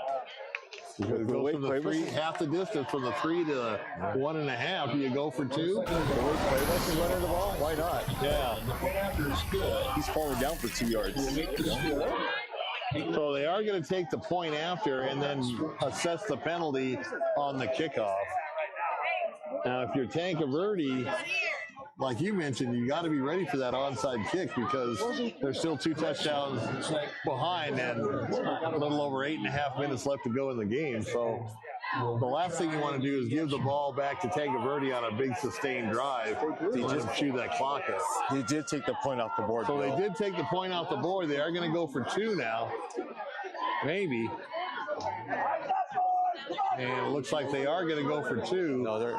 It goes from the 3, half the distance from the 3 to the 1.5. Do you go for 2? The way Cuevas is running the ball, why not? Yeah. He's falling down for 2 yards. So they are going to take the point after and then assess the penalty on the kickoff. Now, if you're Tanque Verde, like you mentioned, you got to be ready for that onside kick because there's still 2 touchdowns behind and a little over 8.5 minutes left to go in the game. So the last thing you want to do is give the ball back to Tanque Verde on a big sustained drive to let him chew that clock up. They did take the point off the board. So they did take the point off the board. They are going to go for 2 now. Maybe. And it looks like they are going to go for 2. No, they're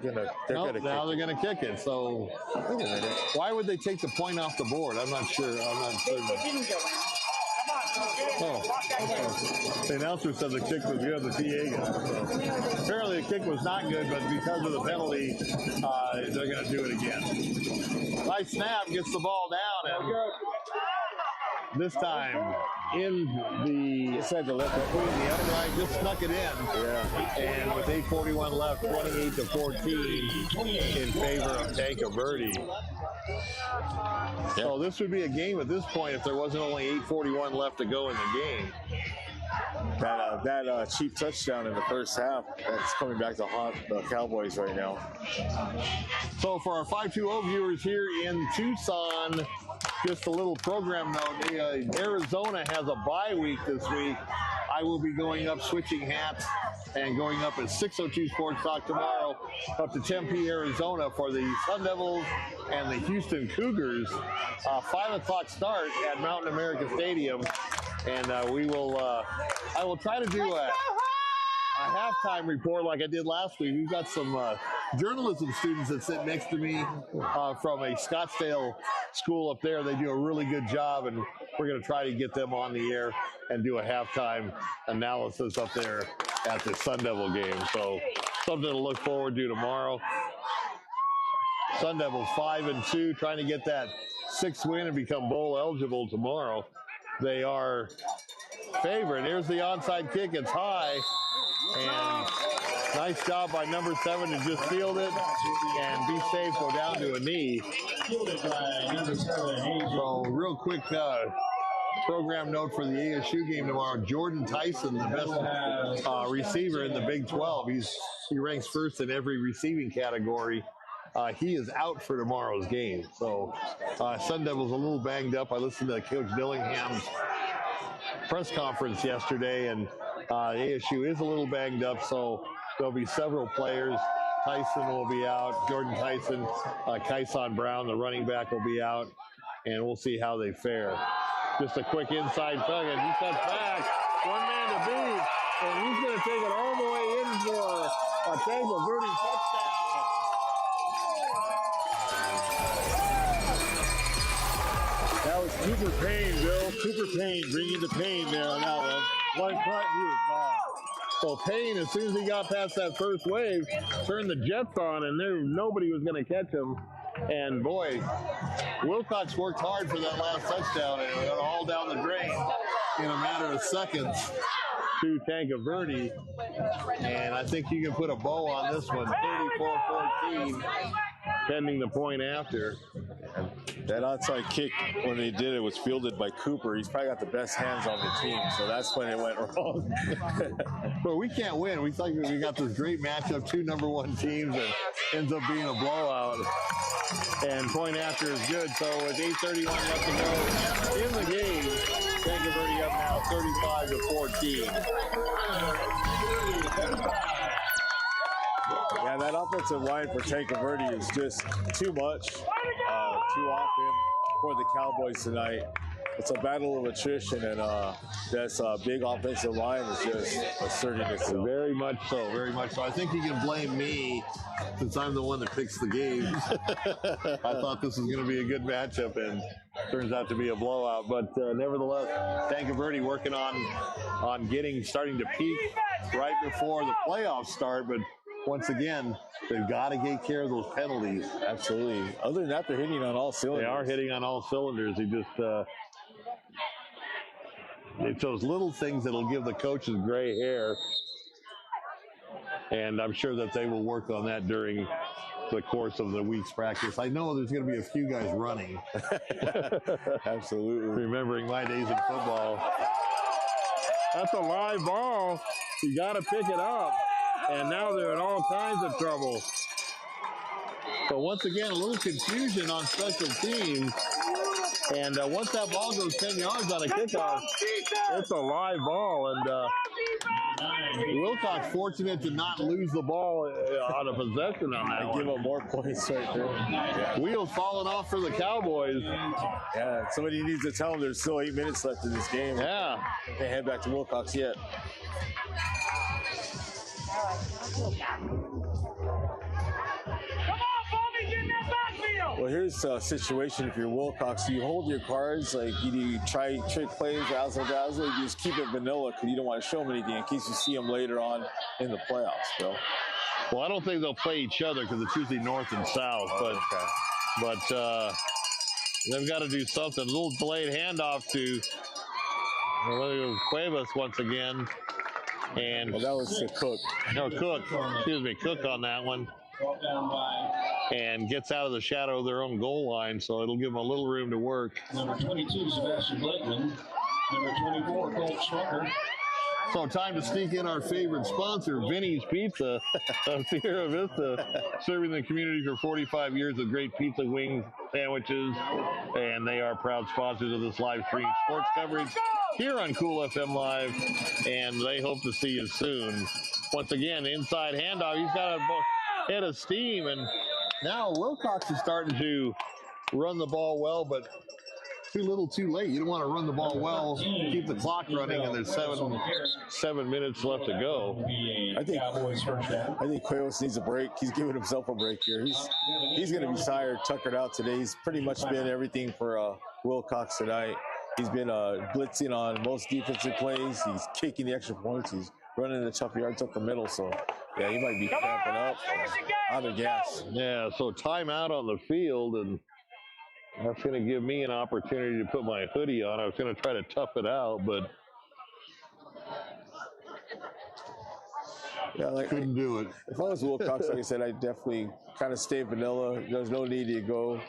going to kick it. So why would they take the point off the board? I'm not sure. I'm not certain. The announcer said the kick was good, the PA guy. So apparently the kick was not good, but because of the penalty, they're going to do it again. Nice snap, gets the ball down, and this time in the Inside the left. between the upright, just snuck it in. Yeah. And with 8:41 left, 28-14 in favor of Tanque Verde. So this would be a game at this point if there wasn't only 8:41 left to go in the game. That cheap touchdown in the first half, that's coming back to haunt the Cowboys right now. So for our 520 viewers here in Tucson, just a little program note. Arizona has a bye week this week. I will be going up, switching hats, and going up at 6:02 Sports Talk tomorrow up to Tempe, Arizona for the Sun Devils and the Houston Cougars. 5 o'clock start at Mountain America Stadium. And I will try to do a halftime report like I did last week. We've got some journalism students that sit next to me from a Scottsdale school up there. They do a really good job, and we're going to try to get them on the air and do a halftime analysis up there at the Sun Devil game. So something to look forward to tomorrow. Sun Devils 5-2, trying to get that 6th win and become bowl eligible tomorrow. They are favored. Here's the onside kick. It's high. And nice job by number 7 to just field it and be safe, go down to a knee. So real quick program note for the ASU game tomorrow. Jordan Tyson, the best receiver in the Big 12. He ranks first in every receiving category. He is out for tomorrow's game. So Sun Devils a little banged up. I listened to Coach Dillingham's press conference yesterday, and ASU is a little banged up, so there'll be several players. Tyson will be out. Jordan Tyson, Kyson Brown, the running back, will be out, and we'll see how they fare. Just a quick inside tug, and he cuts back. One man to beat, and he's going to take it all the way in for a Tanque Verde touchdown. That was Cooper Payne, Bill. Cooper Payne bringing the pain there on that one. One cut, he was gone. So Payne, as soon as he got past that first wave, turned the jets on, and nobody was going to catch him. And boy, Willcox worked hard for that last touchdown, and it went all down the drain in a matter of seconds to Tanque Verde. And I think you can put a bow on this one, 34-14, pending the point after. That outside kick, when they did it, was fielded by Cooper. He's probably got the best hands on the team, so that's when it went wrong. But we can't win. We thought we got this great matchup, 2 number 1 teams, and ends up being a blowout. And point after is good. So with 8:31 left to go in the game, Tanque Verde up now 35-14. Yeah, that offensive line for Tanque Verde is just too much, too often for the Cowboys tonight. It's a battle of attrition, and this big offensive line is just asserting itself. Very much so, very much so. I think you can blame me since I'm the one that picks the games. I thought this was going to be a good matchup, and turns out to be a blowout. But nevertheless, Tanque Verde working on starting to peak right before the playoffs start. But once again, they've got to take care of those penalties. Absolutely. Other than that, they're hitting on all cylinders. They are hitting on all cylinders. They just it's those little things that'll give the coaches gray hair. And I'm sure that they will work on that during the course of the week's practice. I know there's going to be a few guys running. Absolutely. Remembering my days in football. That's a live ball. You got to pick it up. And now they're in all kinds of trouble. So once again, a little confusion on special teams. And once that ball goes 10 yards on a kickoff, it's a live ball. And Willcox fortunate to not lose the ball on a possession on that one. Give up more points right there. Yeah. Wheels falling off for the Cowboys. Yeah, somebody needs to tell them there's still 8 minutes left in this game. Yeah. They head back to Willcox yet. Well, here's a situation if you're Willcox. You hold your cards, like you try trick plays, razzle-dazzle, you just keep it vanilla because you don't want to show them anything in case you see them later on in the playoffs, Bill. Well, I don't think they'll play each other because it's usually north and south, but they've got to do something. A little delayed handoff to Cuevas once again. And well, that was to Cook. No, Cook. Excuse me, Cook on that one. And gets out of the shadow of their own goal line, so it'll give them a little room to work. Number 22, Sebastian Blakeman. Number 24, Colt Schwacker. So time to sneak in our favorite sponsor, Vinny's Pizza of Sierra Vista, serving the community for 45 years with great pizza, wings, sandwiches, and they are proud sponsors of this live stream sports coverage here on Cool FM Live, and they hope to see you soon. Once again, inside handoff, he's got a head of steam, and now Willcox is starting to run the ball well, but too little, too late. You don't want to run the ball well, keep the clock running, and there's seven minutes left to go. I think Cuevas needs a break. He's giving himself a break here. He's going to be tired, tuckered out today. He's pretty much been everything for Willcox tonight. He's been blitzing on most defensive plays. He's kicking the extra points. He's running the tough yards up the middle. So, yeah, he might be cramping up, out of gas. Yeah, so timeout on the field, and that's going to give me an opportunity to put my hoodie on. I was going to try to tough it out, but yeah, couldn't do it. If I was Willcox, like I said, I'd definitely kind of stay vanilla. There's no need to go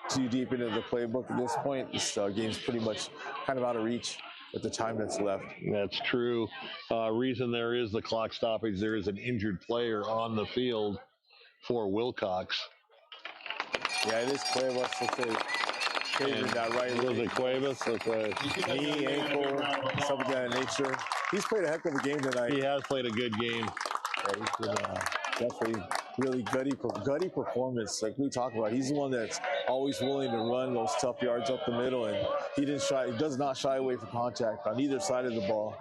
too deep into the playbook at this point. This game's pretty much kind of out of reach with the time that's left. That's true. Reason there is the clock stoppage, there is an injured player on the field for Willcox. Yeah, it is Cuevas. Favored that right leg. Was it Cuevas? Knee, ankle, something of that nature. He's played a heck of a game tonight. He has played a good game. Yeah, he's been definitely really gutty performance. Like we talk about, he's the one that's always willing to run those tough yards up the middle, and he does not shy away from contact on either side of the ball.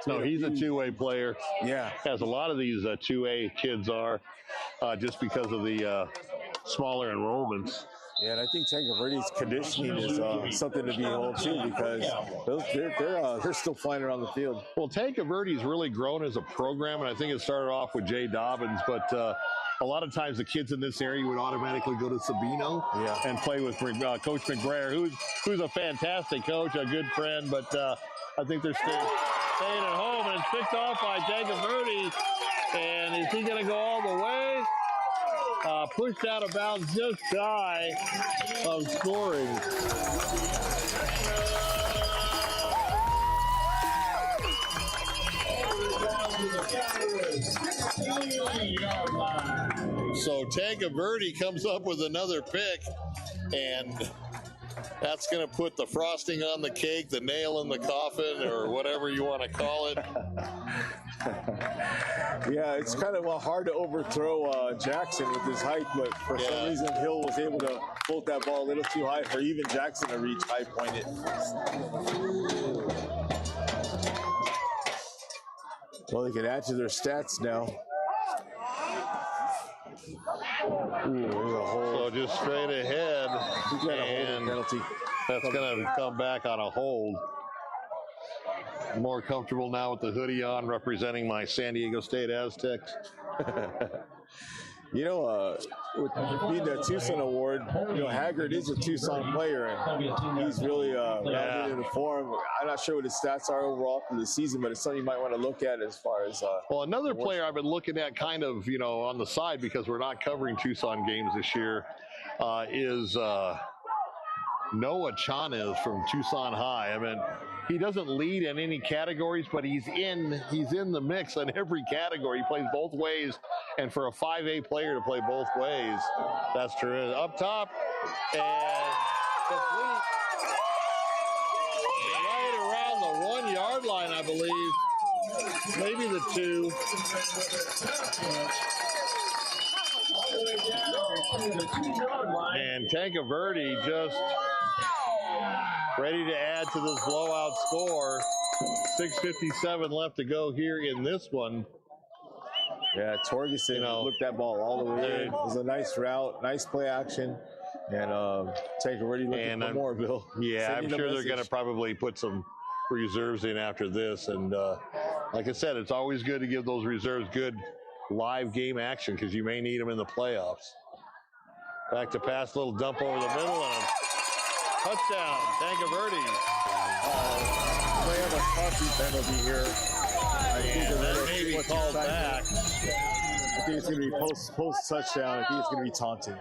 No, he's a two-way player. Yeah. As a lot of these 2A kids are, just because of the smaller enrollments. Yeah, and I think Tanque Verde's conditioning is something to behold too, because they're still flying around the field. Well, Tanque Verde's really grown as a program, and I think it started off with Jay Dobbins, but a lot of times the kids in this area would automatically go to Sabino and play with Coach McBrayer, who's a fantastic coach, a good friend, but I think they're staying at home, and it's picked off by Tanque Verde, and is he going to go all the way? Pushed out of bounds just shy of scoring. So Tanque Verde comes up with another pick, and that's going to put the frosting on the cake, the nail in the coffin, or whatever you want to call it. Yeah, it's kind of hard to overthrow Jackson with his height, but for some reason Hill was able to float that ball a little too high for even Jackson to reach high pointed. Well, they can add to their stats now. Ooh, there's a hole. So just straight ahead, He's got a holding penalty. That's going to come back on a hold. More comfortable now with the hoodie on, representing my San Diego State Aztecs. You know, with being the Tucson award, Haggard is a Tucson player, and he's really rounded into form. I'm not sure what his stats are overall for the season, but it's something you might want to look at as far as. Well, another player I've been looking at kind of, on the side because we're not covering Tucson games this year is Noah Chanez from Tucson High. I mean, he doesn't lead in any categories, but he's in the mix in every category. He plays both ways, and for a 5A player to play both ways, that's true. Up top, and complete. Right around the 1 yard line, I believe. Maybe the 2. And Tanque Verde just ready to add to this blowout score. 6:57 left to go here in this one. Yeah, Torgerson looked that ball all the way in. It was a nice route, nice play action. And Tanque Verde looking for more, Bill. Yeah, I'm sure they're going to probably put some reserves in after this. And like I said, it's always good to give those reserves good live game action because you may need them in the playoffs. Back to pass, little dump over the middle, and a touchdown, Tanque Verde. They have a taunting penalty here. And that may be called back. I think it's going to be post touchdown. I think it's going to be taunting.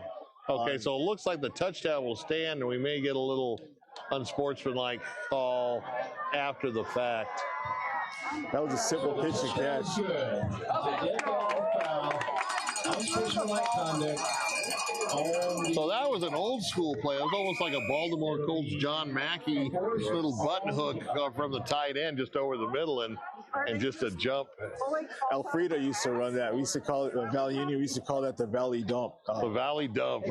Okay, so it looks like the touchdown will stand, and we may get a little unsportsmanlike call after the fact. That was a simple pitch and catch. Unsportsmanlike conduct. So that was an old school play. It was almost like a Baltimore Colts John Mackey little button hook from the tight end just over the middle and just a jump. Alfredo used to run that. We used to call it Valley Union. We used to call that the Valley Dump. The Valley Dump.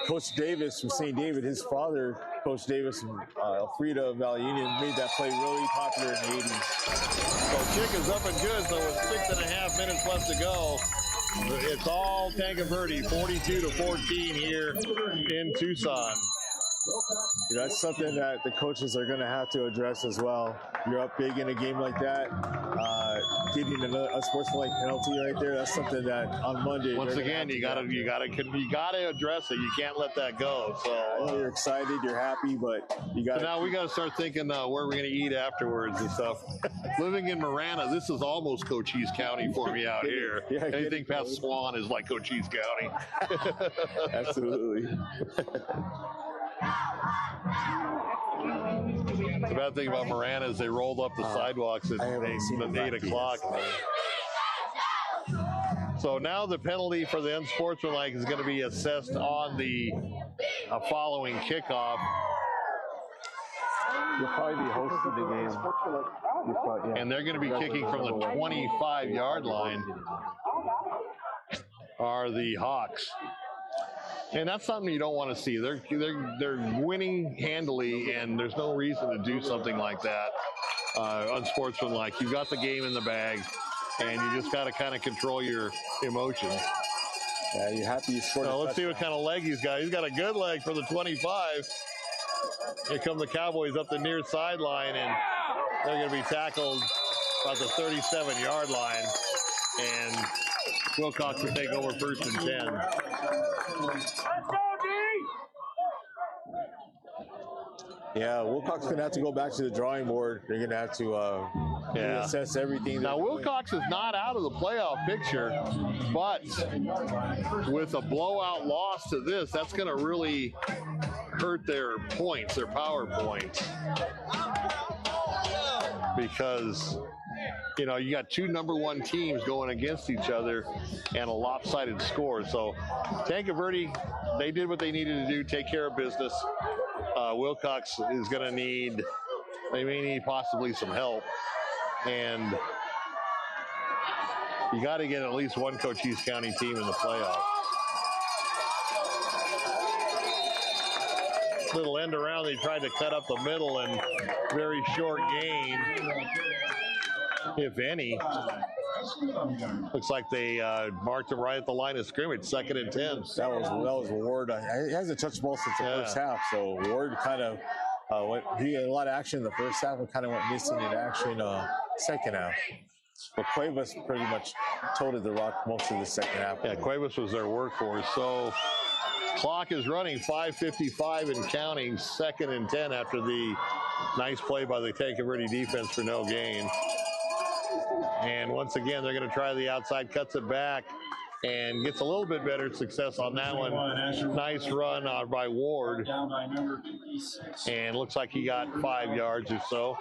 Coach Davis from St. David, his father, Coach Davis and Alfredo of Valley Union, made that play really popular in the 80s. So kick is up and good. So with 6.5 minutes left to go. It's all Tanque Verde, 42-14 here in Tucson. That's something that the coaches are going to have to address as well. You're up big in a game like that, getting a sportsmanlike penalty right there. That's something that on Monday. Once again, you gotta address it. You can't let that go. So I know you're excited, you're happy, but you got. So now we got to start thinking where we're going to eat afterwards and stuff. Living in Marana, this is almost Cochise County for me out here. Yeah, anything past Swan is like Cochise County. Absolutely. The bad thing about Marana is they rolled up the sidewalks at 8 o'clock. So now the penalty for the unsportsmanlike is going to be assessed on the following kickoff. You'll probably be hosting the game. And they're going to be kicking from the 25-yard line, are the Hawks. And that's something you don't want to see. They're winning handily, and there's no reason to do something like that. Unsportsmanlike. You've got the game in the bag, and you just got to kind of control your emotions. Yeah, you happy you scored. So let's see what kind of leg he's got. He's got a good leg for the 25. Here come the Cowboys up the near sideline, and they're going to be tackled about the 37-yard line. And Willcox will take over 1st and 10. Yeah, Willcox going to have to go back to the drawing board. They're going to have to assess everything. Now, Willcox is not out of the playoff picture, but with a blowout loss to this, that's going to really hurt their points, their power points. Because, you know, you got two #1 teams going against each other and a lopsided score. So Tanque Verde, they did what they needed to do, take care of business. Willcox is going to need, they may need possibly some help. And you got to get at least one Cochise County team in the playoffs. Little end around, they tried to cut up the middle and very short gain, if any. Looks like they marked him right at the line of scrimmage, 2nd and 10. That was Ward. He hasn't touched the ball since the first half, so Ward kind of he had a lot of action in the first half and kind of went missing in action second half. But Cuevas pretty much toted the rock most of the second half. Yeah, Cuevas was their workhorse. So clock is running, 5:55 and counting, 2nd and 10 after the nice play by the Tanque Verde defense for no gain. And once again, they're going to try the outside, cuts it back, and gets a little bit better success on that one. Nice run by Ward. And looks like he got 5 yards or so.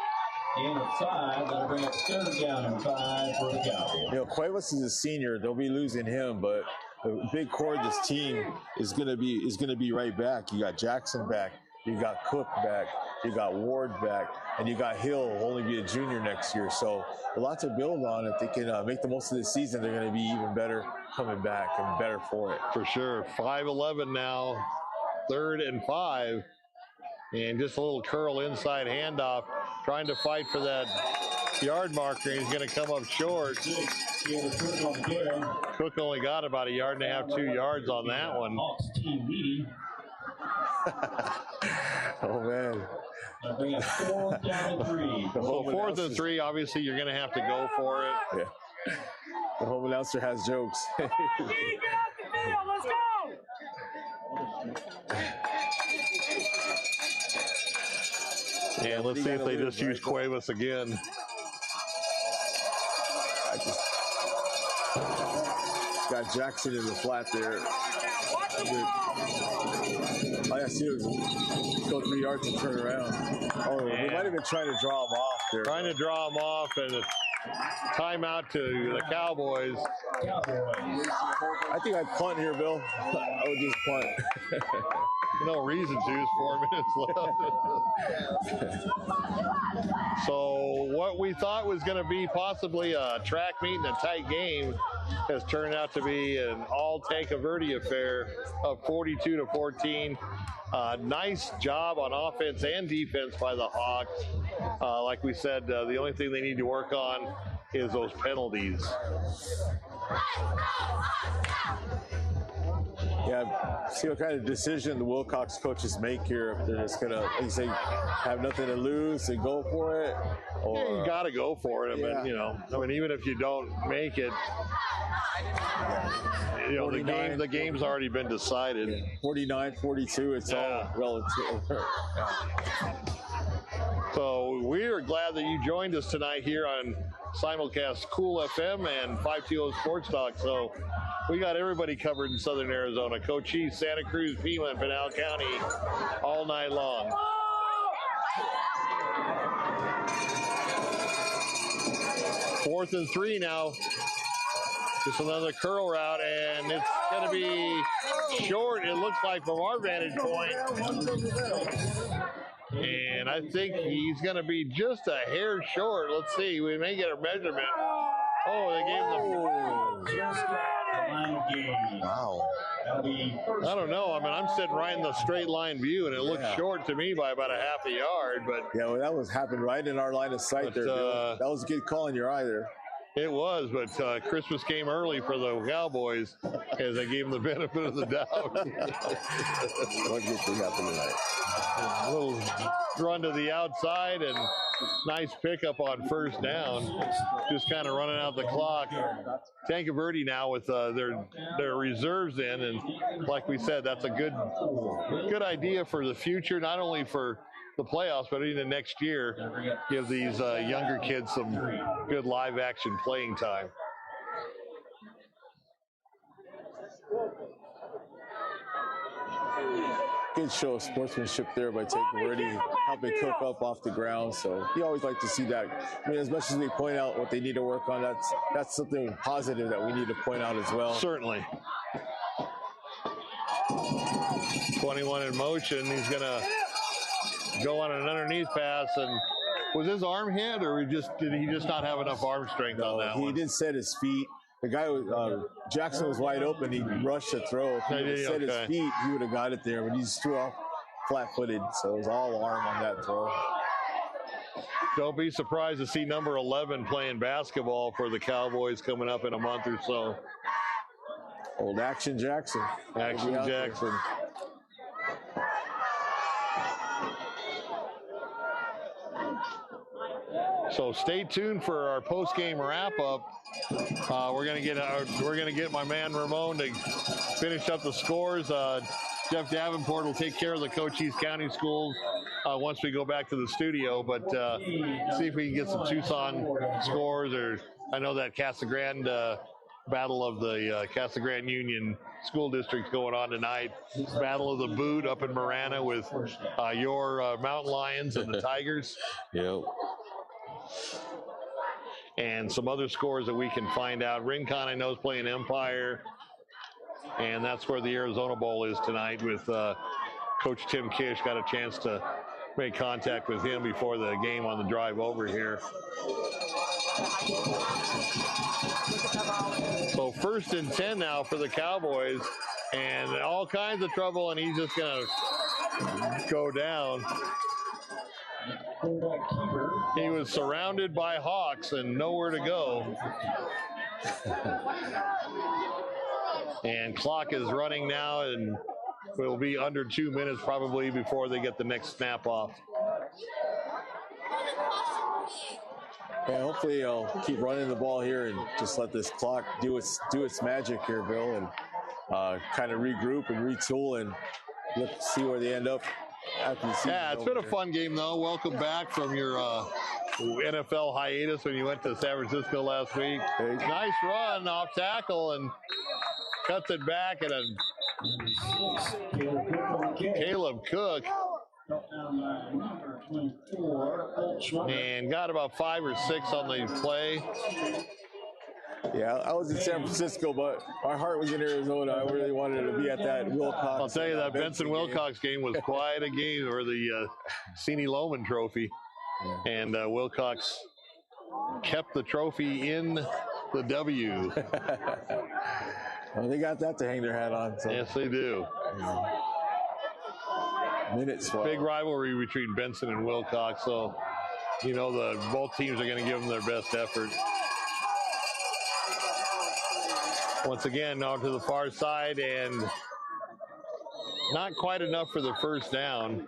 Gain of 5, that'll bring up 3rd down and 5 for the Cowboys. You know, Cuevas is a senior. They'll be losing him, but the big core of this team is going to be right back. You got Jackson back. You got Cook back. You got Ward back. And you got Hill, who will only be a junior next year. So a lot to build on. If they can make the most of the season, they're going to be even better coming back and better for it. For sure. 5:11 now, 3rd and 5. And just a little curl inside handoff, trying to fight for that yard marker. He's going to come up short. Cook only got about 1.5 yards, 2 yards on that one. Oh, man. Bring it 4th down and 3. So 4th and 3, obviously you're going to have to go for it. Yeah. The home announcer has jokes. Let's go! And let's see if they just use Cuevas again. I just got Jackson in the flat there. All I see was go 3 yards and turn around. Oh, they might have been trying to draw him off there. Trying to draw him off, and a timeout to the Cowboys. I think I'd punt here, Bill. I would just punt. No reason to. It's 4 minutes left. So what we thought was going to be possibly a track meet and a tight game has turned out to be an all Tanque Verde affair of 42-14. Nice job on offense and defense by the Hawks. Like we said, the only thing they need to work on is those penalties. Yeah, see what kind of decision the Willcox coaches make here. If they're just gonna, like you say, have nothing to lose and go for it, or Yeah, you got to go for it. I mean, you know, even if you don't make it, you know, the game's already been decided. 49-42, it's all relative. So we are glad that you joined us tonight here on simulcast Cool FM and 520 Sports Talk. So we got everybody covered in Southern Arizona. Cochise, Santa Cruz, Pima, and Pinal County all night long. 4th and 3 now. Just another curl route, and it's going to be short, it looks like, from our vantage point. And I think he's going to be just a hair short. Let's see. We may get a measurement. Oh, they gave him the... Wow. I don't know. I mean, I'm sitting right in the straight line view, and it looks short to me by about a half a yard. But yeah, well, that was happened right in our line of sight there, Bill. That was a good call in your eye there. It was, but Christmas came early for the Cowboys as I gave them the benefit of the doubt. What good thing happened tonight? A little run to the outside and nice pickup on 1st down. Just kind of running out the clock. Tanque Verde now with their reserves in, and like we said, that's a good idea for the future, not only for the playoffs, but even next year, give these younger kids some good live action playing time. Good show of sportsmanship there by Tanque Verde, helping Cook up off the ground. So you always like to see that. I mean, as much as they point out what they need to work on, that's something positive that we need to point out as well. Certainly. 21 in motion. He's going to go on an underneath pass, and was his arm hit, or did he just not have enough arm strength on that one? He did set his feet. The guy was Jackson was wide open. He rushed to throw. If he would have set his feet, he would have got it there, but he just threw off flat-footed, so it was all arm on that throw. Don't be surprised to see number 11 playing basketball for the Cowboys coming up in a month or so. Old Action Jackson. Action Jackson. So stay tuned for our post-game wrap-up. We're gonna get my man Ramon to finish up the scores. Jeff Davenport will take care of the Cochise County schools once we go back to the studio. But see if we can get some Tucson scores, or I know that Casa Grande battle of the Casa Grande Union School District going on tonight. Battle of the Boot up in Marana with your Mountain Lions and the Tigers. Yep. And some other scores that we can find out. Rincon, I know, is playing Empire. And that's where the Arizona Bowl is tonight with Coach Tim Kish. Got a chance to make contact with him before the game on the drive over here. So 1st and 10 now for the Cowboys. And all kinds of trouble, and he's just going to go down. He was surrounded by Hawks and nowhere to go. And clock is running now, and It'll be under 2 minutes probably before they get the next snap off. Yeah, hopefully he'll keep running the ball here and just let this clock do its magic here, Bill, and kind of regroup and retool and see where they end up after the season. Yeah, it's been a fun game though. Welcome back from your NFL hiatus when you went to San Francisco last week. Nice run off tackle and cuts it back at a Caleb Cook. And got about 5 or 6 on the play. Yeah, I was in San Francisco, but our heart was in Arizona. I really wanted to be at that Willcox. I'll tell you, that Benson Willcox game was quite a game, or the Sini Lohman Trophy. Yeah. And Willcox kept the trophy in the W. Well, they got that to hang their hat on. So. Yes, they do. Minutes. Big rivalry between Benson and Willcox, so you know both teams are going to give them their best effort. Once again, out to the far side, and not quite enough for the first down.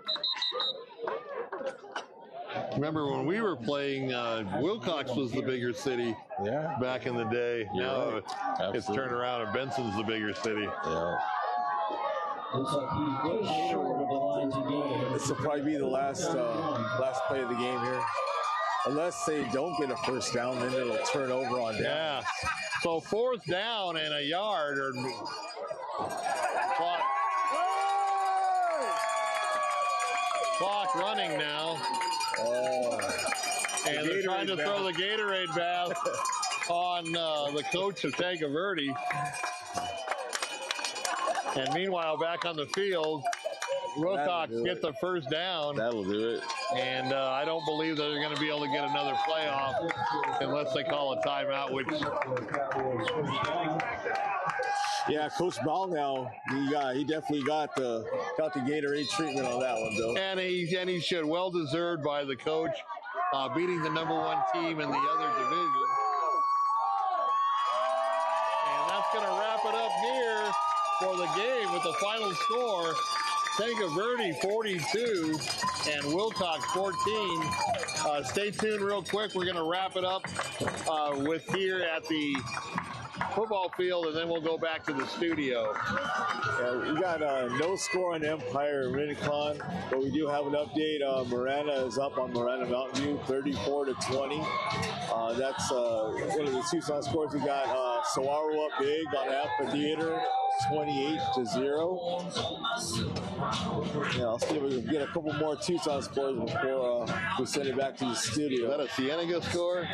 Remember when we were playing, Willcox was the bigger city back in the day. Now it's turned around and Benson's the bigger city. Yeah. Looks like he's way short of the line to gain. This will probably be the last play of the game here. Unless they don't get a first down, then it'll turn over on down. Yeah. So 4th down and a yard, or clock running now. Oh. And they're trying to throw the Gatorade bath on the coach of Tanque Verde. And meanwhile, back on the field, Willcox get the first down. That'll do it. And I don't believe that they're going to be able to get another playoff unless they call a timeout, which... Yeah, Coach Ball now, he definitely got the Gatorade treatment on that one, Bill. And he should, well deserved by the coach, beating the #1 team in the other division. And that's going to wrap it up here for the game with the final score. Tanque Verde 42 and Willcox 14. Stay tuned real quick. We're going to wrap it up with here at the football field, and then we'll go back to the studio. Yeah, we got no score on Empire and Rincon, but we do have an update. Marana is up on Marana Mountain View, 34-20. That's one of the Tucson scores. We got Saguaro up big on Amphitheater, 28-0. Yeah, I'll see if we can get a couple more Tucson scores before we send it back to the studio. Is that a Cienega score?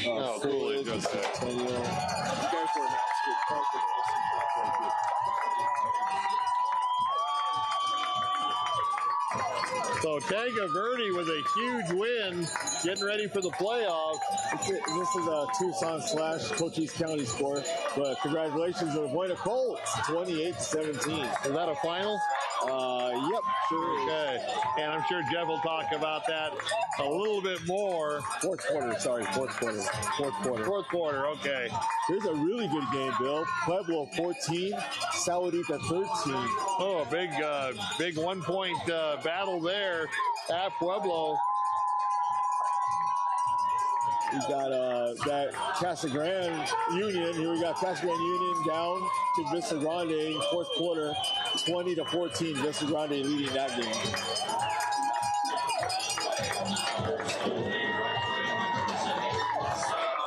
Oh, cool. So Tanque Verde with a huge win, getting ready for the playoffs. This is a Tucson/Cochise County score, but congratulations to the Buena Colts, 28-17. Is that a final? Yep, sure. Okay, and I'm sure Jeff will talk about that a little bit more. Fourth quarter, okay. Here's a really good game, Bill. Pueblo 14, Saladita 13. Oh, a big 1-point battle there at Pueblo. We got that Casa Grande Union. Here we got Casa Grande Union down to Vista Grande in fourth quarter, 20-14. Vista Grande leading that game.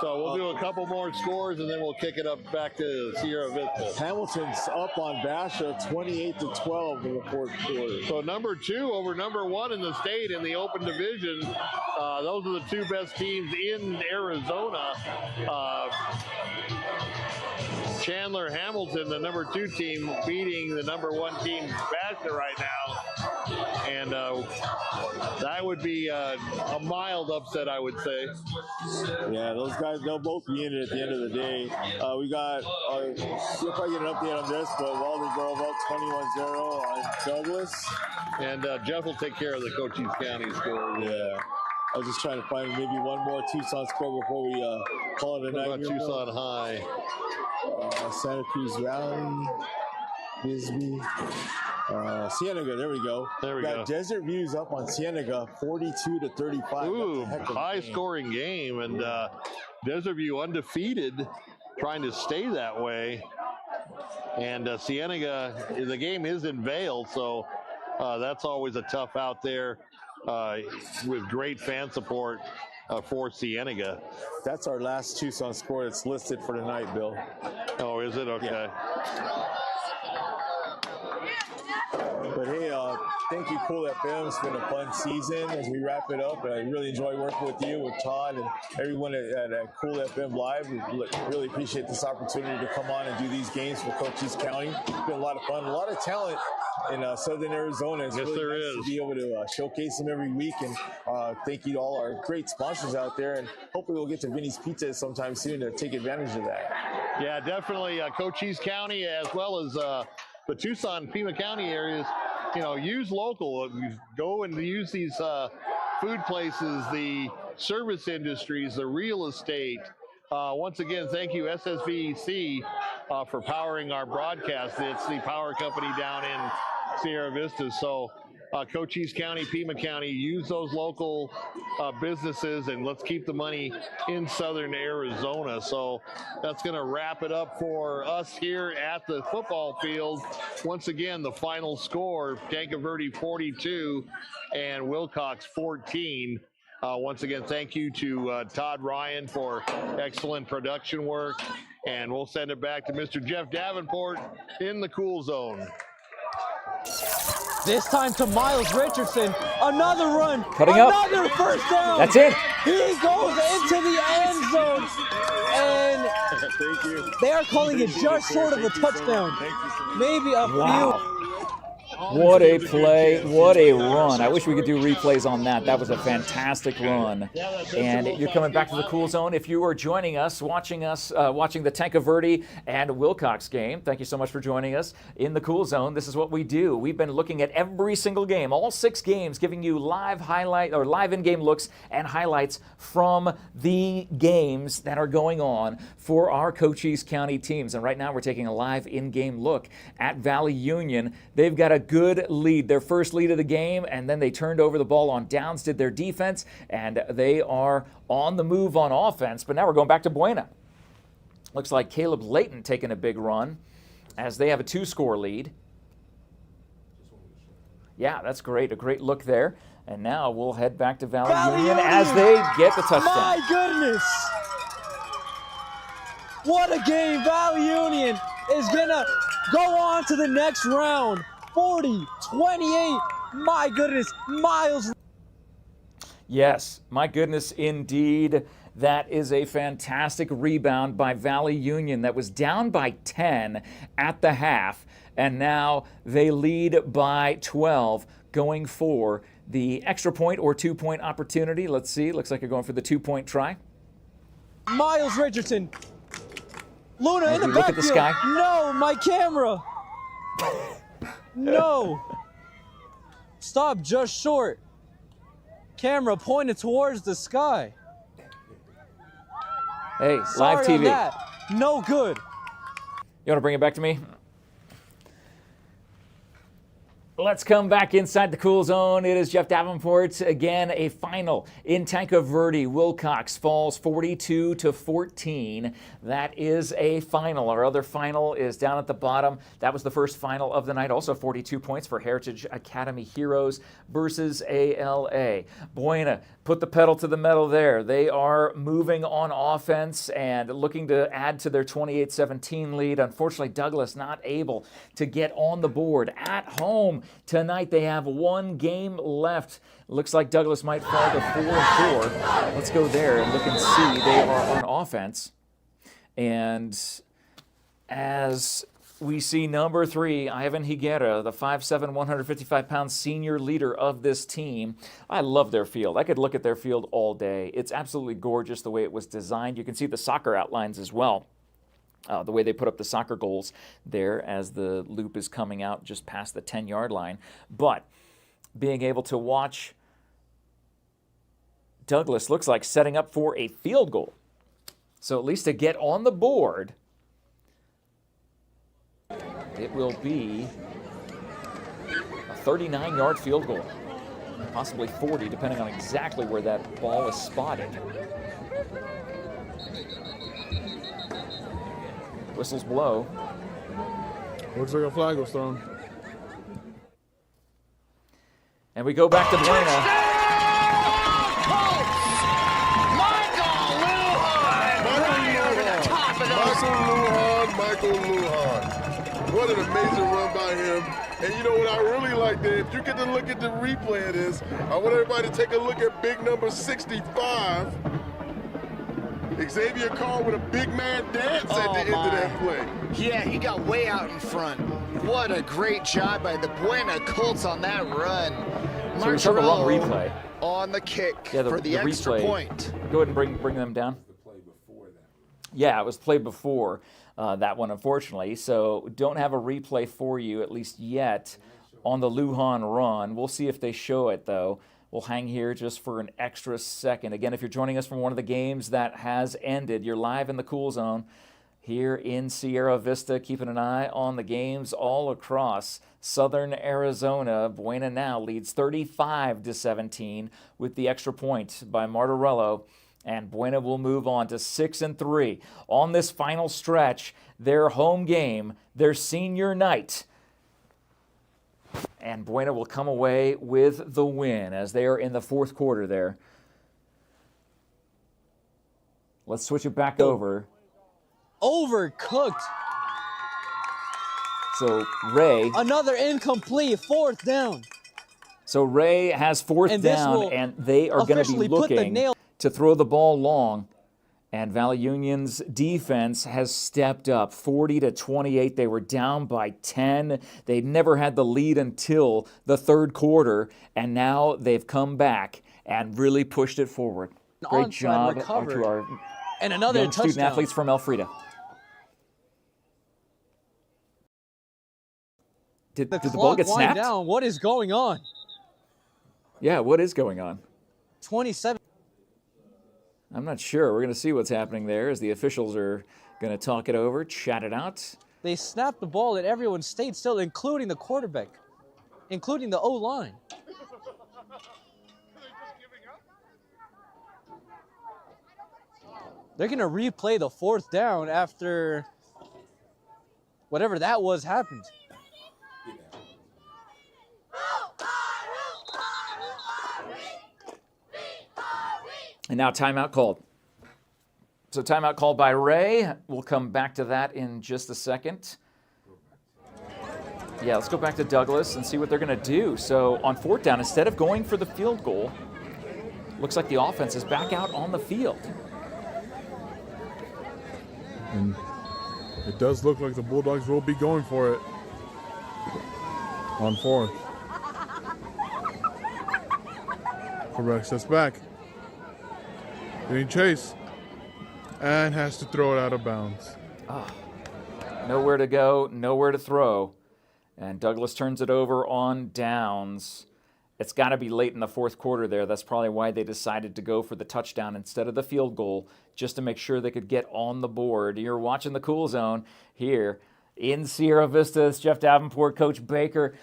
So we'll do a couple more scores, and then we'll kick it up back to Sierra Vista. Hamilton's up on Basha, 28-12 in the fourth quarter. So number 2 over number 1 in the state in the open division. Those are the 2 best teams in Arizona. Chandler Hamilton, the number 2 team, beating the number 1 team, Basha, right now. And that would be a mild upset, I would say. Yeah, those guys, they'll both be in it at the end of the day. We got, you'll probably get an update on this, but Waldersboro up 21-0 on Douglas. And Jeff will take care of the Cochise County score. Yeah. I was just trying to find maybe one more Tucson score before we call it a night. What about Tucson High? Santa Cruz Valley. Bisbee. Cienega, there we go. There we go. Desert Views up on Cienega, 42-35. Ooh, high-scoring game, and Desert View undefeated, trying to stay that way. And Cienega, the game is in Vail, so that's always a tough out there with great fan support for Cienega. That's our last Tucson score that's listed for tonight, Bill. Oh, is it? Okay. Yeah. But hey, thank you, Cool FM. It's been a fun season as we wrap it up. I really enjoy working with you, with Todd, and everyone at Cool FM Live. We really appreciate this opportunity to come on and do these games for Cochise County. It's been a lot of fun, a lot of talent in Southern Arizona. It's really nice to be able to showcase them every week. And thank you to all our great sponsors out there. And hopefully we'll get to Vinny's Pizza sometime soon to take advantage of that. Yeah, definitely. Cochise County, as well as the Tucson, Pima County areas, use local. Go and use these food places, the service industries, the real estate. Once again, thank you, SSVEC, for powering our broadcast. It's the power company down in Sierra Vista. So Cochise County, Pima County, use those local businesses, and let's keep the money in Southern Arizona. So that's going to wrap it up for us here at the football field. Once again, the final score, Tanque Verde 42 and Willcox 14. Once again, thank you to Todd Ryan for excellent production work, and we'll send it back to Mr. Jeff Davenport in the cool zone. This time to Miles Richardson, another run, Cutting up. another first down. That's it. He goes into the end zone, and Thank you. they are calling it just short of a touchdown. Maybe a few. What a play, what a run. I wish we could do replays on that. That was a fantastic run. And you're coming back to the Cool Zone. If you are joining us, watching the Tanque Verde and Willcox game, thank you so much for joining us in the Cool Zone. This is what we do. We've been looking at every single game, all 6 games, giving you live in-game looks and highlights from the games that are going on for our Cochise County teams. And right now we're taking a live in-game look at Valley Union. They've got a good lead, their first lead of the game, and then they turned over the ball on downs, did their defense, and they are on the move on offense. But now we're going back to Buena. Looks like Caleb Layton taking a big run as they have a 2-score lead. Yeah, that's great. A great look there. And now we'll head back to Valley Union as they get the touchdown. My goodness! What a game. Valley Union is going to go on to the next round. 40-28. My goodness, Miles. Yes, my goodness, indeed. That is a fantastic rebound by Valley Union that was down by 10 at the half, and now they lead by 12 going for the extra point or 2-point opportunity. Let's see. Looks like you're going for the 2-point try. Miles Richardson. Luna in the backfield. Look at the sky. No, my camera. No. Stop just short. Camera pointed towards the sky. Hey, Sorry live TV. on that. No good. You want to bring it back to me? Let's come back inside the Cool Zone. It is Jeff Davenport. Again, a final in Tanque Verde. Willcox falls 42-14. That is a final. Our other final is down at the bottom. That was the first final of the night. Also 42 points for Heritage Academy Heroes versus ALA. Buena put the pedal to the metal there. They are moving on offense and looking to add to their 28-17 lead. Unfortunately, Douglas not able to get on the board at home. Tonight they have 1 game left. Looks like Douglas might fall to 4-4. Let's go there and look and see. They are on offense. And as we see number 3, Ivan Higuera, the 5'7", 155-pound senior leader of this team. I love their field. I could look at their field all day. It's absolutely gorgeous the way it was designed. You can see the soccer outlines as well. The way they put up the soccer goals there as the loop is coming out just past the 10-yard line. But being able to watch Douglas looks like setting up for a field goal. So at least to get on the board. It will be a 39-yard field goal, possibly 40, depending on exactly where that ball is spotted. Whistles blow. Looks like a flag was thrown. And we go back to Buena. Michael Lujan. What an amazing run by him. And you know what I really like there? If you get to look at the replay of this, I want everybody to take a look at big number 65. Xavier Carr with a big man dance at the end of that play. Yeah, he got way out in front. What a great job by the Buena Colts on that run. So we saw the wrong replay. On the kick Yeah, for the extra replay. point. Go ahead and bring them down. Yeah, it was played before that one, unfortunately. So don't have a replay for you, at least yet, on the Lujan run. We'll see if they show it, though. We'll hang here just for an extra second. Again, if you're joining us from one of the games that has ended, you're live in the Cool Zone here in Sierra Vista, keeping an eye on the games all across Southern Arizona. Buena now leads 35-17 with the extra point by Martorello. And Buena will move on to 6-3 on this final stretch. Their home game, their senior night. And Buena will come away with the win as they are in the fourth quarter there. Let's switch it back over. Overcooked. So Ray. Another incomplete, fourth down. So Ray has fourth down, and they are going to be looking to throw the ball long. And Valley Union's defense has stepped up 40-28. They were down by 10. They never had the lead until the third quarter, and now they've come back and really pushed it forward. Great job to our and another young student athletes from Elfrida. Did the ball get snapped? Down. What is going on? Yeah, what is going on? 27. I'm not sure. We're going to see what's happening there as the officials are going to talk it over, chat it out. They snapped the ball and everyone stayed still, including the quarterback, including the O-line. They're going to replay the fourth down after whatever that was happened. And now timeout called. So timeout called by Ray. We'll come back to that in just a second. Yeah, let's go back to Douglas and see what they're going to do. So on fourth down, instead of going for the field goal, looks like the offense is back out on the field. And it does look like the Bulldogs will be going for it on fourth. Correct, sets back. Getting chased and has to throw it out of bounds. Nowhere to go, nowhere to throw. And Douglas turns it over on downs. It's got to be late in the fourth quarter there. That's probably why they decided to go for the touchdown instead of the field goal, just to make sure they could get on the board. You're watching the Cool Zone here in Sierra Vista. It's Jeff Davenport, Coach Baker,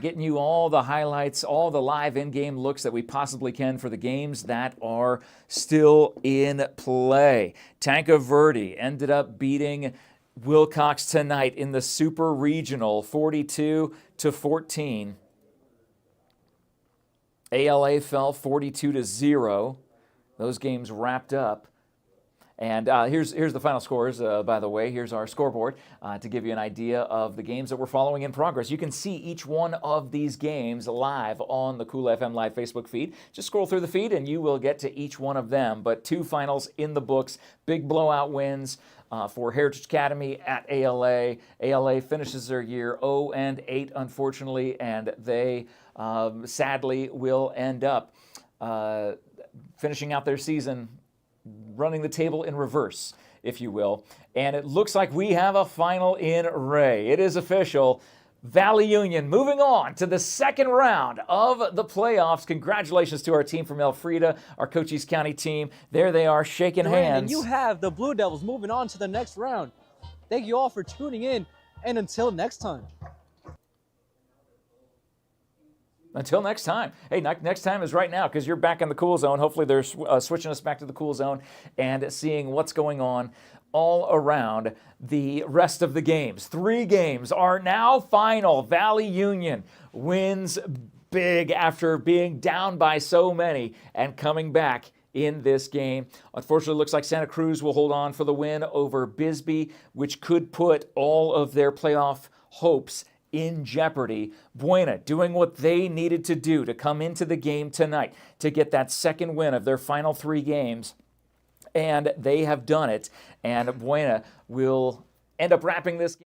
getting you all the highlights, all the live in-game looks that we possibly can for the games that are still in play. Tanque Verde ended up beating Willcox tonight in the Super Regional, 42-14. ALA fell 42-0. Those games wrapped up. And here's the final scores, by the way. Here's our scoreboard to give you an idea of the games that we're following in progress. You can see each one of these games live on the Cool FM Live Facebook feed. Just scroll through the feed and you will get to each one of them. But two finals in the books, big blowout wins for Heritage Academy at ALA. ALA finishes their year 0-8, unfortunately, and they sadly will end up finishing out their season running the table in reverse, if you will. And it looks like we have a final in Ray. It is official. Valley Union moving on to the second round of the playoffs. Congratulations to our team from Elfrida, our Cochise County team. There they are, shaking hands. And you have the Blue Devils moving on to the next round. Thank you all for tuning in And until next time. Until next time. Hey, next time is right now because you're back in the cool zone. Hopefully they're switching us back to the cool zone and seeing what's going on all around the rest of the games. 3 games are now final. Valley Union wins big after being down by so many and coming back in this game. Unfortunately, it looks like Santa Cruz will hold on for the win over Bisbee, which could put all of their playoff hopes in jeopardy. Buena doing what they needed to do to come into the game tonight to get that second win of their final 3 games. And they have done it. And Buena will end up wrapping this game.